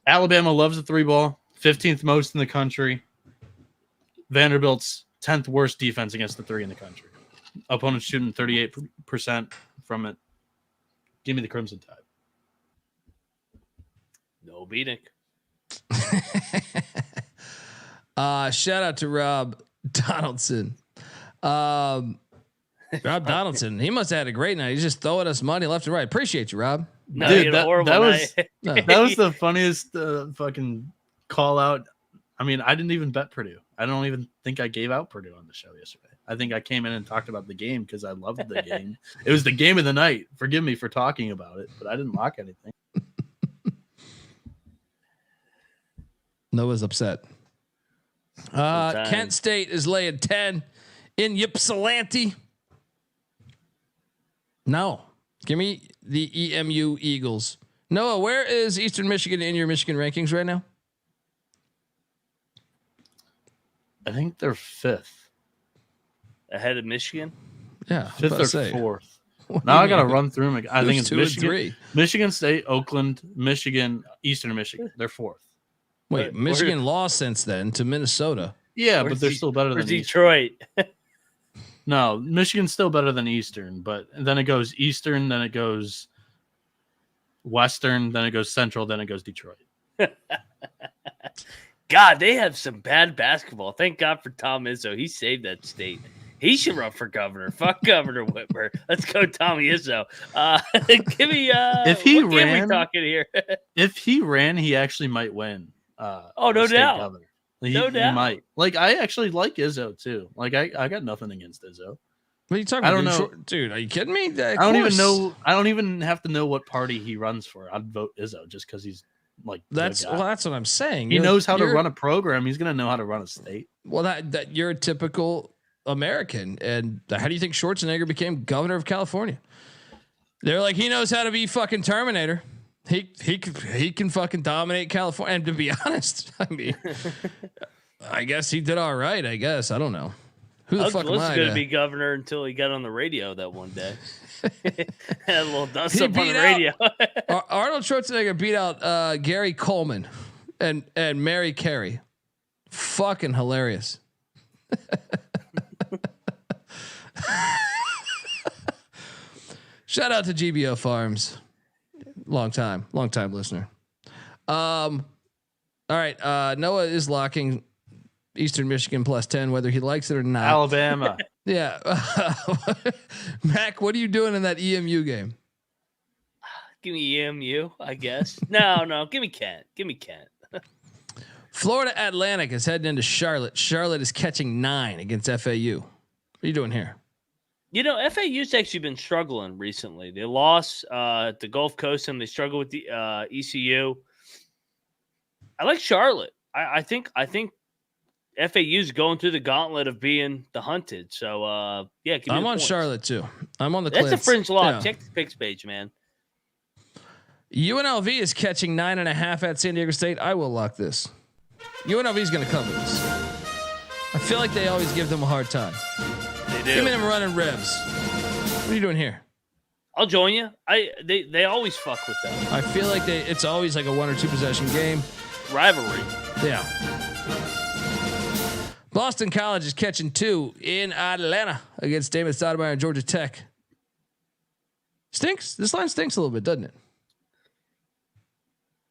Alabama loves the 3-ball, 15th most in the country. Vanderbilt's 10th worst defense against the 3 in the country. Opponents shooting 38% from it. Give me the Crimson Tide. No Bieniek. Shout out to Rob Donaldson. Rob Donaldson, he must have had a great night. He's just throwing us money left and right. Appreciate you, Rob. No, dude, that was that was the funniest fucking call out. I mean, I didn't even bet Purdue. I don't even think I gave out Purdue on the show yesterday. I think I came in and talked about the game because I loved the game. It was the game of the night. Forgive me for talking about it, but I didn't lock anything. Noah's upset. Kent State is laying 10 in Ypsilanti. No. Give me the EMU Eagles. Noah, where is Eastern Michigan in your Michigan rankings right now? I think they're 5th. Ahead of Michigan? Yeah. 5th or 4th. Now I got to run through them. I think it's 2 Michigan, and 3. Michigan State, Oakland, Michigan, Eastern Michigan. They're 4th. Wait, Michigan lost since then to Minnesota. Yeah, but they're still better than Detroit. No, Michigan's still better than Eastern, but then it goes Eastern, then it goes Western, then it goes Central, then it goes Detroit. God, they have some bad basketball. Thank God for Tom Izzo. He saved that state. He should run for governor. Fuck Governor Whitmer. Let's go, Tommy Izzo. Give me if he what ran, game we talking here? If he ran, he actually might win. No doubt. Governor. No doubt. He might. Like, I actually like Izzo too. Like, I got nothing against Izzo. What are you talking about? I don't know. Dude, are you kidding me? I don't even know. I don't even have to know what party he runs for. I'd vote Izzo just because he's like that's what I'm saying. He knows how to run a program. He's gonna know how to run a state. Well, that you're a typical American, and how do you think Schwarzenegger became governor of California? They're like, he knows how to be fucking Terminator. He can fucking dominate California. And to be honest, I mean, I guess he did all right. I guess I don't know. Who the fuck am I? He was going to be governor until he got on the radio that one day. Had a little dust up on the radio. Arnold Schwarzenegger beat out Gary Coleman and Mary Carey. Fucking hilarious. Shout out to GBO Farms. Long time listener. All right. Noah is locking Eastern Michigan +10, whether he likes it or not. Alabama. Yeah. Mac, what are you doing in that EMU game? Give me EMU, I guess. No. Give me Kent. Florida Atlantic is heading into Charlotte. Charlotte is catching 9 against FAU. What are you doing here? You know, FAU's actually been struggling recently. They lost at the Gulf Coast and they struggle with the ECU. I like Charlotte. I think FAU's going through the gauntlet of being the hunted. So yeah, I'm on Charlotte too. I'm on the. That's Clips. a fringe lock. Yeah. Check the picks page, man. UNLV is catching 9.5 at San Diego State. I will lock this. UNLV is going to cover this. I feel like they always give them a hard time. They do. Give me them running ribs. What are you doing here? I'll join you. They always fuck with them. I feel like it's always like a 1 or 2 possession game. Rivalry. Yeah. Boston College is catching 2 in Atlanta against Damon Stoudemire and Georgia Tech. Stinks. This line stinks a little bit, doesn't it?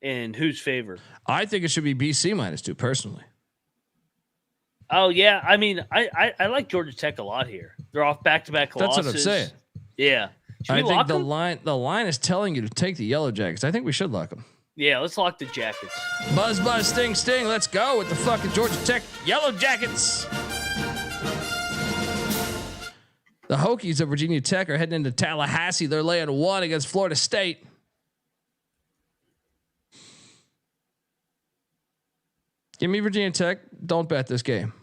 In whose favor? I think it should be BC -2 personally. Oh yeah, I mean, I like Georgia Tech a lot here. They're off back-to-back losses. That's what I'm saying. Yeah, I think the line is telling you to take the Yellow Jackets. I think we should lock them. Yeah, let's lock the Jackets. Buzz, sting. Let's go with the fucking Georgia Tech Yellow Jackets. The Hokies of Virginia Tech are heading into Tallahassee. They're laying 1 against Florida State. Give me Virginia Tech. Don't bet this game.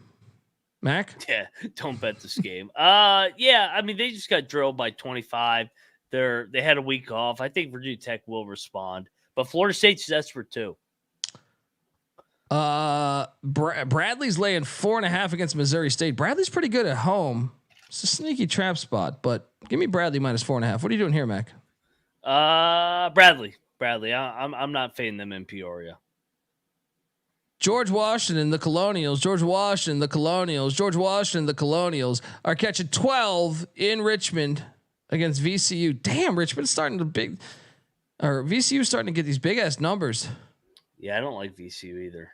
Mac? Yeah, don't bet this game. Yeah, I mean, they just got drilled by 25. They had a week off. I think Virginia Tech will respond, but Florida State's desperate too. Bradley's laying 4.5 against Missouri State. Bradley's pretty good at home. It's a sneaky trap spot, but give me Bradley minus 4.5. What are you doing here, Mac? Bradley. I'm not fading them in Peoria. George Washington, the Colonials. George Washington, the Colonials are catching 12 in Richmond against VCU. Damn, Richmond's starting to VCU starting to get these big ass numbers. Yeah, I don't like VCU either.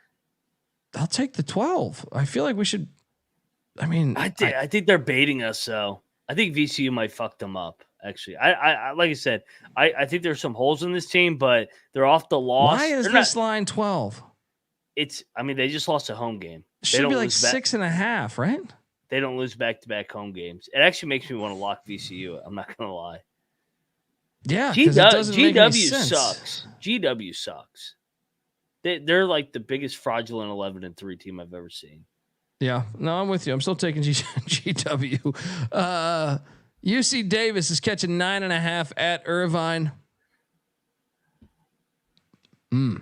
I'll take the 12. I feel like we should. I mean, I think they're baiting us. So I think VCU might fuck them up. Actually, I like I said, I think there's some holes in this team, but they're off the loss. Why is this line 12? They just lost a home game. It should be like 6.5, right? They don't lose back-to-back home games. It actually makes me want to lock VCU. I'm not going to lie. Yeah, because it doesn't make any GW sense. sucks. GW sucks. They're like the biggest fraudulent 11-3 team I've ever seen. Yeah, no, I'm with you. I'm still taking GW. UC Davis is catching 9.5 at Irvine. Give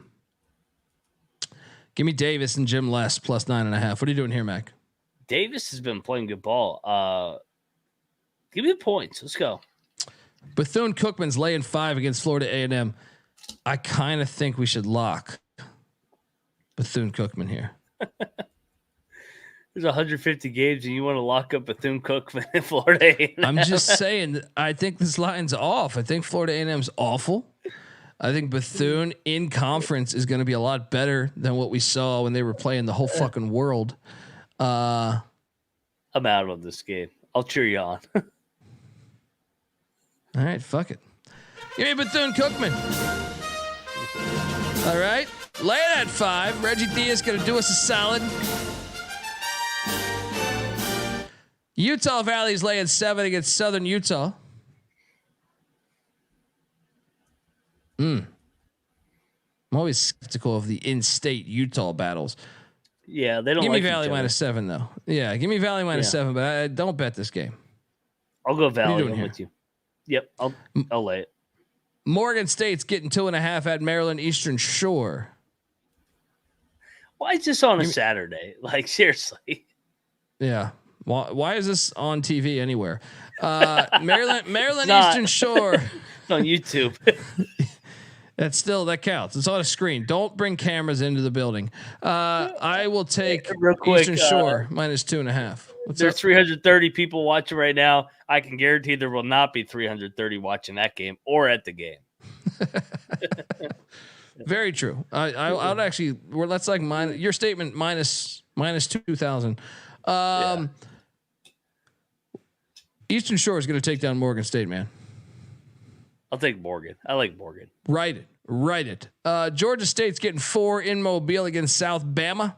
me Davis and Jim Les plus 9.5. What are you doing here, Mac? Davis has been playing good ball. Give me the points. Let's go. Bethune-Cookman's laying 5 against Florida A&M. I kind of think we should lock Bethune-Cookman here. There's 150 games and you want to lock up Bethune-Cookman in Florida A&M. I'm just saying, I think this line's off. I think Florida A&M's awful. I think Bethune in conference is going to be a lot better than what we saw when they were playing the whole fucking world. I'm out on this game. I'll cheer you on. All right, fuck it. Give me Bethune-Cookman. All right, lay it at 5. Reggie Diaz going to do us a solid. Utah Valley's laying 7 against Southern Utah. I'm always skeptical of the in-state Utah battles. Yeah, they don't. Give like me Valley minus 7 though. Yeah, give me Valley minus 7, but I don't bet this game. I'll go Valley. I'm with you. Yep, I'll lay it. Morgan State's getting 2.5 at Maryland Eastern Shore. Why is this on a Saturday? Like seriously. Yeah. Why is this on TV anywhere? Maryland Eastern Shore. It's on YouTube. That counts. It's on a screen. Don't bring cameras into the building. I will take real quick, Eastern Shore minus 2.5. There's 330 people watching right now. I can guarantee there will not be 330 watching that game or at the game. Very true. I would actually. That's like your statement minus 2,000. Eastern Shore is going to take down Morgan State, man. I'll take Morgan. I like Morgan. Write it. Georgia State's getting 4 in Mobile against South Bama.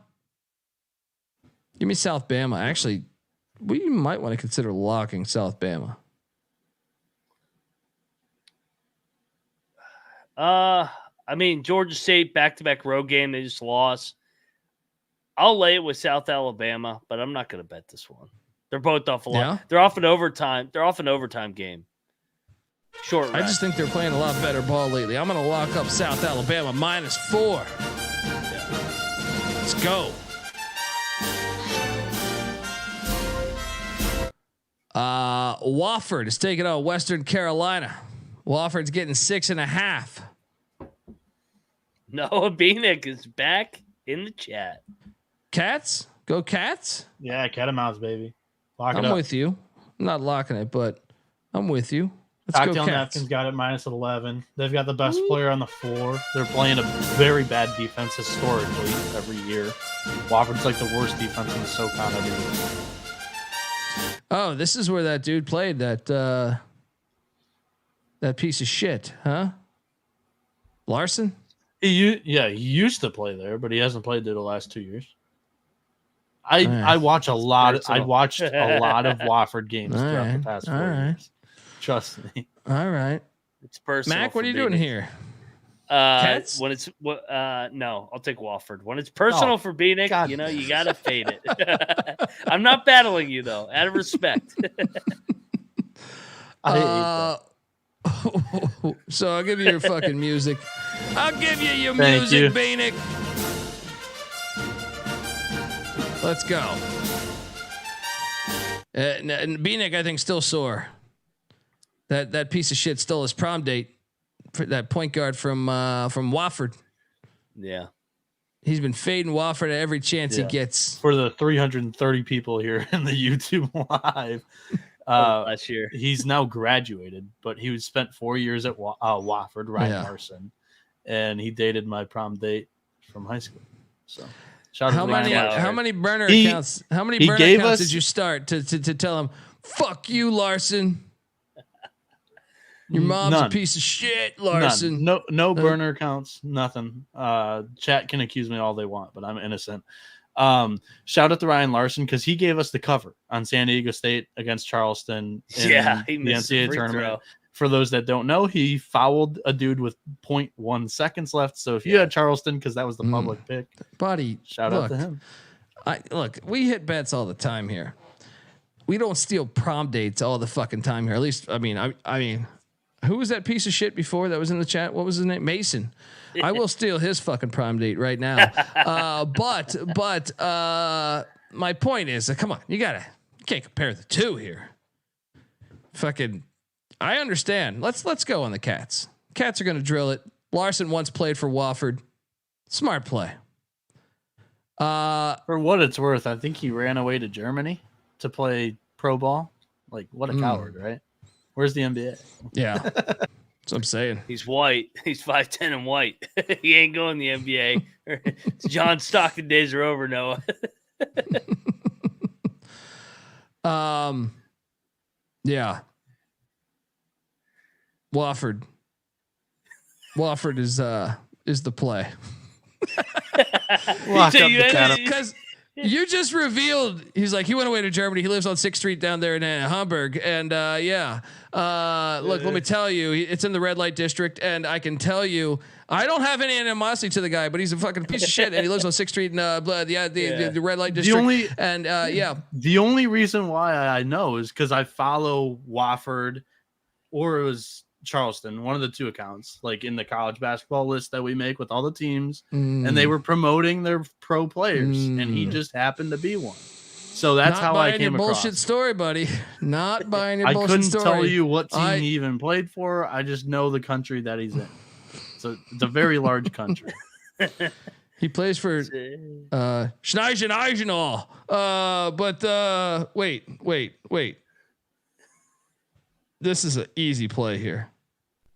Give me South Bama. Actually, we might want to consider locking South Bama. I mean, Georgia State back-to-back road game. They just lost. I'll lay it with South Alabama, but I'm not going to bet this one. They're both off a lot. Yeah? They're off an overtime. They're off an overtime game. Short rest. I just think they're playing a lot better ball lately. I'm going to lock up South Alabama minus 4. Yeah. Let's go. Wofford is taking on Western Carolina. Wofford's getting 6.5. Noah Bieniek is back in the chat. Cats? Go Cats? Yeah, Catamounts, baby. Lock it I'm up. with you. I'm not locking it, but I'm with you. Let's Cocktail go Cats. Napkins got it minus 11. They've got the best player on the floor. They're playing a very bad defense historically every year. Wofford's like the worst defense in the SoCon every year. Oh, this is where that dude played that piece of shit, huh? Larson? He used to play there, but he hasn't played there the last 2 years. I watch a lot. I watched a lot of Wofford games throughout the past 4 years. Trust me. All right. It's personal. Mac, what are you doing here? Cats? When it's no, I'll take Wofford. When it's personal for Bieniek, you got to fade it. I'm not battling you though, out of respect. So I'll give you your fucking music. I'll give you your Thank music, you. Bieniek. Let's go. And Bieniek, I think, still sore. That piece of shit stole his prom date. For that point guard from Wofford. Yeah. He's been fading Wofford at every chance he gets. For the 330 people here in the YouTube live, last year he's now graduated, but he was spent 4 years at Wofford, Ryan Larson, and he dated my prom date from high school. So, how many burner accounts? How many burner accounts did you start to tell him, "Fuck you, Larson"? Your mom's a piece of shit, Larson. No burner accounts, nothing. Chat can accuse me all they want, but I'm innocent. Shout out to Ryan Larson because he gave us the cover on San Diego State against Charleston in the NCAA tournament. Throw. For those that don't know, he fouled a dude with 0.1 seconds left. So if you had Charleston, because that was the public pick, buddy, shout out to him. We hit bets all the time here. We don't steal prom dates all the fucking time here. At least, I mean. Who was that piece of shit before that was in the chat? What was his name? Mason. I will steal his fucking prom date right now. But my point is, come on, you can't compare the two here. Fucking, I understand. Let's go on the Cats. Cats are gonna drill it. Larson once played for Wofford. Smart play. For what it's worth, I think he ran away to Germany to play pro ball. Like, what a coward, right? Where's the NBA? Yeah, that's what I'm saying. He's white. He's 5'10" and white. He ain't going the NBA. John Stockton days are over, Noah. Yeah. Wofford is the play. Because you just revealed he went away to Germany. He lives on 6th Street down there in Hamburg. And look, let me tell you, it's in the red light district. And I can tell you, I don't have any animosity to the guy, but he's a fucking piece of shit. And he lives on 6th Street in the red light district. The only reason why I know is because I follow Wofford, or it was Charleston, one of the two accounts, like in the college basketball list that we make with all the teams, and they were promoting their pro players, and he just happened to be one. So that's how I came across. Bullshit story, buddy. Not buying your bullshit story. I couldn't tell you what team he even played for. I just know the country that he's in. So it's a very large country. He plays for Schneisen Eisenall. But wait. This is an easy play here.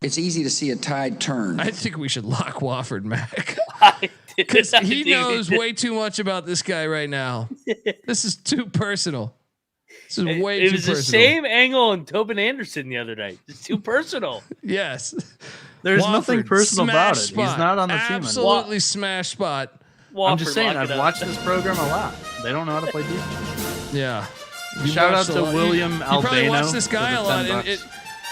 It's easy to see a tide turn. I think we should lock Wofford, Mac. Because he knows way too much about this guy right now. This is too personal. This is way too personal. It was the same angle in Tobin Anderson the other night. It's too personal. Yes. There's nothing personal about it. Spot. He's not on the team. Absolutely smash spot. I'm just saying, I've watched this program a lot. They don't know how to play defense. Yeah. Shout out to William Albano. You probably watch this guy a lot.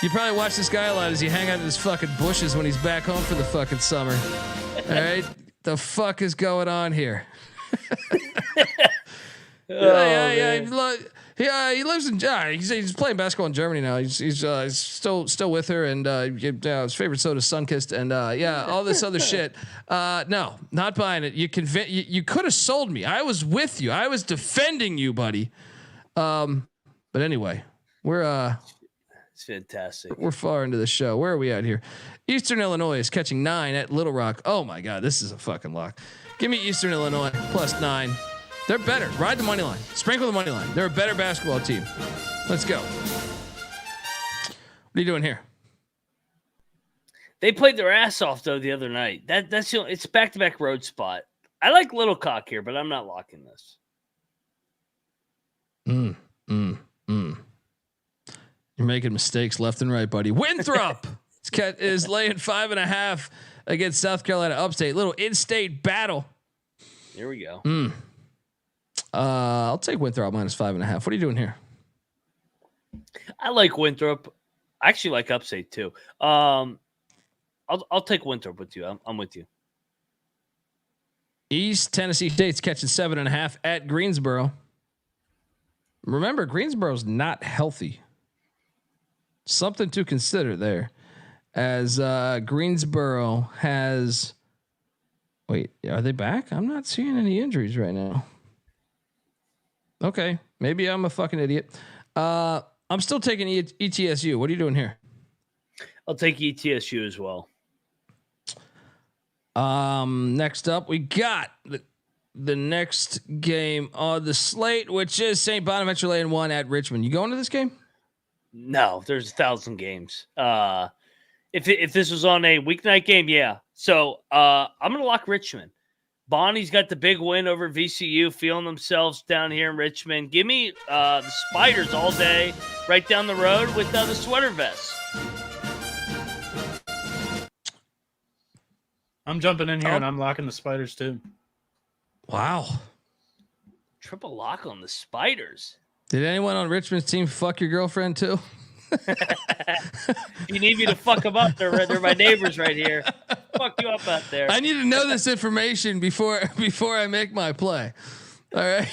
You probably watch this guy a lot as you hang out in his fucking bushes when he's back home for the fucking summer. All right, the fuck is going on here? He lives in. He's playing basketball in Germany now. He's still with her, and his favorite soda is Sunkist, and all this other shit. No, not buying it. You could have sold me. I was with you. I was defending you, buddy. But anyway, it's fantastic. We're far into the show. Where are we at here? Eastern Illinois is catching 9 at Little Rock. Oh my God, this is a fucking lock. Give me Eastern Illinois +9. They're better. Ride the money line. Sprinkle the money line. They're a better basketball team. Let's go. What are you doing here? They played their ass off though the other night. That's it's back-to-back road spot. I like Little Cock here, but I'm not locking this. You're making mistakes left and right, buddy. Winthrop is laying 5.5 against South Carolina Upstate. Little in-state battle. Here we go. I'll take Winthrop -5.5. What are you doing here? I like Winthrop. I actually like Upstate too. I'll I'll take Winthrop with you. I'm with you. East Tennessee State's catching 7.5 at Greensboro. Remember, Greensboro's not healthy. Something to consider there, as Greensboro has. Wait, are they back? I'm not seeing any injuries right now. Okay, maybe I'm a fucking idiot. I'm still taking ETSU. What are you doing here? I'll take ETSU as well. Next up, we got the next game on the slate, which is St. Bonaventure laying 1 at Richmond. You going to this game? No, there's 1,000 games. If this was on a weeknight game, yeah. So I'm gonna lock Richmond. Bonnie's got the big win over VCU, feeling themselves down here in Richmond. Give me the Spiders all day, right down the road with the sweater vests. I'm jumping in here and I'm locking the Spiders too. Wow. Triple lock on the Spiders. Did anyone on Richmond's team fuck your girlfriend too? You need me to fuck them up? They're my neighbors right here. Fuck you up out there. I need to know this information before I make my play. All right.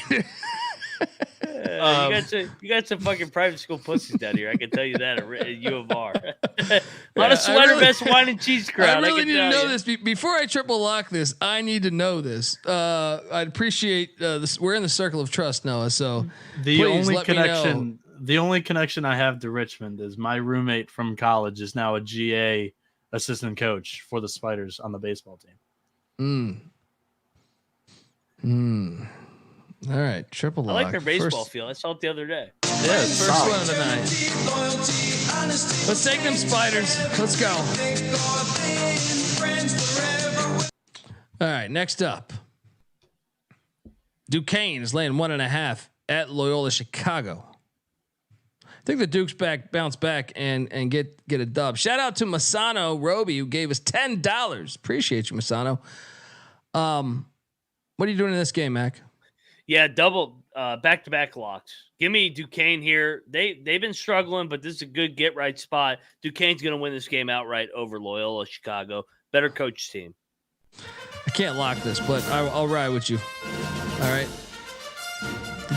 You got some fucking private school pussies down here. I can tell you that at U of R. A lot of sweater vest, wine and cheese crowd. I really need to know this before I triple lock this. I need to know this. I'd appreciate this. We're in the circle of trust, Noah. So the only connection I have to Richmond is my roommate from college is now a GA assistant coach for the Spiders on the baseball team. All right, triple lock. I like their baseball field. I saw it the other day. Yeah, first one of the night. Let's take them Spiders. Let's go. All right, next up. Duquesne is laying 1.5 at Loyola Chicago. I think the Dukes bounce back and get a dub. Shout out to Masano Roby, who gave us $10. Appreciate you, Masano. What are you doing in this game, Mac? Yeah, double back-to-back locks. Give me Duquesne here. They've been struggling, but this is a good get-right spot. Duquesne's going to win this game outright over Loyola Chicago. Better coach team. I can't lock this, but I'll ride with you. All right.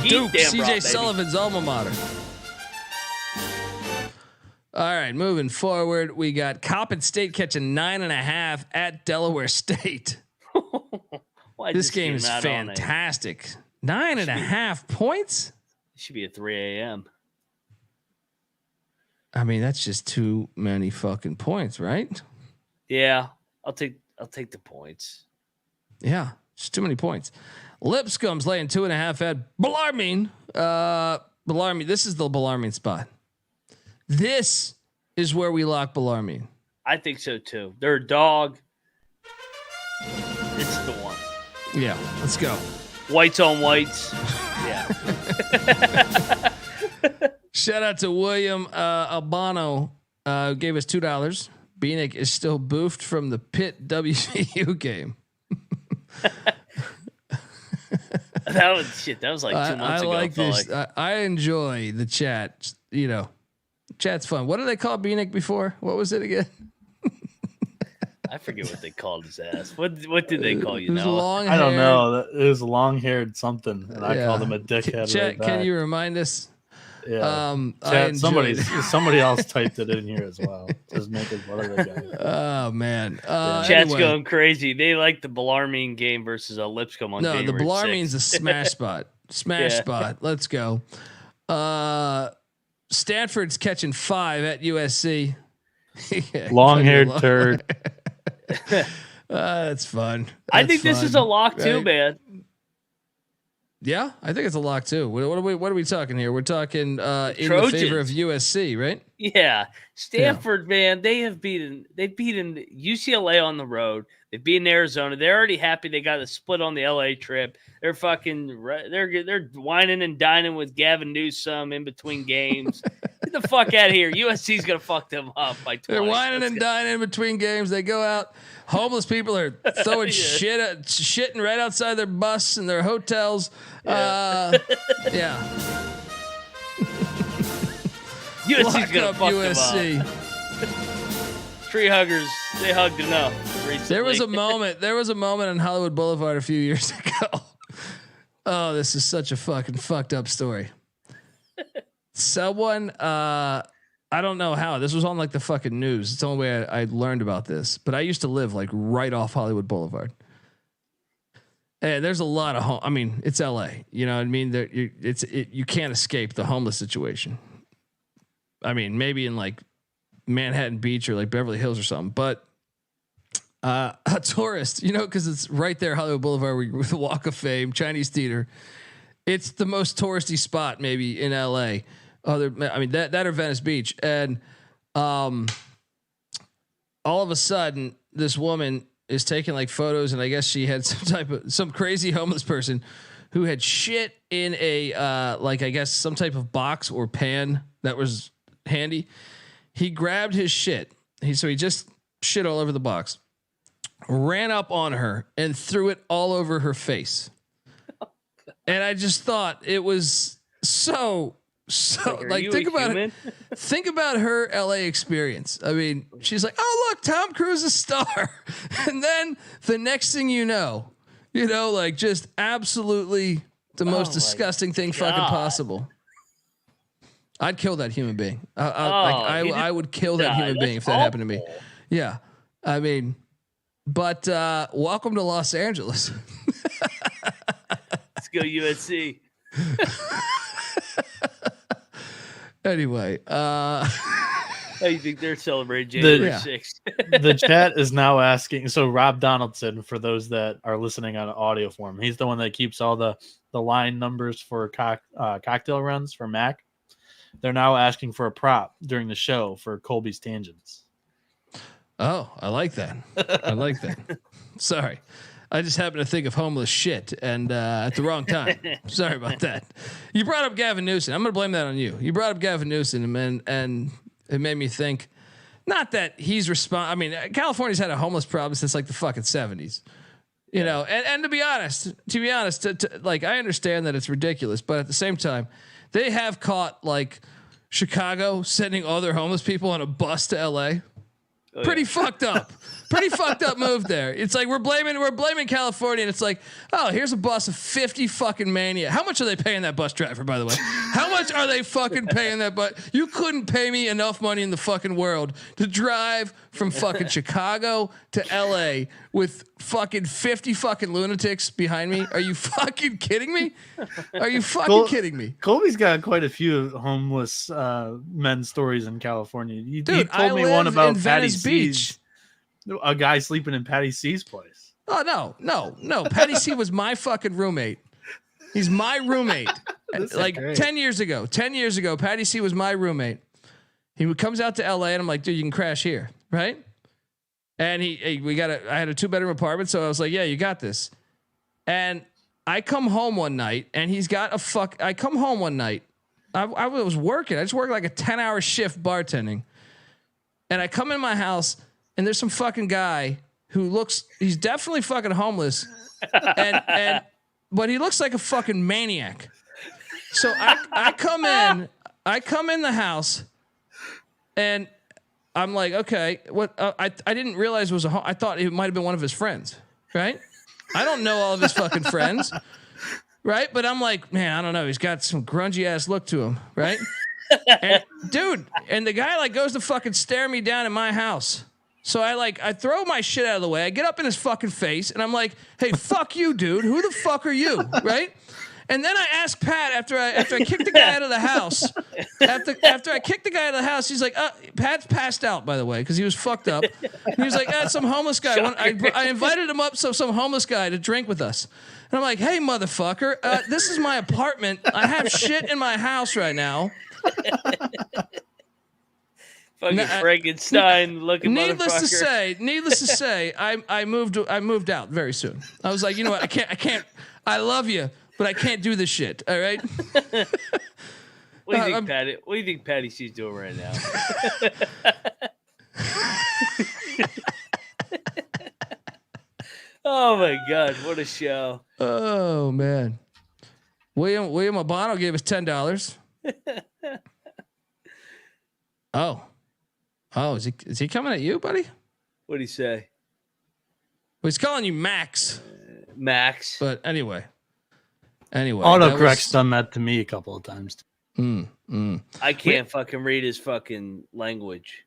Duke, CJ Sullivan's alma mater. All right, moving forward, we got Coppin State catching 9.5 at Delaware State. This game is fantastic. 9.5 points. It should be at 3 a.m. I mean, that's just too many fucking points, right? Yeah, I'll take the points. Yeah, just too many points. Lipscomb's laying 2.5 at Bellarmine. Bellarmine. This is the Bellarmine spot. This is where we lock Bellarmine. I think so too. They're a dog. It's the one. Yeah, let's go. Whites on whites. Yeah. Shout out to William Albano. Gave us $2. Bieniek is still boofed from the Pitt WVU game. That was like 2 months ago. I like this. I enjoy the chat. You know, chat's fun. What did they call Bieniek before? What was it again? I forget what they called his ass. What did they call you now? I don't know. It was long-haired something, and I called him a dickhead. Chat, can you remind us? Yeah. Chat, somebody else typed it in here as well. Just make it one of the guys. Oh man. Chat's going crazy. They like the Bellarmine game versus a Lipscomb on January the Bellarmine's a smash spot. Spot. Let's go. Stanford's catching 5 at USC. Long-haired turd. That's fun. I think this is a lock too, man. Yeah, I think it's a lock too. What are we talking here? We're talking in the favor of USC, right? Yeah, Stanford, man, they've beaten UCLA on the road. They've beaten Arizona. They're already happy they got a split on the LA trip. They're they're whining and dining with Gavin Newsom in between games. Get the fuck out of here. USC's gonna fuck them up by 20. They're whining and dining in between games. They go out. Homeless people are throwing shitting right outside their bus and their hotels. Yeah. USC's gonna fuck USC. Them tree huggers, they hugged enough recently. There was a moment on Hollywood Boulevard a few years ago. Oh, this is such a fucking fucked up story. Someone, I don't know how this was on like the fucking news. It's the only way I learned about this, but I used to live like right off Hollywood Boulevard. And there's a lot of I mean, it's LA, you know what I mean? You can't escape the homeless situation. I mean, maybe in like Manhattan Beach or like Beverly Hills or something, but a tourist, you know, cause it's right there, Hollywood Boulevard with the Walk of Fame, Chinese theater. It's the most touristy spot maybe in LA. That or Venice Beach. And, all of a sudden this woman is taking like photos, and I guess she had some crazy homeless person who had shit in a like I guess some type of box or pan that was handy. He grabbed his shit. He just shit all over the box, ran up on her and threw it all over her face. And I just thought it was so like think about it. Think about her LA experience. I mean, she's like, "Oh, look, Tom Cruise is a star." And then the next thing you know, like just absolutely the most disgusting thing fucking possible. I'd kill that human being. I would kill that human being if that happened to me. Yeah. I mean, but welcome to Los Angeles. Let's go USC. Anyway, how do you think they're celebrating January 6th? The chat is now asking. So Rob Donaldson, for those that are listening on audio form, he's the one that keeps all the line numbers for cocktail runs for Mac. They're now asking for a prop during the show for Colby's tangents. Oh, I like that. I like that. Sorry. I just happened to think of homeless shit and at the wrong time. Sorry about that. You brought up Gavin Newsom. I'm going to blame that on you. You brought up Gavin Newsom and it made me think, not that he's I mean, California's had a homeless problem since like the fucking 70s. You know, and to be honest, like I understand that it's ridiculous, but at the same time, they have caught like Chicago sending all their homeless people on a bus to LA. Pretty fucked up. Pretty fucked up move there. It's like we're blaming California, and it's like, oh, here's a bus of 50 fucking mania. How much are they paying that bus driver, by the way? How much are they fucking paying that bus? You couldn't pay me enough money in the fucking world to drive from fucking Chicago to LA with fucking 50 fucking lunatics behind me. Are you fucking kidding me? Are you fucking kidding me? Colby's got quite a few homeless men stories in California. He told me one about Patty C's. A guy sleeping in Patty C's place. Oh no. Patty C was my fucking roommate. He's my roommate. Like great. 10 years ago, Patty C was my roommate. He comes out to LA and I'm like, dude, you can crash here. Right. And I had a 2-bedroom apartment. So I was like, yeah, you got this. And I come home one night and he's got I come home one night. I was working. I just worked like a 10-hour shift bartending. And I come in my house and there's some fucking guy who he's definitely fucking homeless. But he looks like a fucking maniac. So I come in the house and I'm like, okay, what? I didn't realize it was I thought it might've been one of his friends. Right. I don't know all of his fucking friends. Right. But I'm like, man, I don't know. He's got some grungy ass look to him. Right. And the guy like goes to fucking stare me down in my house. So I throw my shit out of the way. I get up in his fucking face and I'm like, hey, fuck you, dude. Who the fuck are you? Right. And then I ask Pat after I kick the guy out of the house. After I kick the guy out of the house, he's like, Pat's passed out, by the way, because he was fucked up. And he was like, some homeless guy. I invited him up, some homeless guy to drink with us. And I'm like, hey, motherfucker, this is my apartment. I have shit in my house right now. Fucking Frankenstein looking needless motherfucker. Needless to say, I moved out very soon. I was like, you know what? I can't. I love you, but I can't do this shit. All right. What do you think Patty C's doing right now? Oh my God, what a show! Oh man, William Abano gave us $10. Oh, is he coming at you, buddy? What'd he say? Well, he's calling you Max. Max. But anyway. Autocorrect's done that to me a couple of times. I can't fucking read his fucking language.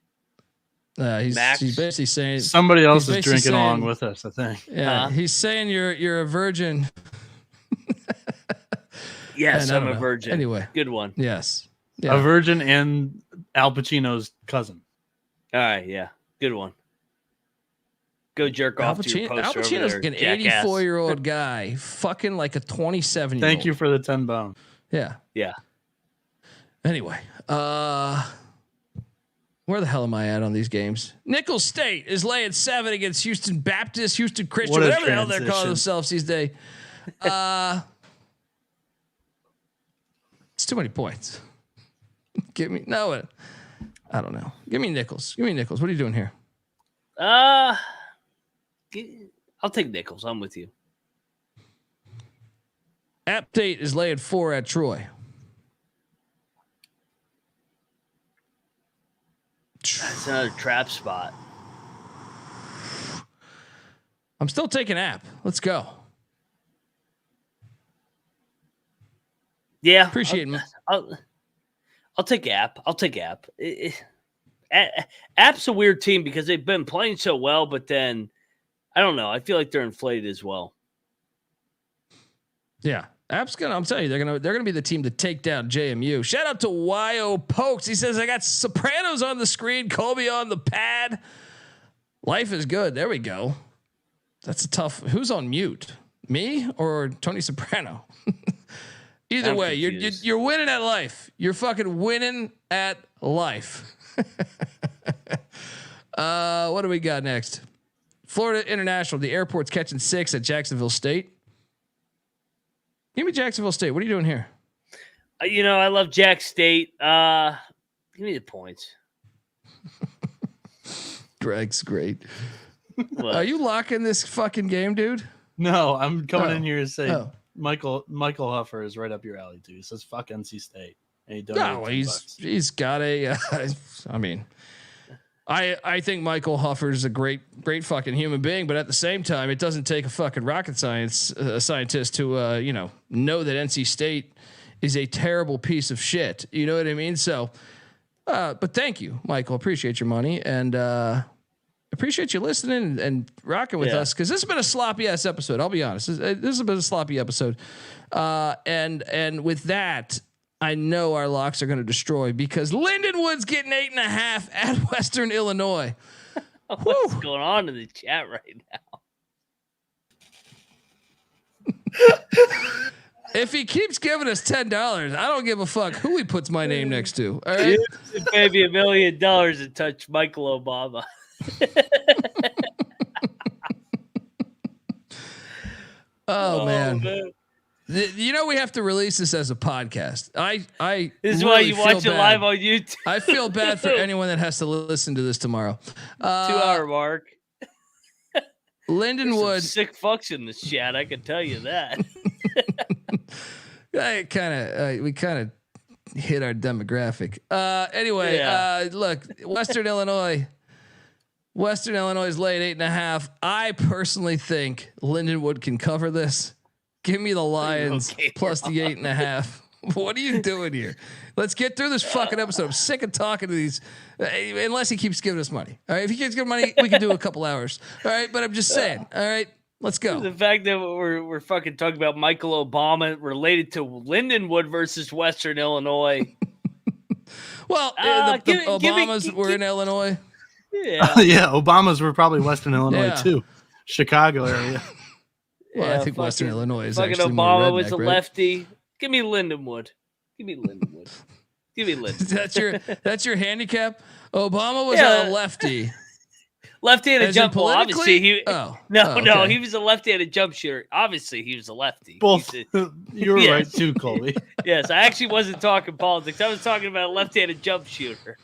He's basically saying somebody else is drinking along with us, I think. Yeah, he's saying you're a virgin. Yes, I'm a virgin. Anyway, good one. Yes, a virgin and Al Pacino's cousin. All right, yeah, good one. Go jerk off to your poster. Al Pacino's like an 84-year-old guy, fucking like a 27-year-old. Thank you for the 10 pound. Yeah. Yeah. Anyway, where the hell am I at on these games? Nicholls State is laying 7 against Houston Baptist, Houston Christian, whatever the hell they're calling themselves these days. It's too many points. I don't know. Give me Nicholls. What are you doing here? I'll take Nicholls. I'm with you. App State is laying 4 at Troy. That's another trap spot. I'm still taking App. Let's go. Yeah, appreciate it. I'll take App. App's a weird team because they've been playing so well, but then I don't know. I feel like they're inflated as well. Yeah. App's I'm telling you, they're gonna be the team to take down JMU. Shout out to YO Pokes. He says, I got Sopranos on the screen, Colby on the pad. Life is good. There we go. That's a tough. Who's on mute? Me or Tony Soprano? Either way, you're winning at life. You're fucking winning at life. What do we got next? Florida International. The airport's catching 6 at Jacksonville State. Give me Jacksonville State. What are you doing here? I love Jack State. Give me the points. Greg's great. What? Are you locking this fucking game, dude? No, I'm coming in here to say Michael Huffer is right up your alley too. He says fuck NC State. And he's got a. I mean, I think Michael Huffer is a great fucking human being, but at the same time, it doesn't take a fucking rocket scientist to know that NC State is a terrible piece of shit. You know what I mean? So, but thank you, Michael. Appreciate your money and appreciate you listening and rocking with us, because this has been a sloppy ass episode. I'll be honest. This has been a sloppy episode, and with that, I know our locks are going to destroy because Lindenwood's getting 8.5 at Western Illinois. What's going on in the chat right now? If he keeps giving us $10, I don't give a fuck who he puts my name next to. All right, it's maybe $1 million to touch Michael Obama. Oh man. We have to release this as a podcast. This is why you watch it live on YouTube. I feel bad for anyone that has to listen to this tomorrow. 2-hour mark. Lindenwood, sick fucks in the chat. I can tell you that. We kind of hit our demographic. Anyway, look, Western Illinois is late 8.5. I personally think Lindenwood can cover this. Give me the Lions plus the 8.5. What are you doing here? Let's get through this fucking episode. I'm sick of talking to these. Unless he keeps giving us money. All right, if he keeps giving money, we can do a couple hours. All right, but I'm just saying. All right, let's go. The fact that we're fucking talking about Michael Obama related to Lindenwood versus Western Illinois. Well, the Obamas were in Illinois. Yeah, yeah. Obamas were probably Western Illinois too, Chicago area. Well, I think Western Illinois is fucking actually Obama more redneck, was a right? lefty. Give me Lindenwood. That's your handicap. Obama was a lefty. Left-handed jump. Well, obviously he. Okay. He was a left-handed jump shooter. Obviously, he was a lefty. Both. You were right too, Colby. Yes, I actually wasn't talking politics. I was talking about a left-handed jump shooter.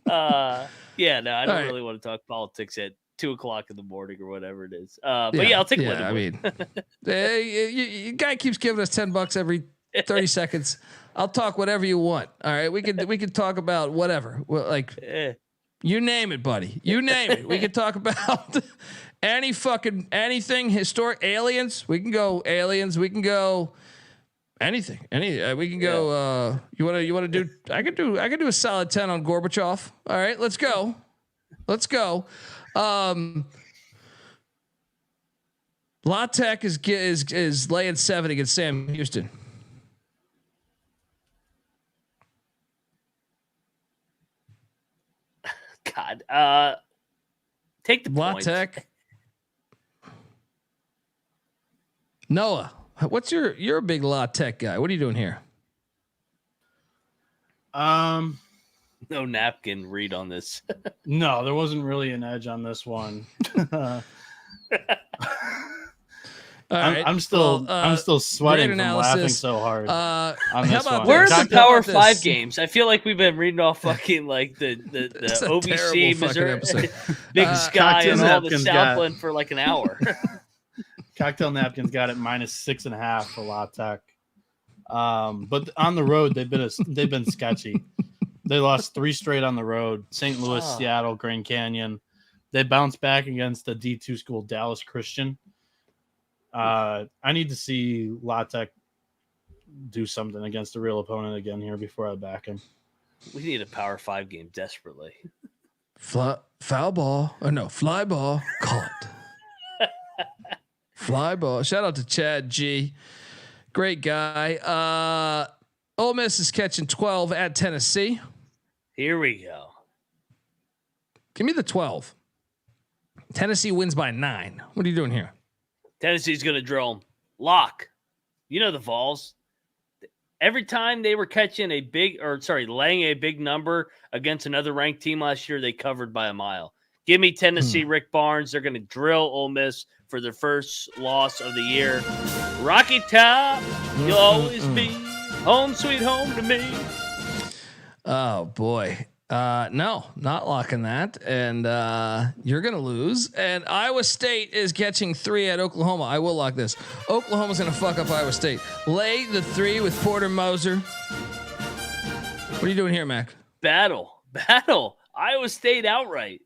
I don't really want to talk politics at 2:00 in the morning or whatever it is. But I'll take Lindenwood. I mean, you guy keeps giving us $10 every 30 seconds. I'll talk whatever you want. All right, we could talk about whatever. You name it, buddy. You name it. We can talk about anything historic. Aliens. We can go aliens. We can go anything. We can go. You want to do? I could do a solid 10 on Gorbachev. All right, let's go. La Tech is laying 7 against Sam Houston. God, take the La points. Tech. Noah, what's you're a big La Tech guy. What are you doing here? No napkin read on this. No, there wasn't really an edge on this one. I'm still sweating from laughing so hard. On this one. Where's the Power 5 games? I feel like we've been reading off fucking like the OVC, Missouri, Big Sky, and all the Southland for like an hour. Cocktail Napkins got it -6.5 for La Tech. But on the road they've been sketchy. They lost 3 straight on the road: St. Louis, Seattle, Grand Canyon. They bounced back against the D2 school, Dallas Christian. I need to see La Tech do something against a real opponent again here before I back him. We need a Power 5 game desperately. Foul ball. Or no, fly ball. Call it. Fly ball. Shout out to Chad G. Great guy. Ole Miss is catching 12 at Tennessee. Here we go. Give me the 12. Tennessee wins by 9. What are you doing here? Tennessee's going to drill them. Lock. You know the Vols. Every time they were laying a big number against another ranked team last year, they covered by a mile. Give me Tennessee, Rick Barnes. They're going to drill Ole Miss for their first loss of the year. Rocky Top, you'll always be home sweet home to me. Oh boy. No, not locking that. And you're going to lose. And Iowa State is catching 3 at Oklahoma. I will lock this. Oklahoma's going to fuck up Iowa State. Lay the 3 with Porter Moser. What are you doing here, Mac? Battle. Iowa State outright.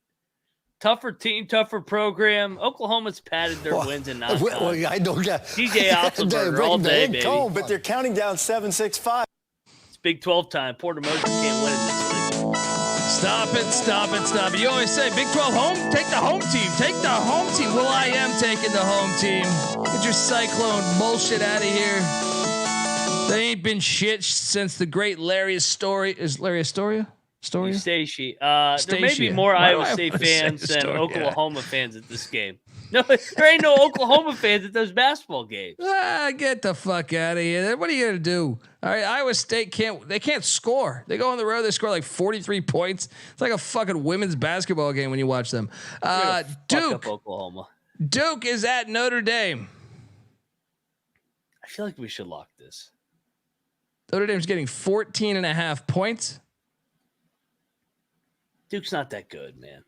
Tougher team, tougher program. Oklahoma's padded their wins and not. I don't get TJ Otzelberger all day, baby. But they're counting down 7-6-5. It's Big 12 time. Porter Moser can't win in this league. Stop it. You always say Big 12 home, take the home team. Well, I am taking the home team. Get your Cyclone bullshit out of here. They ain't been shit since the great Larry Astoria. Is Larry Astoria? Stacia. There may be more Iowa State fans than Oklahoma fans at this game. No, there ain't no Oklahoma fans at those basketball games. Get the fuck out of here. What are you gonna do? All right, Iowa State can't score. They go on the road, they score like 43 points. It's like a fucking women's basketball game when you watch them. Duke, Oklahoma. Duke is at Notre Dame. I feel like we should lock this. Notre Dame's getting 14.5 points. Duke's not that good, man.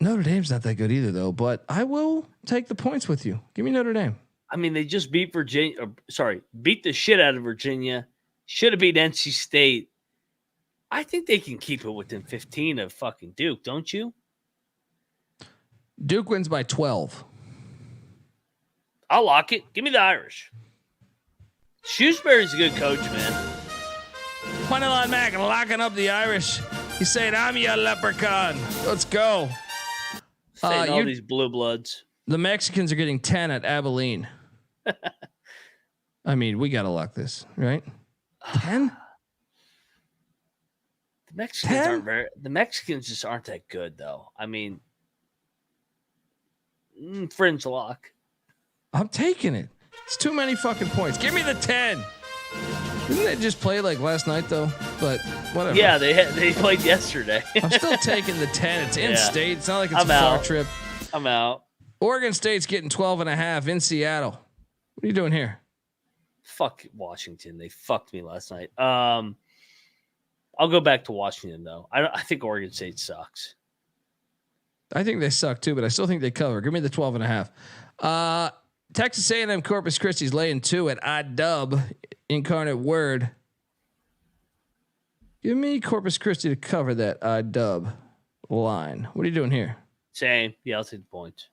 Notre Dame's not that good either, though. But I will take the points with you. Give me Notre Dame. I mean, they just beat beat the shit out of Virginia. Should have beat NC State. I think they can keep it within 15 of fucking Duke, don't you? Duke wins by 12. I'll lock it. Give me the Irish. Shrewsbury's a good coach, man. Quentin Mack locking up the Irish. He's saying, I'm your leprechaun. Let's go. All these blue bloods. The Mexicans are getting 10 at Abilene. I mean, we got to lock this, right? 10? The Mexicans just aren't that good, though. I mean, fringe lock. I'm taking it. It's too many fucking points. Give me the 10. Didn't they just play like last night, though? But whatever. Yeah, they played yesterday. I'm still taking the 10. It's in state. It's not like it's a far trip. I'm out. Oregon State's getting 12.5 in Seattle. What are you doing here? Fuck Washington. They fucked me last night. I'll go back to Washington, though. I think Oregon State sucks. I think they suck, too, but I still think they cover. Give me the 12.5. Texas A&M Corpus Christi's laying 2 at IDub Incarnate Word. Give me Corpus Christi to cover that dub line. What are you doing here? Same. Yeah, I'll take the points.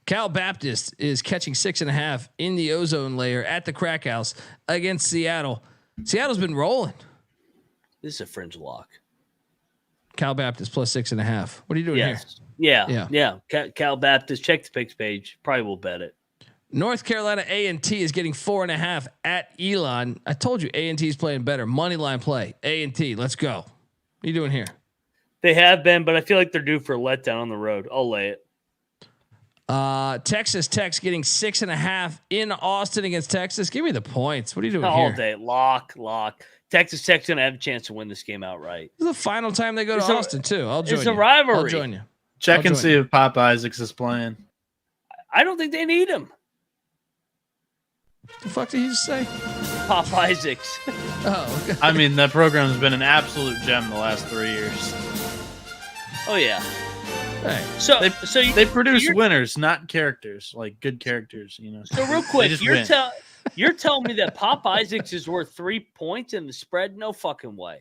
Cal Baptist is catching 6.5 in the ozone layer at the Crack House against Seattle. Seattle's been rolling. This is a fringe lock. Cal Baptist plus 6.5. What are you doing here? Yeah. Cal Baptist, check the picks page. Probably will bet it. North Carolina A&T is getting 4.5 at Elon. I told you A&T is playing better. Money line play. A&T, let's go. What are you doing here? They have been, but I feel like they're due for a letdown on the road. I'll lay it. Texas Tech's getting 6.5 in Austin against Texas. Give me the points. What are you doing all here? Day. Lock. Texas Tech's going to have a chance to win this game outright. This is the final time they go to Austin, too. I'll join you. It's a rivalry. I'll join you. Check and see if Pop Isaacs is playing. I don't think they need him. The fuck did he just say? Pop Isaacs. Oh, okay. I mean, that program's been an absolute gem the last 3 years. Oh yeah. Hey, so they produce winners, not characters, like good characters. You know. So real quick, you're telling me that Pop Isaacs is worth 3 points in the spread? No fucking way.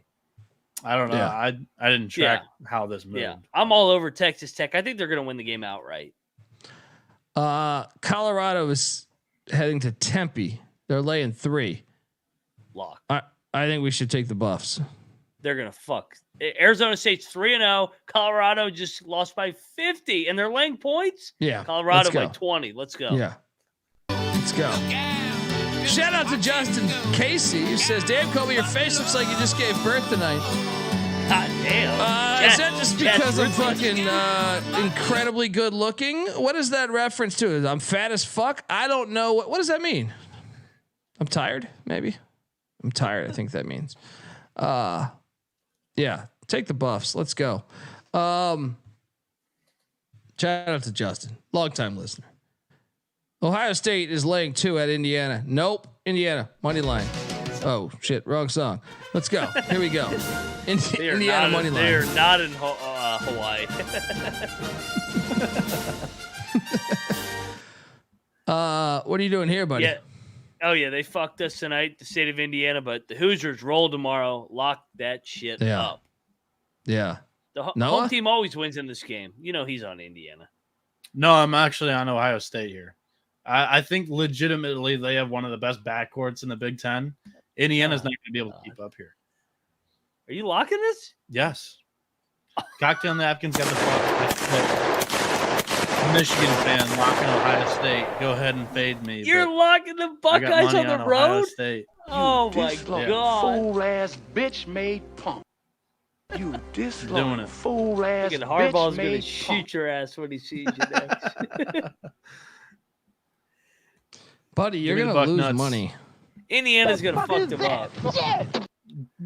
I don't know. Yeah. I didn't track how this moved. Yeah, I'm all over Texas Tech. I think they're going to win the game outright. Colorado is heading to Tempe. They're laying 3. Lock. I think we should take the Buffs. They're gonna fuck. Arizona State's 3-0. Colorado just lost by 50, and they're laying points. Yeah, Colorado by 20. Let's go. Yeah, let's go. Shout out to Justin Casey, who says, "Damn, Colby, your face looks like you just gave birth tonight." God damn. Is that just because I'm fucking incredibly good looking? What is that reference to? I'm fat as fuck? I don't know. What does that mean? I'm tired, maybe. I'm tired, I think that means. Yeah, take the Buffs. Let's go. Shout out to Justin, longtime listener. Ohio State is laying 2 at Indiana. Nope, Indiana money line. Oh shit, wrong song. Let's go. Here we go. Indiana money line. They're not in Hawaii. What are you doing here, buddy? Yeah. Oh yeah, they fucked us tonight, the state of Indiana, but the Hoosiers roll tomorrow. Lock that shit up. Yeah. The home team always wins in this game. You know he's on Indiana. No, I'm actually on Ohio State here. I think legitimately they have one of the best backcourts in the Big Ten. Indiana's not going to be able to keep up here. Are you locking this? Yes. Cocktail napkins got the fuck. Michigan fan locking Ohio State. Go ahead and fade me. You're locking the Buckeyes on the road? Oh my God. Fool ass bitch made punk. You doing it. Fool ass bitch Harbaugh's made gonna shoot your ass when he sees you next. Buddy, you're gonna lose nuts. Money. Indiana's gonna fuck them up.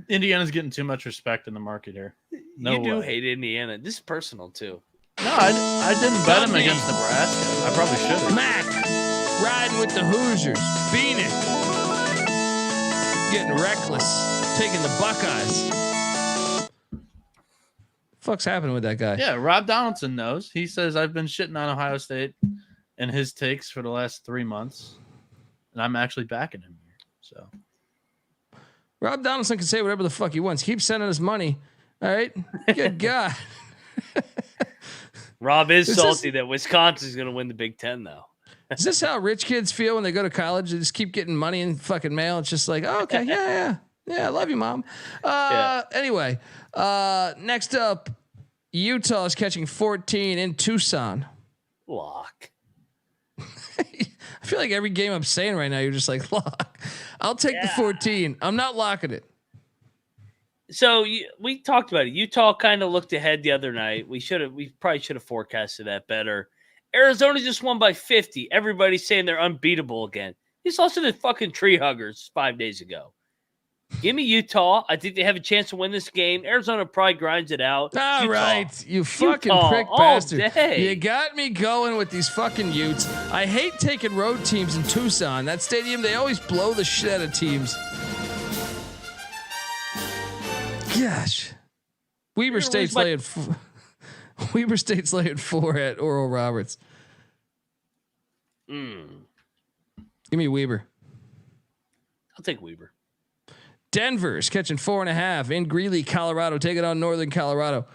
Indiana's getting too much respect in the market here. No you do way. hate Indiana. This is personal too. No, I didn't bet him against Nebraska. I probably should have. Mac riding with the Hoosiers. Bieniek getting reckless, taking the Buckeyes. Fuck's happening with that guy? Yeah, Rob Donaldson knows. He says I've been shitting on Ohio State and his takes for the last 3 months, and I'm actually backing him here. So Rob Donaldson can say whatever the fuck he wants. Keep sending us money. All right. Good God. Rob is salty that Wisconsin's going to win the Big Ten, though. Is this how rich kids feel when they go to college? They just keep getting money in fucking mail. It's just like, oh, okay, yeah, I love you, Mom. Anyway, next up, Utah is catching 14 in Tucson. Lock. I feel like every game I'm saying right now, you're just like, lock. I'll take the 14. I'm not locking it. So we talked about it. Utah kind of looked ahead the other night. We probably should have forecasted that better. Arizona just won by 50. Everybody's saying they're unbeatable again. He's lost to the fucking tree huggers 5 days ago. Give me Utah. I think they have a chance to win this game. Arizona probably grinds it out. All Utah. right, you fucking prick bastard. You got me going with these fucking Utes. I hate taking road teams in Tucson. That stadium, they always blow the shit out of teams. Gosh. Weber State's laying 4 at Oral Roberts. Give me Weber. I'll take Weber. Denver's catching 4.5 in Greeley, Colorado, taking on Northern Colorado.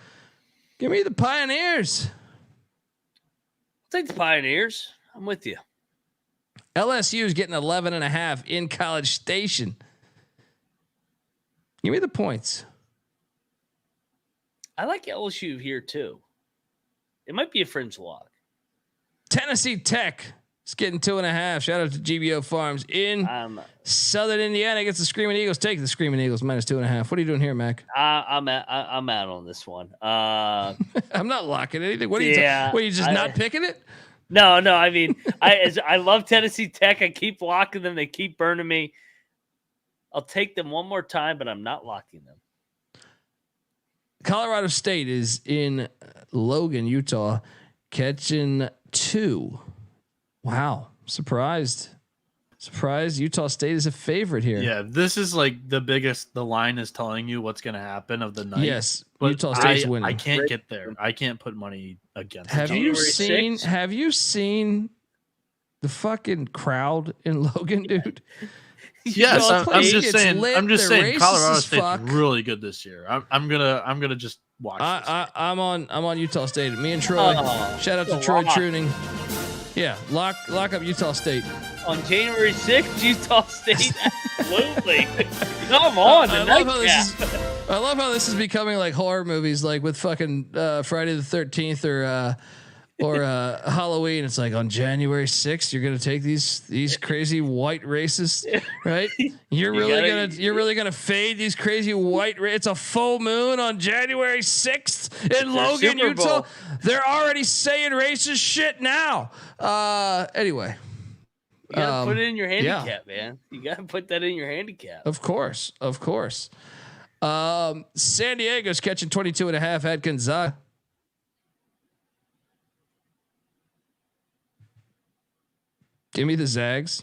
Give me the Pioneers. Take the Pioneers. I'm with you. LSU is getting 11.5 in College Station. Give me the points. I like LSU here too. It might be a fringe lock. Tennessee Tech is getting 2.5. Shout out to GBO Farms in Southern Indiana. Gets the Screaming Eagles. Take the Screaming Eagles minus 2.5. What are you doing here, Mac? I'm out on this one. I'm not locking anything. What are you? What are you just not picking it? No. I mean, I love Tennessee Tech. I keep locking them. They keep burning me. I'll take them one more time, but I'm not locking them. Colorado State is in Logan, Utah, catching 2. Wow, surprised. Utah State is a favorite here. Yeah, this is like the biggest. The line is telling you what's going to happen of the night. Yes, but Utah State's winning. I can't get there. I can't put money against. Have you seen the fucking crowd in Logan, dude? Yes, I'm just saying. I'm just saying. Colorado State's really good this year. I'm gonna just watch. I'm on Utah State. Me and Troy. Shout out to Troy Truning. Yeah, lock up Utah State on January 6th. Utah State, absolutely. Come on, I love how this is becoming like horror movies, like with fucking Friday the 13th or Halloween. It's like on January 6th, you're gonna take these crazy white racists, right? You're really gonna fade these crazy white. It's a full moon on January 6th in Logan, Utah. They're already saying racist shit now. Anyway, you gotta put it in your handicap, man. You gotta put that in your handicap. Of course. San Diego's catching 22.5 at Gonzaga. Give me the Zags.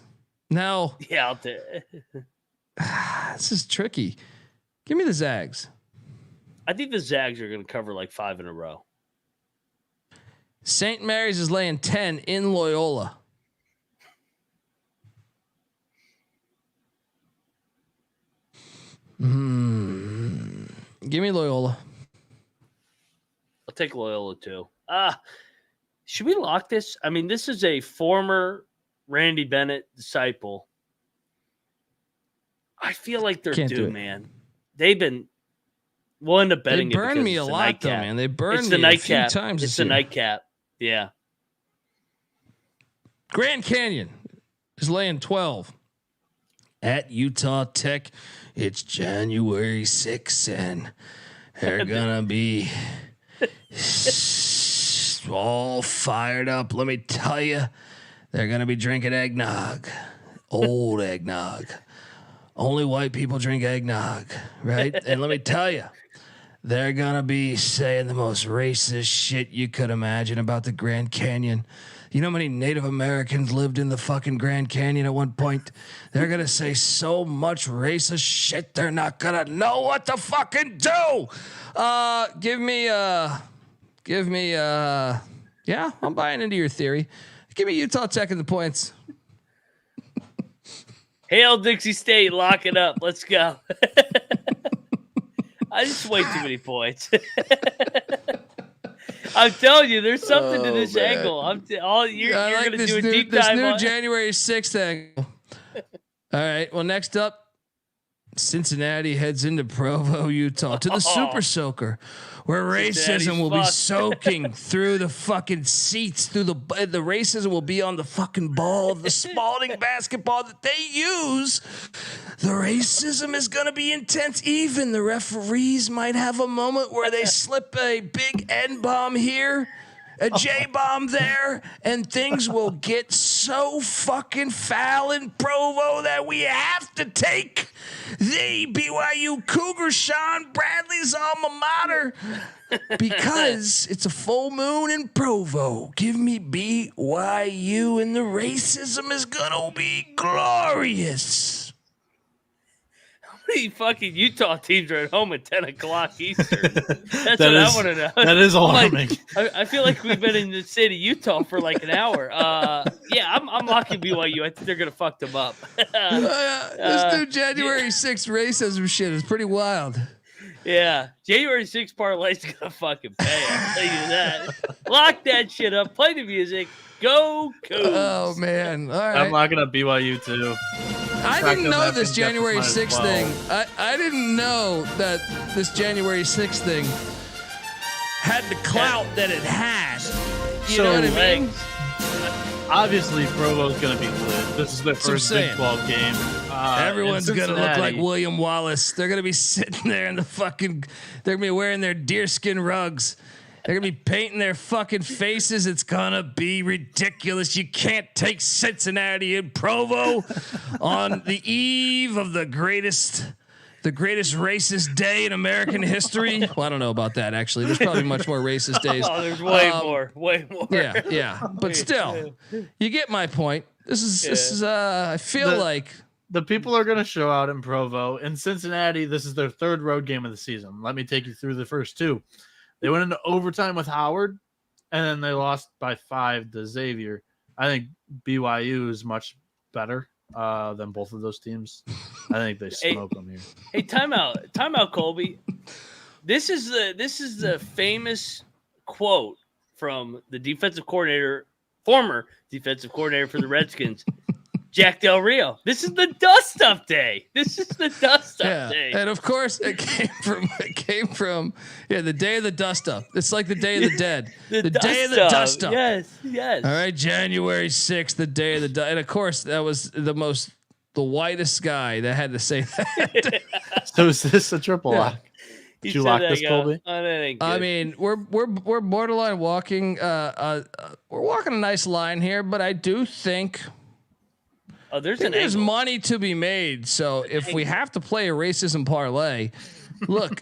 No. Yeah, I'll take it. This is tricky. Give me the Zags. I think the Zags are going to cover like 5 in a row. St. Mary's is laying 10 in Loyola. Give me Loyola. I'll take Loyola too. Should we lock this? I mean, this is a former Randy Bennett disciple. I feel like they're due, man. They've been willing to betting. They burned me a lot, though, man. They burned me a few times. It's the nightcap. Yeah. Grand Canyon is laying 12 at Utah Tech. It's January 6th, and they're gonna be all fired up. Let me tell you. They're going to be drinking eggnog, old eggnog. Only white people drink eggnog, right? And let me tell you, they're going to be saying the most racist shit you could imagine about the Grand Canyon. You know how many Native Americans lived in the fucking Grand Canyon at one point? They're going to say so much racist shit, they're not going to know what to fucking do. Give me, yeah, I'm buying into your theory. Give me Utah Tech in the points. Hail Dixie State, lock it up. Let's go. I just way too many points. I'm telling you, there's something to this angle. You're going to do a deep dive on January 6th angle. All right. Well, next up, Cincinnati heads into Provo, Utah, to the Super Soaker, where racism will be soaking through the fucking seats, through the racism will be on the fucking ball of the Spalding basketball that they use. The racism is going to be intense. Even the referees might have a moment where they slip a big N-bomb here, a J-bomb there, and things will get so fucking foul in Provo that we have to take the BYU Cougars, Sean Bradley's alma mater, because it's a full moon in Provo. Give me BYU, and the racism is gonna be glorious. How many fucking Utah teams are at home at 10 o'clock Eastern? That's I want to know. That is alarming. I feel like we've been in the state of Utah for like an hour. I'm locking BYU. I think they're going to fuck them up. This new January 6th racism shit is pretty wild. Yeah, January 6th parlay's going to fucking pay. I'll tell you that. Lock that shit up. Play the music. Go Cougs. Oh, man. All right. I'm locking up BYU, too. I didn't know this January 6th thing. I didn't know that this January 6th thing had the clout that it had. You know what I mean? Obviously, Provo's going to be lit. This is their first Big 12 game. Everyone's going to look like William Wallace. They're going to be sitting there in the fucking... They're going to be wearing their deerskin rugs. They're going to be painting their fucking faces. It's going to be ridiculous. You can't take Cincinnati and Provo on the eve of the greatest racist day in American history. Well, I don't know about that, actually. There's probably much more racist days. Oh, there's way more. Yeah. But still, you get my point. This is I feel like the people are going to show out in Provo. In Cincinnati, this is their third road game of the season. Let me take you through the first two. They went into overtime with Howard, and then they lost by 5 to Xavier. I think BYU is much better than both of those teams. I think they smoke them here. Hey, timeout, Colby. This is the famous quote from the former defensive coordinator for the Redskins, Jack Del Rio. This is the dust-up day. Day. And of course, it came from the day of the dust-up. It's like the Day of the Dead. the day of the dust-up. Yes. All right, January 6th, the day of the and of course that was the whitest guy that had to say that. So is this a triple lock? Did you lock this, Colby? I mean, we're borderline walking. We're walking a nice line here, but I do think. Oh, there's money to be made. So if we have to play a racism parlay, look,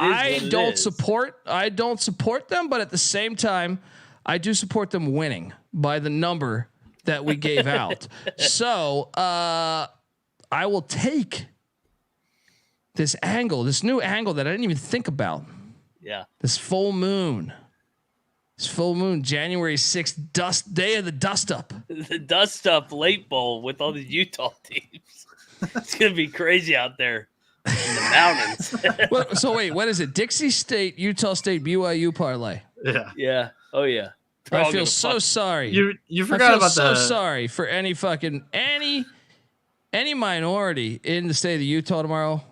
I don't support them, but at the same time, I do support them winning by the number that we gave out. So I will take this new angle that I didn't even think about. Yeah. This full moon, January 6th, day of the dust up. The dust up late bowl with all the Utah teams. It's going to be crazy out there in the mountains. So wait, what is it? Dixie State, Utah State, BYU parlay. Yeah. Yeah. Oh yeah. I feel so sorry. You forgot about so sorry for any minority in the state of Utah tomorrow.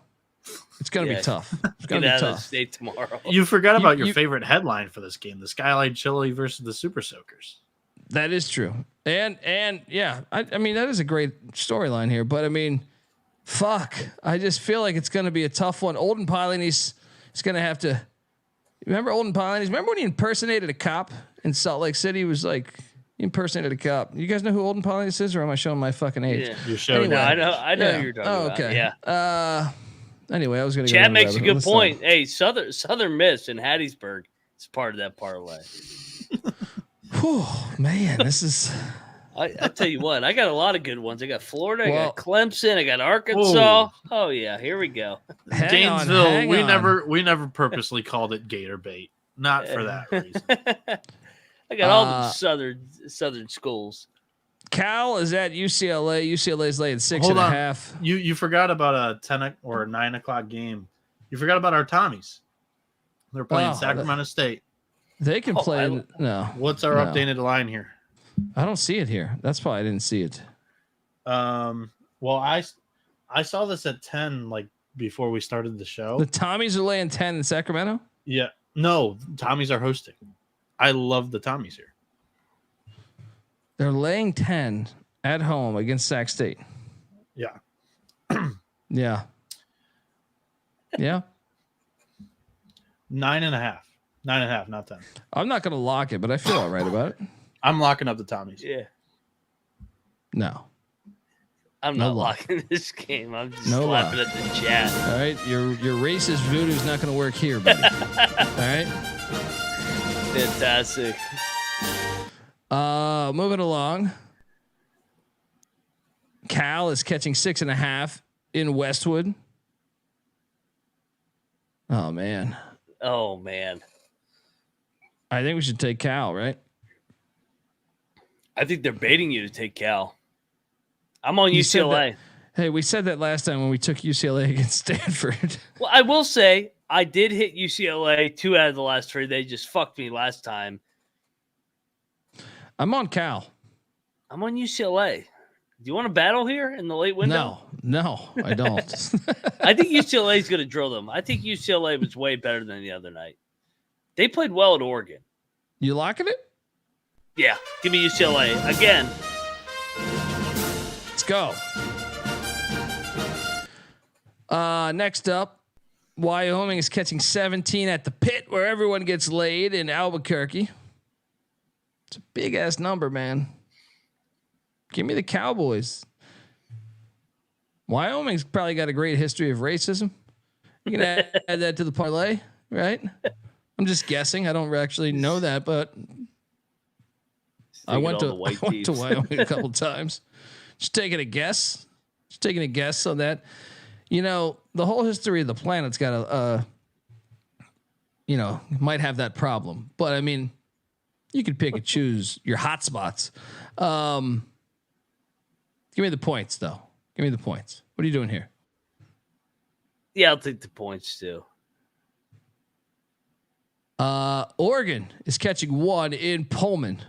It's going to be tough. It's going to be tough. State tomorrow. You forgot about your favorite headline for this game: the Skyline Chili versus the Super Soakers. That is true, and yeah, I mean that is a great storyline here. But I mean, fuck, I just feel like it's going to be a tough one. Olden Polynice is going to have to. Remember Olden Polynice? Remember when he impersonated a cop in Salt Lake City? He was like. He impersonated a cop. You guys know who Olden Polynice is, or am I showing my fucking age? Yeah. You're showing. Anyway, I know who you're talking about. Okay. Yeah. Anyway, I was going to. Chad makes a good point. Hey, Southern Miss in Hattiesburg is part of that parlay. Whew, man, this is. I tell you what, I got a lot of good ones. I got Florida, I got Clemson, I got Arkansas. Oh yeah, here we go. Gainesville. We never purposely called it Gator bait. Not for that reason. I got all the southern schools. Cal is at UCLA. UCLA's laying 6.5. You forgot about a 10 or 9 o'clock game. You forgot about our Tommies. They're playing Sacramento State. They can play. No. What's our updated line here? I don't see it here. That's why I didn't see it. Well, I saw this at 10, like before we started the show. The Tommies are laying 10 in Sacramento? Yeah. No, Tommies are hosting. I love the Tommies here. They're laying 10 at home against Sac State. Yeah. Yeah. Yeah. 9.5. 9.5, not 10. I'm not going to lock it, but I feel all right about it. I'm locking up the Tommies. Yeah. No. I'm not locking this game. I'm just laughing at the chat. All right. Your racist voodoo is not going to work here, buddy. All right. Fantastic. Moving along. Cal is catching 6.5 in Westwood. Oh man. I think we should take Cal, right? I think they're baiting you to take Cal. I'm on UCLA. Hey, we said that last time when we took UCLA against Stanford. Well, I will say I did hit UCLA 2 out of the last 3. They just fucked me last time. I'm on Cal. I'm on UCLA. Do you want to battle here in the late window? No, I don't. I think UCLA is going to drill them. I think UCLA was way better than the other night. They played well at Oregon. You locking it? Yeah, give me UCLA again. Let's go. Next up, Wyoming is catching 17 at the Pit, where everyone gets laid in Albuquerque. It's a big ass number, man. Give me the Cowboys. Wyoming's probably got a great history of racism. You can add that to the parlay, right? I'm just guessing. I don't actually know that, but I went to Wyoming a couple times. Just taking a guess. On that. You know, the whole history of the planet's got a, might have that problem. But I mean, you could pick and choose your hot spots. Give me the points, though. Give me the points. What are you doing here? Yeah, I'll take the points too. Oregon is catching 1 in Pullman.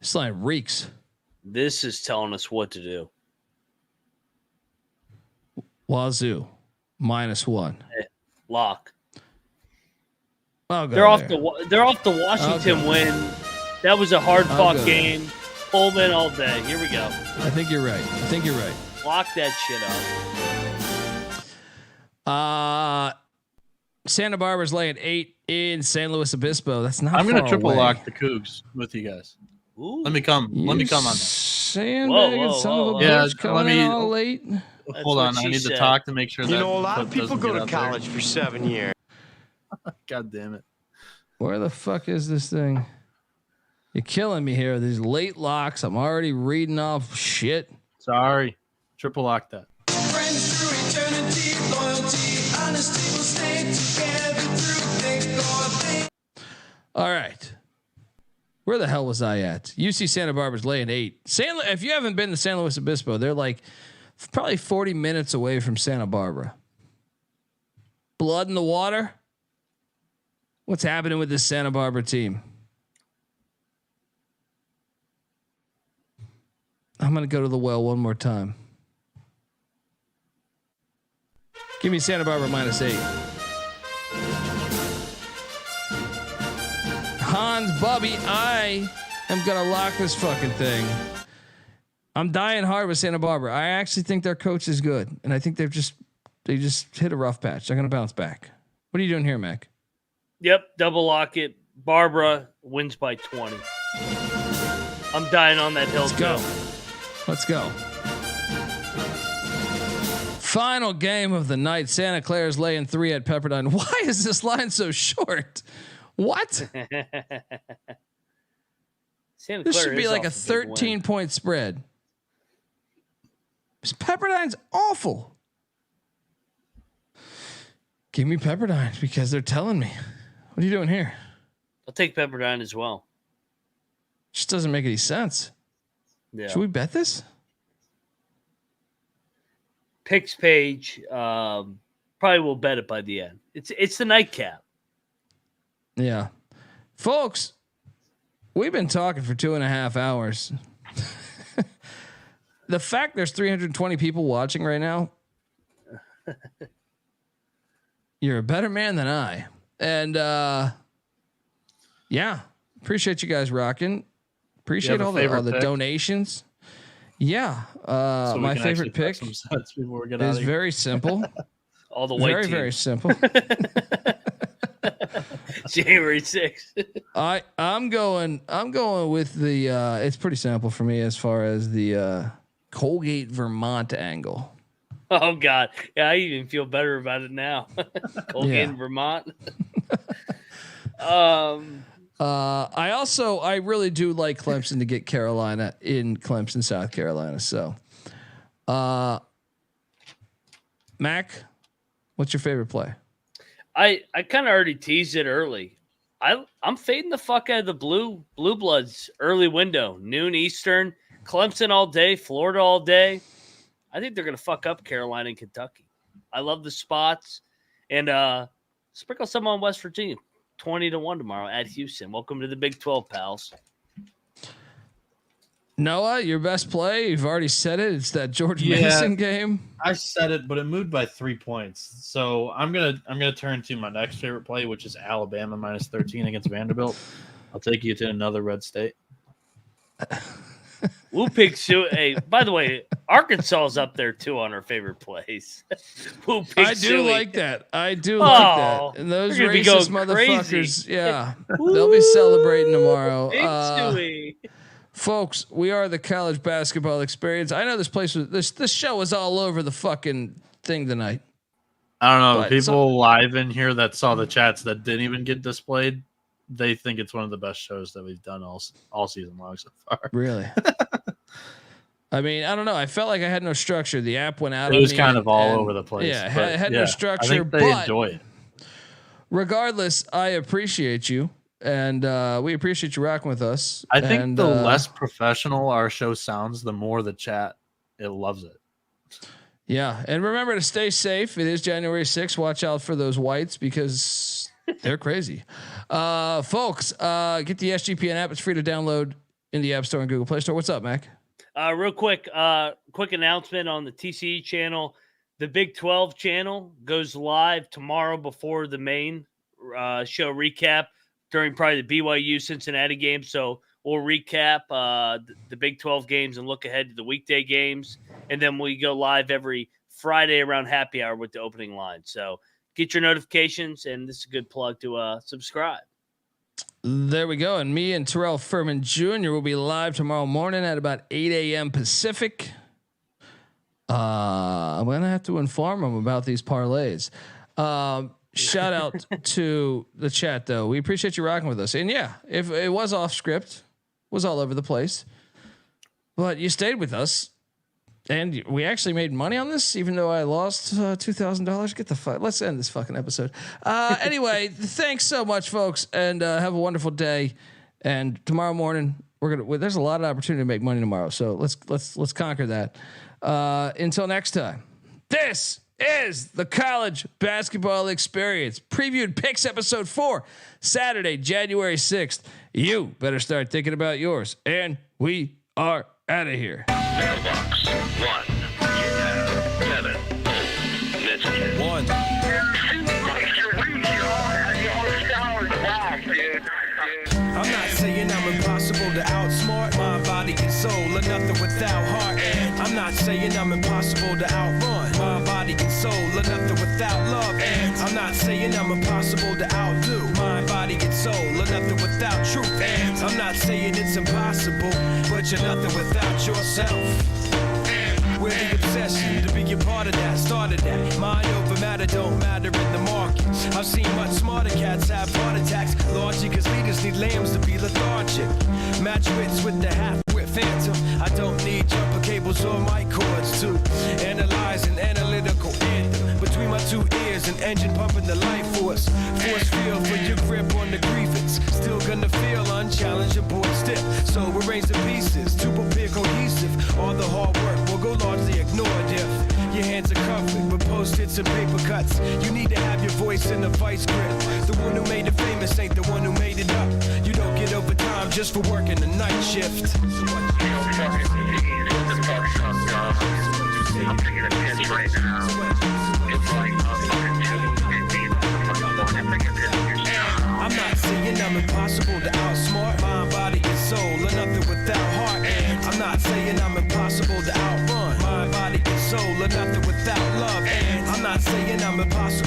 This line reeks. This is telling us what to do. Wazoo, -1. Lock. They're off the Washington win. That was a hard fought game. Pullman all day. Here we go. I think you're right. Lock that shit up. Santa Barbara's laying 8 in San Luis Obispo. That's not. I'm going to triple lock the Cougs with you guys. Ooh. Let me come on that. Sandbagging son of a bitch coming in all late. Hold on, I need to talk to make sure. You know, a lot of people go to college for 7 years. God damn it! Where the fuck is this thing? You're killing me here. These late locks. I'm already reading off shit. Sorry. Triple lock that. All right. Where the hell was I at? UC Santa Barbara's laying 8. If you haven't been to San Luis Obispo, they're like probably 40 minutes away from Santa Barbara. Blood in the water. What's happening with this Santa Barbara team? I'm going to go to the well one more time. Give me Santa Barbara -8. Hans, Bubby, I am going to lock this fucking thing. I'm dying hard with Santa Barbara. I actually think their coach is good. And I think they just hit a rough patch. They're going to bounce back. What are you doing here, Mac? Yep. Double lock it. Barbara wins by 20. I'm dying on that hill. Let's go. Final game of the night. Santa Clara's laying 3 at Pepperdine. Why is this line so short? What? This should be like a 13-point spread. Pepperdine's awful. Give me Pepperdine because they're telling me. What are you doing here? I'll take Pepperdine as well. Just doesn't make any sense. Yeah. Should we bet this? Picks page. Probably will bet it by the end. It's the nightcap. Yeah. Folks, we've been talking for 2.5 hours. The fact there's 320 people watching right now, you're a better man than I. And yeah, appreciate you guys rocking. Appreciate all the donations. Yeah. So my favorite pick is very simple. All the white very, team. very simple. January 6th. I'm going with the it's pretty simple for me as far as the Colgate Vermont angle. Oh God. Yeah, I even feel better about it now. Colgate Vermont. I really do like Clemson to get Carolina in Clemson, South Carolina. So Mac, what's your favorite play? I kind of already teased it early. I'm fading the fuck out of the blue bloods early window, noon Eastern, Clemson all day, Florida all day. I think they're going to fuck up Carolina and Kentucky. I love the spots. And sprinkle some on West Virginia, 20-1 tomorrow at Houston. Welcome to the Big 12, pals. Noah, your best play? You've already said it. It's that George Mason game. I said it, but it moved by 3 points. So I'm gonna turn to my next favorite play, which is Alabama -13 against Vanderbilt. I'll take you to another red state. Woo Pig Sue. Hey, by the way, Arkansas is up there too on our favorite plays. Woo Pig I do like that. I do like that. And those racist motherfuckers, crazy. Yeah, they'll be celebrating tomorrow. Big Suey. Folks, we are the college basketball experience. I know this show is all over the fucking thing tonight. I don't know. People live in here that saw the chats that didn't even get displayed, they think it's one of the best shows that we've done all season long so far. Really? I mean, I don't know. I felt like I had no structure. The app went out. It was kind of all over the place. Yeah, had no structure. I think they enjoy it. Regardless, I appreciate you. And we appreciate you rocking with us. I think the less professional our show sounds, the more the chat it loves it. Yeah, and remember to stay safe. It is January 6th. Watch out for those whites because they're crazy. Folks, get the SGPN app. It's free to download in the App Store and Google Play Store. What's up, Mac? Real quick announcement on the TCE channel. The Big 12 channel goes live tomorrow before the main show recap during probably the BYU Cincinnati game. So we'll recap the Big 12 games and look ahead to the weekday games. And then we go live every Friday around happy hour with the opening line. So get your notifications, and this is a good plug to subscribe. There we go. And me and Terrell Furman Jr. will be live tomorrow morning at about 8 a.m. Pacific. I'm going to have to inform them about these parlays. Shout out to the chat, though. We appreciate you rocking with us. And yeah, if it was off script, was all over the place, but you stayed with us, and we actually made money on this, even though I lost $2,000. Get the fuck. Let's end this fucking episode. Anyway, thanks so much, folks, and have a wonderful day. And tomorrow morning, there's a lot of opportunity to make money tomorrow, so let's conquer that. Until next time, this is the college basketball experience. Previewed Picks episode 4, Saturday, January 6th. You better start thinking about yours. And we are out of here. Mailbox 1. Yeah, 7. Let's get 1. I'm not saying I'm impossible to outsmart my body and soul, or nothing without heart. And I'm not saying I'm impossible to outrun my body and soul, or nothing without love. And I'm not saying I'm impossible to outdo my body and soul, or nothing without truth. And I'm not saying it's impossible, but you're nothing without yourself. We're the obsession to be a part of that, started that. Mind over matter don't matter in the market. I've seen much smarter cats have heart attacks. Logic is leaders need lambs to be lethargic. Match wits with the half-wit phantom. I don't need jumper cables or mic cords to analyze an analytical anthem. Between my two ears, an engine pumping the life force. Force field for your grip on the grievance. Still gonna feel unchallenged, your board stiff. So arrange the pieces to prepare cohesive. All the hard work will go largely ignored if your hands are covered with post-its and paper cuts. You need to have your voice in the vice grip. The one who made it famous ain't the one who made it up. You don't get overtime just for working the night shift. I'm taking a pitch right now. It's like I'm not saying I'm impossible to outsmart my body and soul, or nothing without heart. And I'm not saying I'm impossible to outrun my body and soul, or nothing without love. And I'm not saying I'm impossible